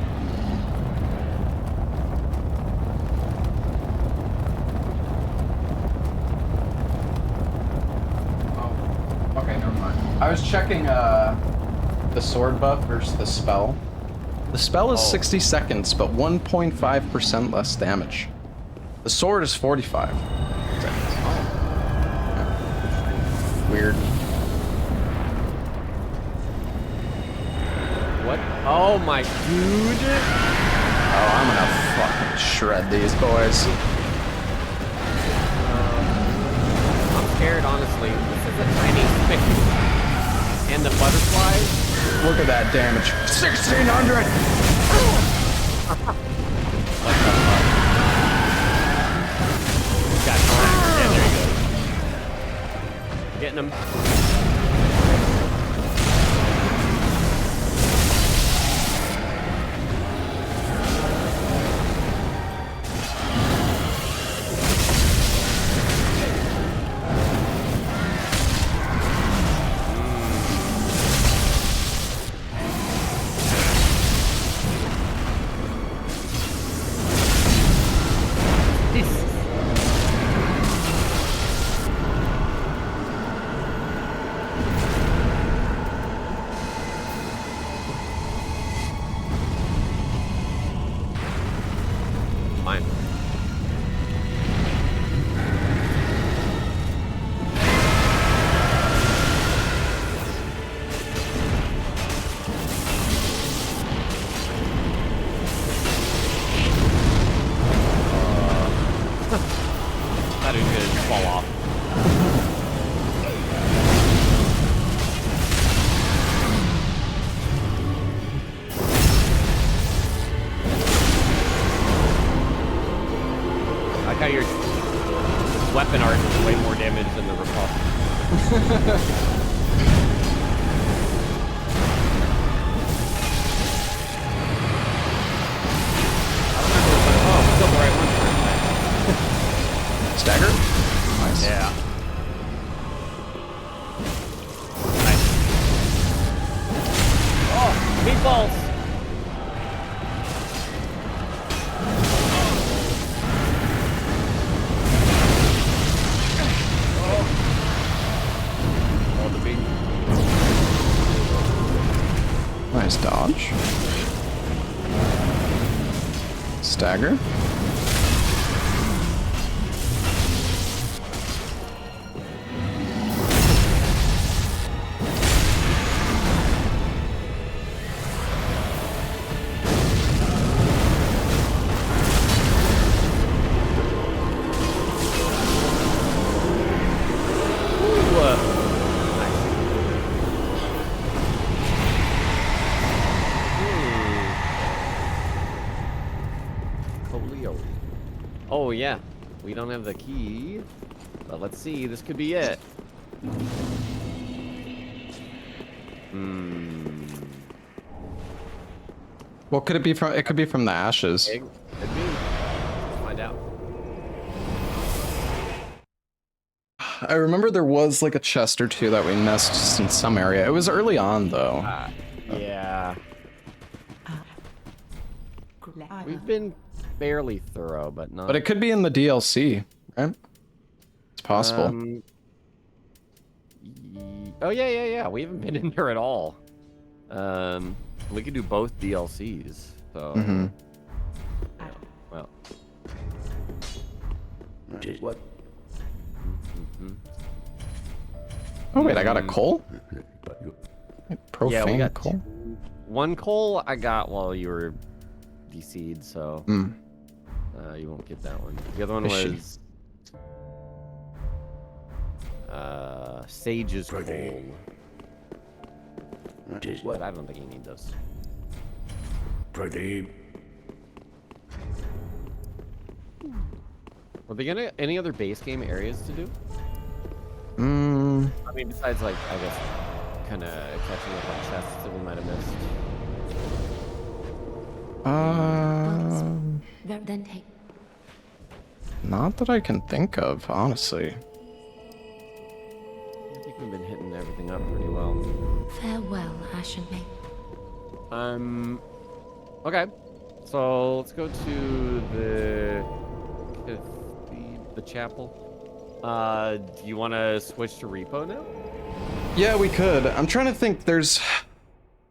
Speaker 1: Oh. Okay, never mind. I was checking the sword buff versus the spell. The spell is 60 seconds, but 1.5% less damage. The sword is 45 seconds. Yeah. Weird.
Speaker 2: What? Oh my dude!
Speaker 1: Oh, I'm gonna fucking shred these boys.
Speaker 2: I'm scared, honestly. This is a tiny spick. And the butterflies.
Speaker 1: Look at that damage. 1,600!
Speaker 2: What the fuck? Got yeah, there you go. Getting him. Mine. That dude's gonna just fall off. I like how your weapon art is way more damage than the repulse. Oh, still the right one.
Speaker 1: Stagger? Nice.
Speaker 2: Yeah. Nice. Oh, meatballs! Oh, the big.
Speaker 1: Nice dodge. Stagger. Oh yeah, we don't have the key, but let's see. This could be it. What could it be from? It could be from the ashes.
Speaker 2: Could be. Let's find out.
Speaker 1: I remember there was like a chest or two that we missed just in some area. It was early on though.
Speaker 2: Yeah. We've been fairly thorough, but not.
Speaker 1: But it could be in the DLC, right? It's possible.
Speaker 2: Oh yeah. We haven't been in there at all. We could do both DLCs. So.
Speaker 1: Mm-hmm.
Speaker 2: Yeah, well.
Speaker 5: What?
Speaker 1: Oh wait, I got a coal? Profaned
Speaker 2: Yeah, we got
Speaker 1: coal?
Speaker 2: one coal I got while you were DC'd, so you won't get that one. The other one was Sage's coal. But I don't think you need those.
Speaker 5: Pretty.
Speaker 2: Were they gonna any other base game areas to do? I mean, besides like I guess kind of catching up on chests that we might have missed.
Speaker 4: Then take.
Speaker 1: Not that I can think of, honestly.
Speaker 2: I think we've been hitting everything up pretty well.
Speaker 4: Farewell, Ashen Maid.
Speaker 2: Okay. So let's go to the chapel. Do you want to switch to repo now?
Speaker 1: Yeah, we could. I'm trying to think. There's.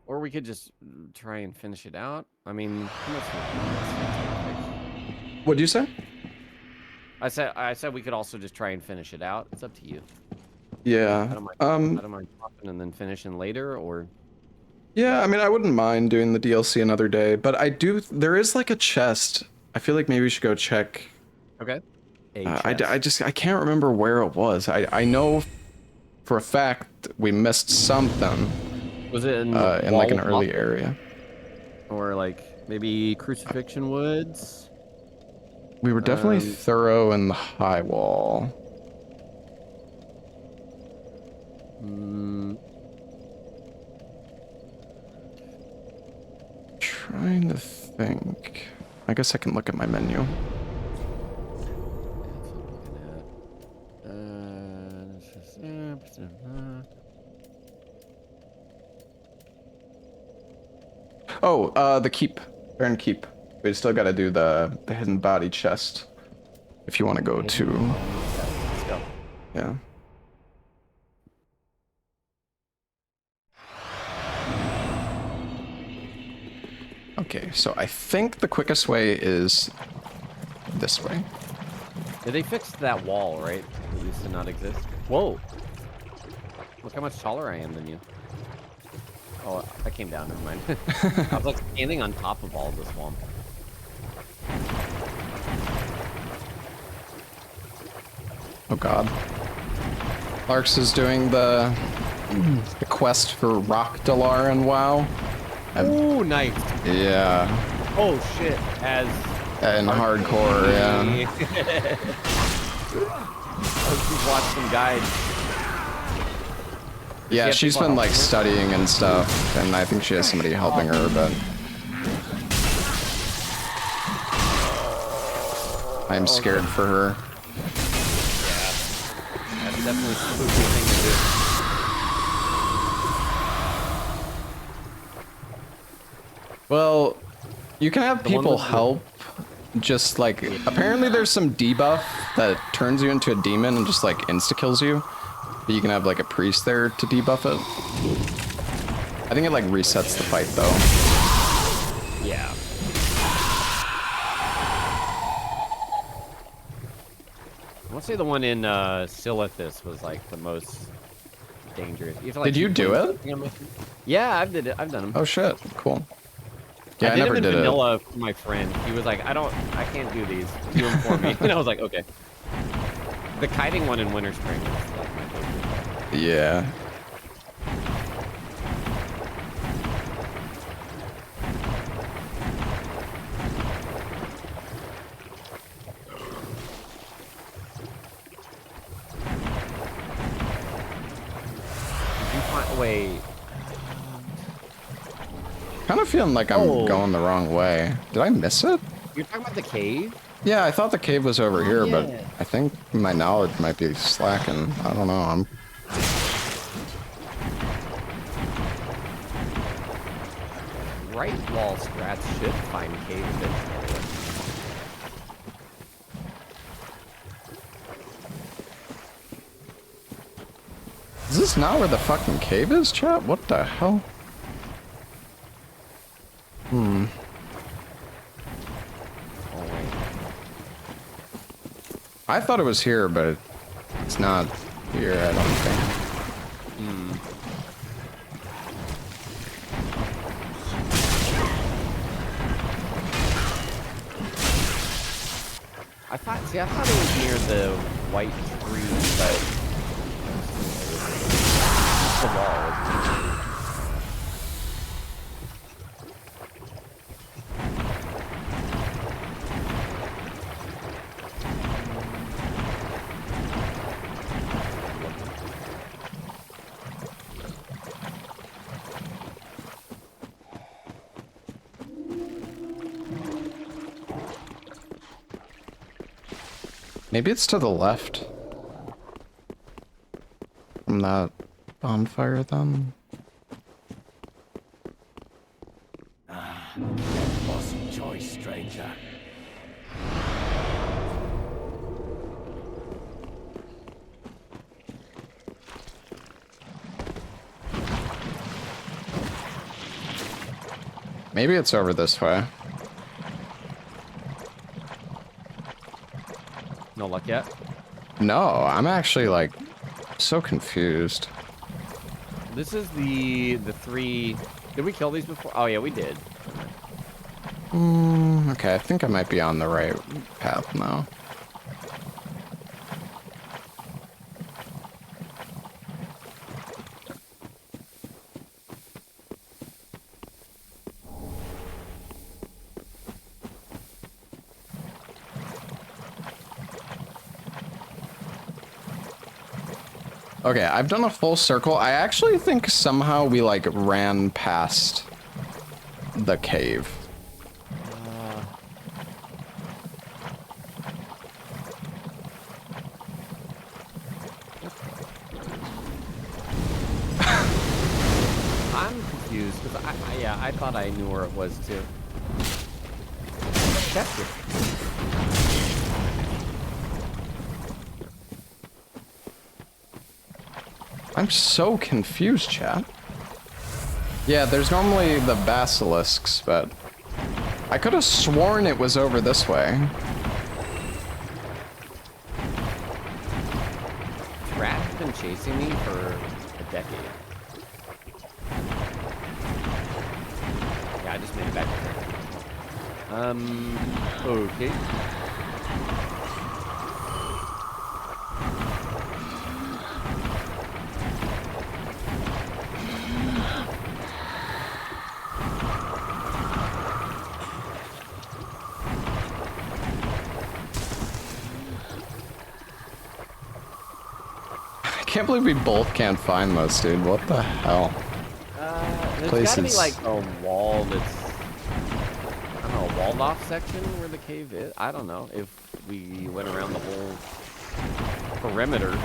Speaker 2: Or we could just try and finish it out. I mean, how much
Speaker 1: What'd you say?
Speaker 2: I said we could also just try and finish it out. It's up to you.
Speaker 1: Yeah.
Speaker 2: I don't mind. I don't mind stopping and then finishing later, or.
Speaker 1: Yeah, I mean, I wouldn't mind doing the DLC another day, but I do. There is like a chest. I feel like maybe we should go check.
Speaker 2: Okay.
Speaker 1: I can't remember where it was. I know for a fact we missed something.
Speaker 2: Was it in
Speaker 1: like an early area?
Speaker 2: Or like maybe Crucifixion Woods?
Speaker 1: We were definitely thorough in the high wall. Trying to think. I guess I can look at my menu. Oh, the keep. Baron Keep. We still gotta do the hidden body chest. If you want to go to...
Speaker 2: Let's go.
Speaker 1: Yeah. Okay, so I think the quickest way is this way.
Speaker 2: Did they fix that wall, right? It used to not exist. Whoa! Look how much taller I am than you. Oh, I came down, never mind. I was like standing on top of all of this swamp.
Speaker 1: Oh god. Larks is doing the quest for Rock Dalar and WoW.
Speaker 2: Ooh, nice!
Speaker 1: Yeah.
Speaker 2: Oh shit, as...
Speaker 1: In hardcore, yeah.
Speaker 2: Let's watch some guides.
Speaker 1: Yeah, she's been like studying and stuff, and I think she has somebody helping her, but... I'm scared for her.
Speaker 2: Yeah. That's definitely a spooky thing to do.
Speaker 1: Well, you can have people help, just like, apparently there's some debuff that turns you into a demon and just like insta-kills you. But you can have like a priest there to debuff it. I think it like resets the fight though.
Speaker 2: Yeah. I want to say the one in Silithus was like the most dangerous. You have to, like,
Speaker 1: Did you do it?
Speaker 2: Yeah, I've done them.
Speaker 1: Oh shit, cool. Yeah, I
Speaker 2: did
Speaker 1: never
Speaker 2: him in
Speaker 1: did
Speaker 2: vanilla for my friend. He was like, I can't do these. Do them for me. And I was like, okay. The kiting one in Winter Spring is like my favorite.
Speaker 1: it. Yeah.
Speaker 2: Wait.
Speaker 1: Kind of feeling like I'm going the wrong way. Did I miss it?
Speaker 2: You're talking about the cave?
Speaker 1: Yeah, I thought the cave was over here, but I think my knowledge might be slacking. I don't know.
Speaker 2: Right wall strats should find cave eventually.
Speaker 1: Is this not where the fucking cave is, chat? What the hell? Hmm.
Speaker 2: Oh, wait.
Speaker 1: I thought it was here, but it's not here, I don't think.
Speaker 2: I thought it was near the white tree, but the wall.
Speaker 1: Maybe it's to the left. From that bonfire then.
Speaker 3: Bossy choice, stranger.
Speaker 1: Maybe it's over this way.
Speaker 2: No luck yet?
Speaker 1: No, I'm actually like so confused.
Speaker 2: This is the three... Did we kill these before? Oh yeah, we did.
Speaker 1: Okay, I think I might be on the right path now. Okay, I've done a full circle. I actually think somehow we like ran past the cave.
Speaker 2: I'm confused because yeah, I thought I knew where it was too. That's it.
Speaker 1: I'm so confused, chat. Yeah, there's normally the basilisks, but I could have sworn it was over this way.
Speaker 2: Rat's been chasing me for a decade. Yeah, I just made it back there. Okay.
Speaker 1: I can't believe we both can't find this, dude. What the hell?
Speaker 2: There's gotta be
Speaker 1: Places.
Speaker 2: like a wall that's, I don't know, a walled off section where the cave is. I don't know if we went around the whole perimeter.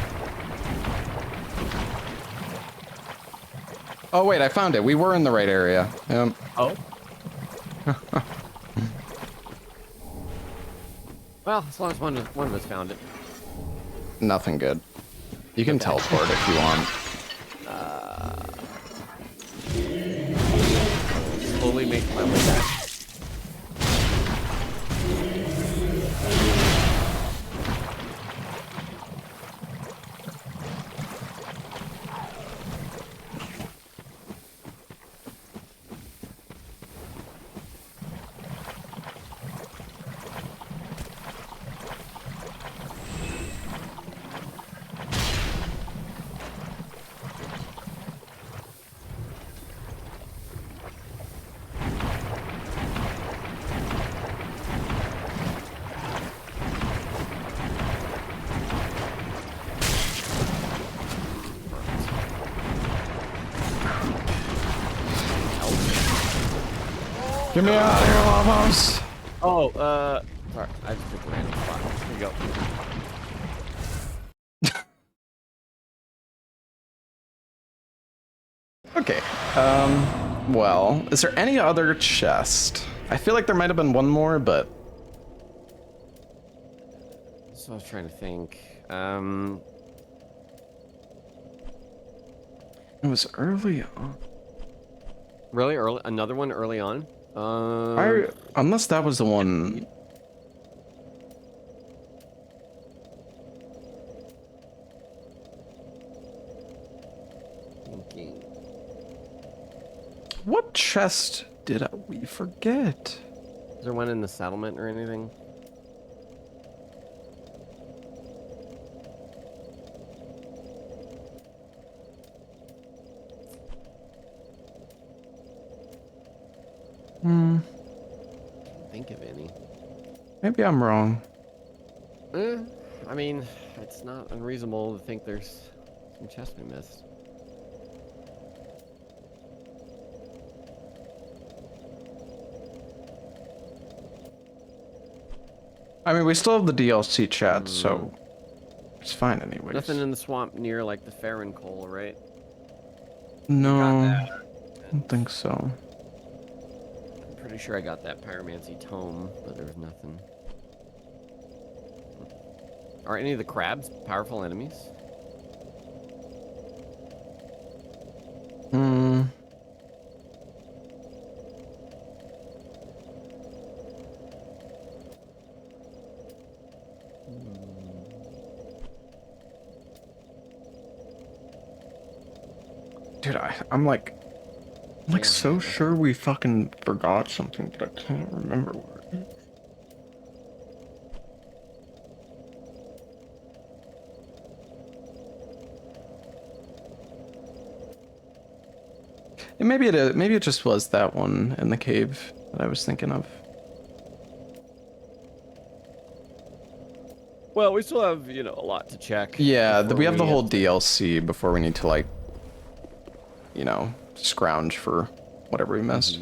Speaker 1: Oh wait, I found it. We were in the right area.
Speaker 2: Oh. Well, as long as one of us found it.
Speaker 1: Nothing good. You can teleport if you want.
Speaker 2: Slowly make my way back.
Speaker 1: Get me out of here, Lavos!
Speaker 2: Oh, sorry, I just took a random spot. Here you go.
Speaker 1: Okay. Well, is there any other chest? I feel like there might have been one more, but
Speaker 2: So I was trying to think.
Speaker 1: it was early on.
Speaker 2: Really early? Another one early on?
Speaker 1: Unless that was the one.
Speaker 2: Thinking.
Speaker 1: What chest did we forget?
Speaker 2: Is there one in the settlement or anything? Can't think of any.
Speaker 1: Maybe I'm wrong.
Speaker 2: I mean, it's not unreasonable to think there's some chests we missed.
Speaker 1: I mean, we still have the DLC chat, so it's fine anyways.
Speaker 2: Nothing in the swamp near like the Farron coal, right?
Speaker 1: No,
Speaker 2: that.
Speaker 1: I don't think so.
Speaker 2: I'm pretty sure I got that pyromancy tome, but there was nothing. Are any of the crabs powerful enemies?
Speaker 1: Hmm. Dude, I'm like so sure we fucking forgot something, but I can't remember what. And maybe it just was that one in the cave that I was thinking of.
Speaker 2: Well, we still have, you know, a lot to check.
Speaker 1: Yeah, we have the whole
Speaker 2: have to-
Speaker 1: DLC before we need to, like, you know, scrounge for whatever we missed.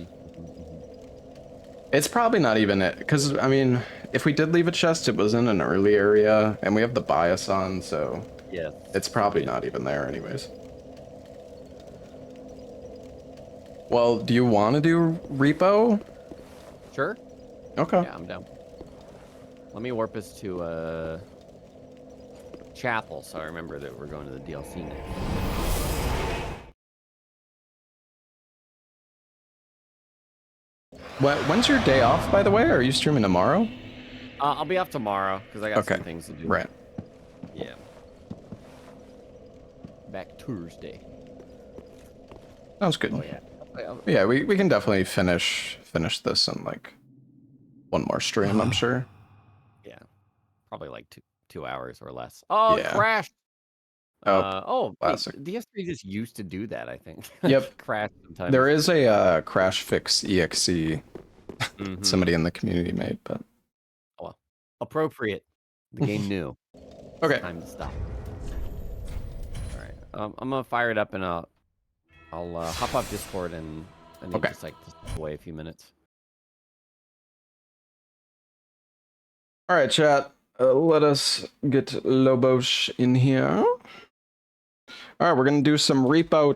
Speaker 1: It's probably not even it, because, I mean, if we did leave a chest, it was in an early area, and we have the bias on, so
Speaker 2: Yeah.
Speaker 1: it's probably not even there anyways. Well, do you want to do repo?
Speaker 2: Sure.
Speaker 1: Okay.
Speaker 2: Yeah, I'm down. Let me warp us to chapel, so I remember that we're going to the DLC next.
Speaker 1: When's your day off, by the way? Are you streaming tomorrow?
Speaker 2: I'll be off tomorrow because I got
Speaker 1: Okay.
Speaker 2: some things to do.
Speaker 1: Right.
Speaker 2: Yeah. Back Tuesday.
Speaker 1: Sounds good.
Speaker 2: Oh yeah.
Speaker 1: Yeah, we can definitely finish this in like one more stream, I'm sure.
Speaker 2: Yeah. Probably like two hours or less. Oh,
Speaker 1: Yeah.
Speaker 2: it crashed.
Speaker 1: Oh,
Speaker 2: wait,
Speaker 1: classic.
Speaker 2: DS3 just used to do that, I think.
Speaker 1: Yep.
Speaker 2: Crash sometimes.
Speaker 1: There is a crash fix exe somebody in the community made, but
Speaker 2: Oh, well. Appropriate. The game knew.
Speaker 1: okay.
Speaker 2: Time to stop. All right. I'm gonna fire it up and I'll hop off Discord and I need
Speaker 1: Okay.
Speaker 2: just like to step away a few minutes.
Speaker 1: All right, chat. Let us get Lobos in here. All right, we're gonna do some repo